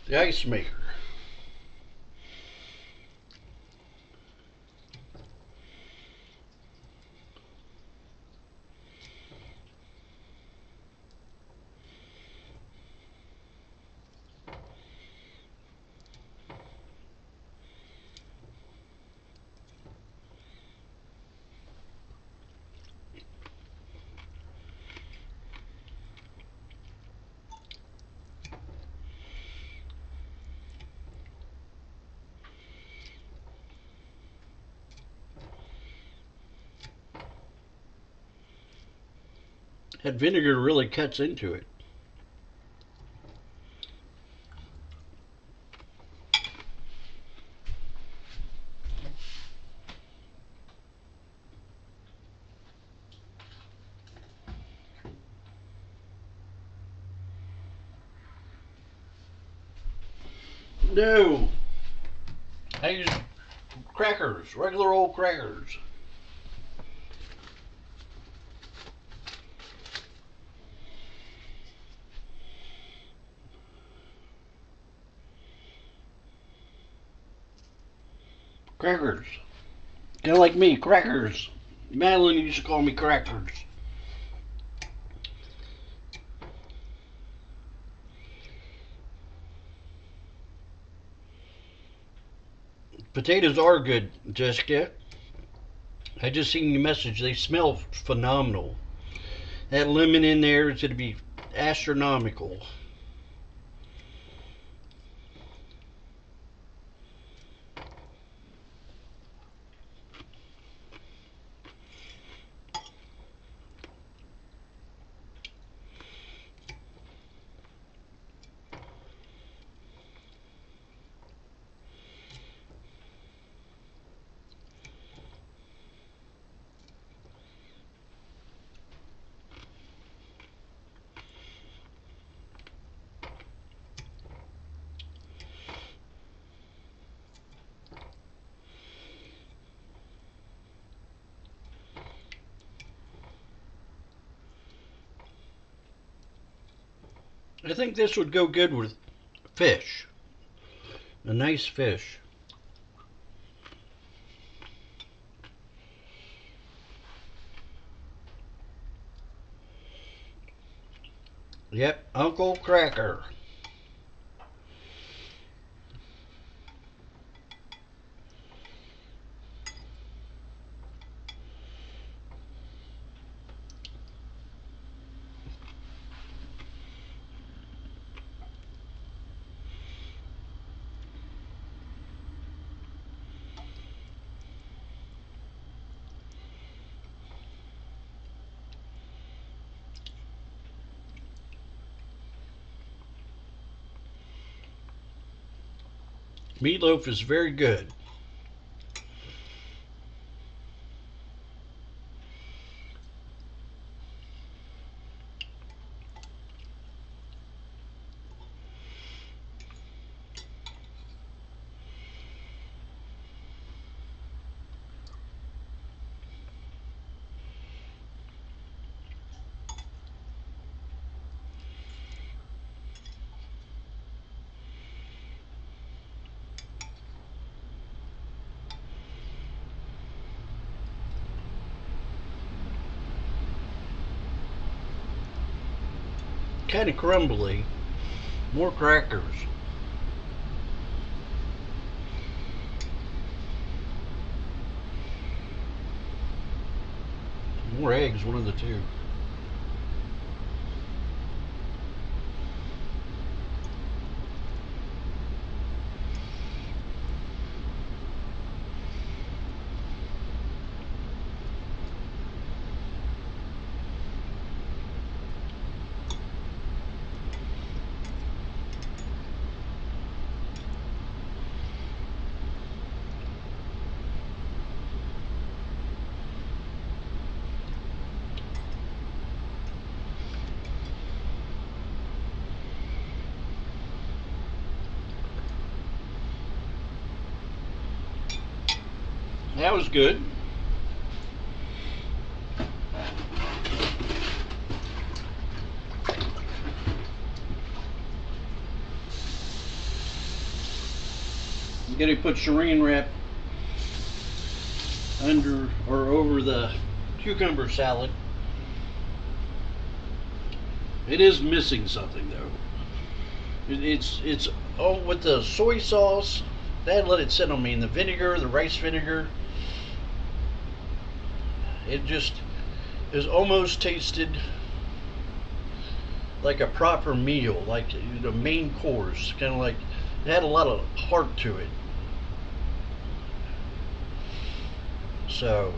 The ice maker. That vinegar really cuts into it. No, I use crackers, regular old crackers. Crackers. Kind of like me, crackers. Madeline used to call me crackers. Potatoes are good, Jessica. I just seen your message. They smell phenomenal. That lemon in there is going to be astronomical. I think this would go good with fish. A nice fish. Yep, Uncle Cracker. Meatloaf is very good. kind of crumbly. More crackers. More eggs, one of the two. That was good. I'm gonna put saran wrap under or over the cucumber salad. It is missing something though. It's oh, with the soy sauce. They let it sit on me, and the vinegar, the rice vinegar. It just is almost tasted like a proper meal, like the main course. Kind of like it had a lot of heart to it. So,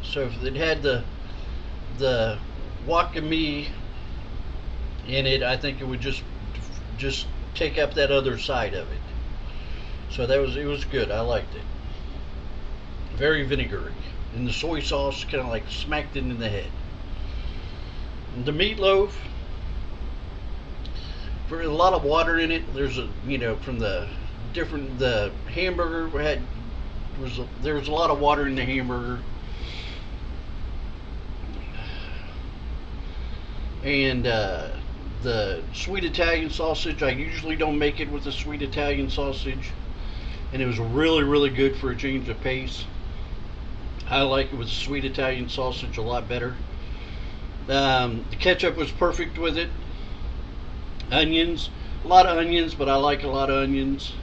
if it had the wakame in it, I think it would just take up that other side of it. So it was good. I liked it. Very vinegary, and the soy sauce kind of like smacked it in the head. And the meatloaf, for a lot of water in it. There's from the hamburger there was a lot of water in the hamburger, and the sweet Italian sausage. I usually don't make it with the sweet Italian sausage, and it was really good for a change of pace. I like it with sweet Italian sausage a lot better. The ketchup was perfect with it. Onions, a lot of onions, but I like a lot of onions.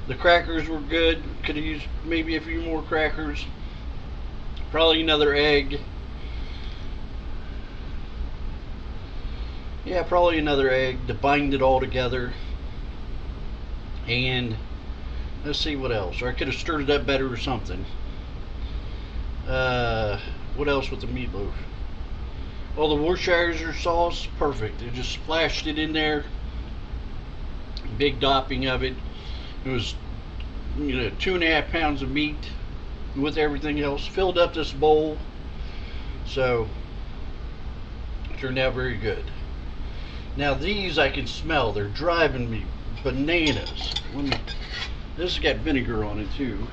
The crackers were good. Could have used maybe a few more crackers. Probably another egg. Yeah, probably another egg to bind it all together. And let's see what else. Or I could have stirred it up better or something. What else with the meatloaf? Well, the Worcestershire sauce, perfect. It just splashed it in there. Big dopping of it. It was, 2.5 pounds of meat with everything else. Filled up this bowl. So, it turned out very good. Now these I can smell. They're driving me bananas. This has got vinegar on it too.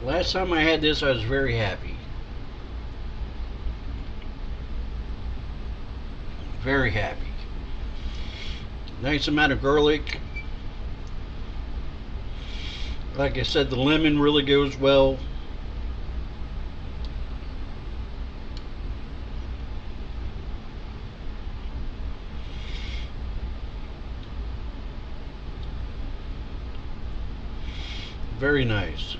Last time I had this, I was very happy. Very happy. Nice amount of garlic. Like I said, the lemon really goes well. Very nice.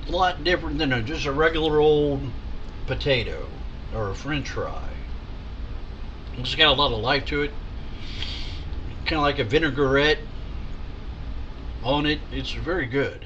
A lot different than just a regular old potato or a french fry. It's got a lot of life to it. Kind of like a vinaigrette on it. It's very good.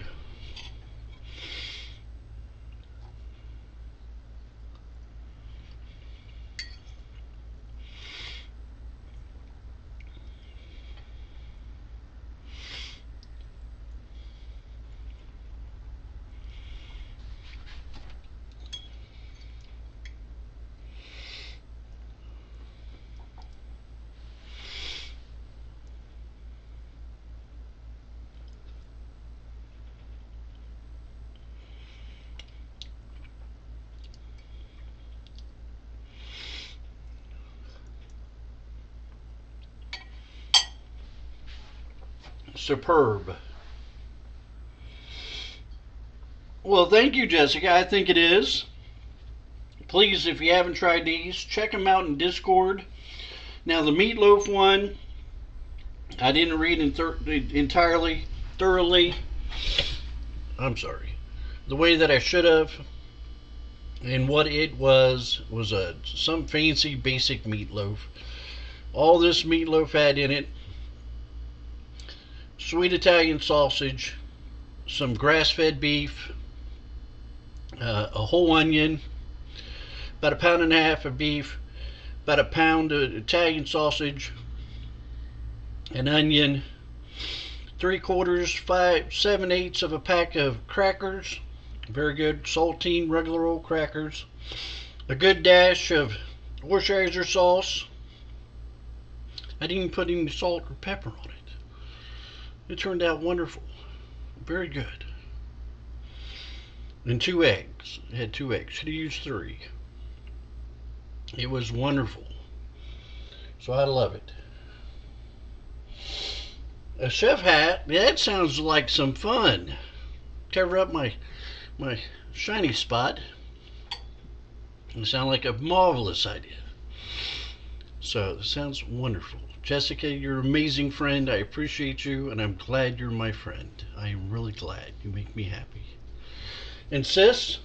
superb. Well, thank you, Jessica. I think it is. Please, if you haven't tried these, check them out in Discord. Now, the meatloaf one, I didn't read entirely, thoroughly. I'm sorry. The way that I should have. And what it was some fancy basic meatloaf. All this meatloaf had in it sweet Italian sausage, some grass-fed beef, a whole onion, about a pound and a half of beef, about a pound of Italian sausage, an onion, 3/4, 5, 7/8 of a pack of crackers, very good saltine regular old crackers, a good dash of Worcestershire sauce. I didn't even put any salt or pepper on it. It turned out wonderful, very good. And 2 eggs. It had 2 eggs. Should have used 3. It was wonderful. So I love it. A chef hat, that sounds like some fun. Cover up my shiny spot. It sounds like a marvelous idea. So it sounds wonderful. Jessica, you're an amazing friend. I appreciate you, and I'm glad you're my friend. I am really glad. You make me happy. And sis,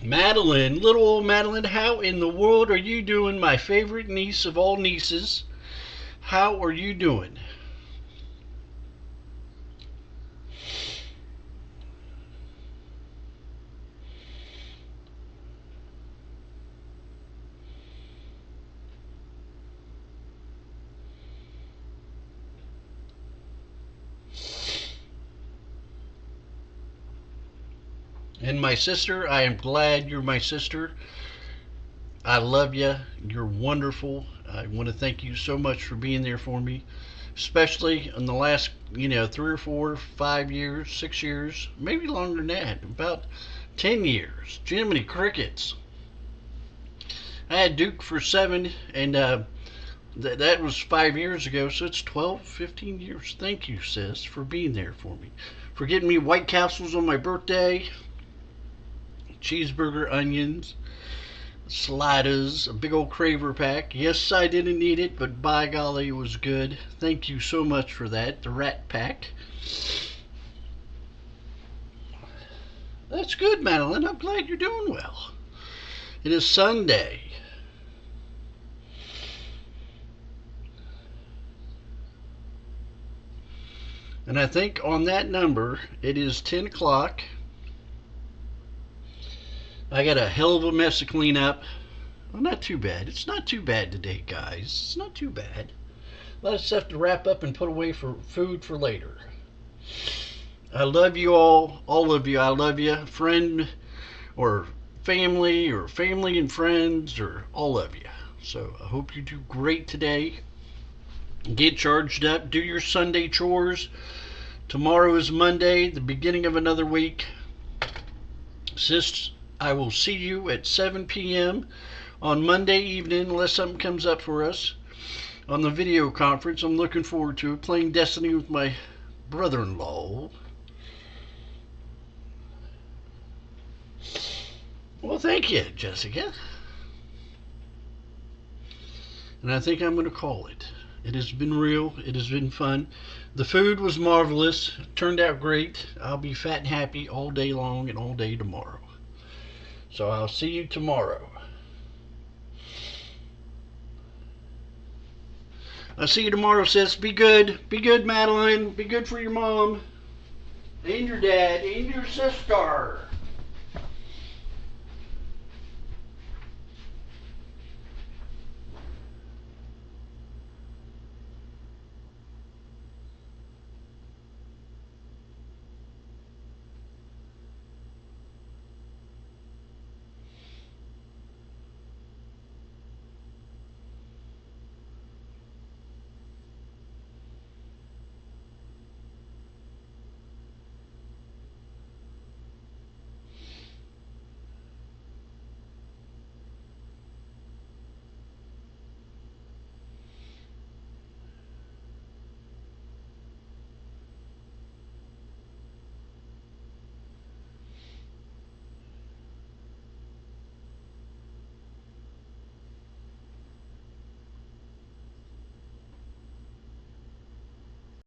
Madeline, little old Madeline, how in the world are you doing? My favorite niece of all nieces. How are you doing? And my sister, I am glad you're my sister. I love you. You're wonderful. I want to thank you so much for being there for me, especially in the last, 3 or 4, 5 years, 6 years, maybe longer than that, about 10 years. Jiminy Crickets. I had Duke for 7, and that was 5 years ago, so it's 12, 15 years. Thank you, sis, for being there for me. For getting me White Castles on my birthday, cheeseburger, onions, sliders, a big old Craver pack. Yes, I didn't need it, but by golly, it was good. Thank you so much for that. The Rat Pack. That's good, Madeline. I'm glad you're doing well. It is Sunday. And I think on that number, it is 10 o'clock. I got a hell of a mess to clean up. Well, not too bad. It's not too bad today, guys. It's not too bad. A lot of stuff to wrap up and put away for food for later. I love you all of you. I love you. Friend or family and friends or all of you. So I hope you do great today. Get charged up. Do your Sunday chores. Tomorrow is Monday, the beginning of another week. Sis, I will see you at 7 p.m. on Monday evening, unless something comes up for us, on the video conference. I'm looking forward to it, playing Destiny with my brother-in-law. Well, thank you, Jessica. And I think I'm going to call it. It has been real. It has been fun. The food was marvelous. It turned out great. I'll be fat and happy all day long and all day tomorrow. So I'll see you tomorrow. I'll see you tomorrow, sis. Be good. Be good, Madeline. Be good for your mom. And your dad. And your sister.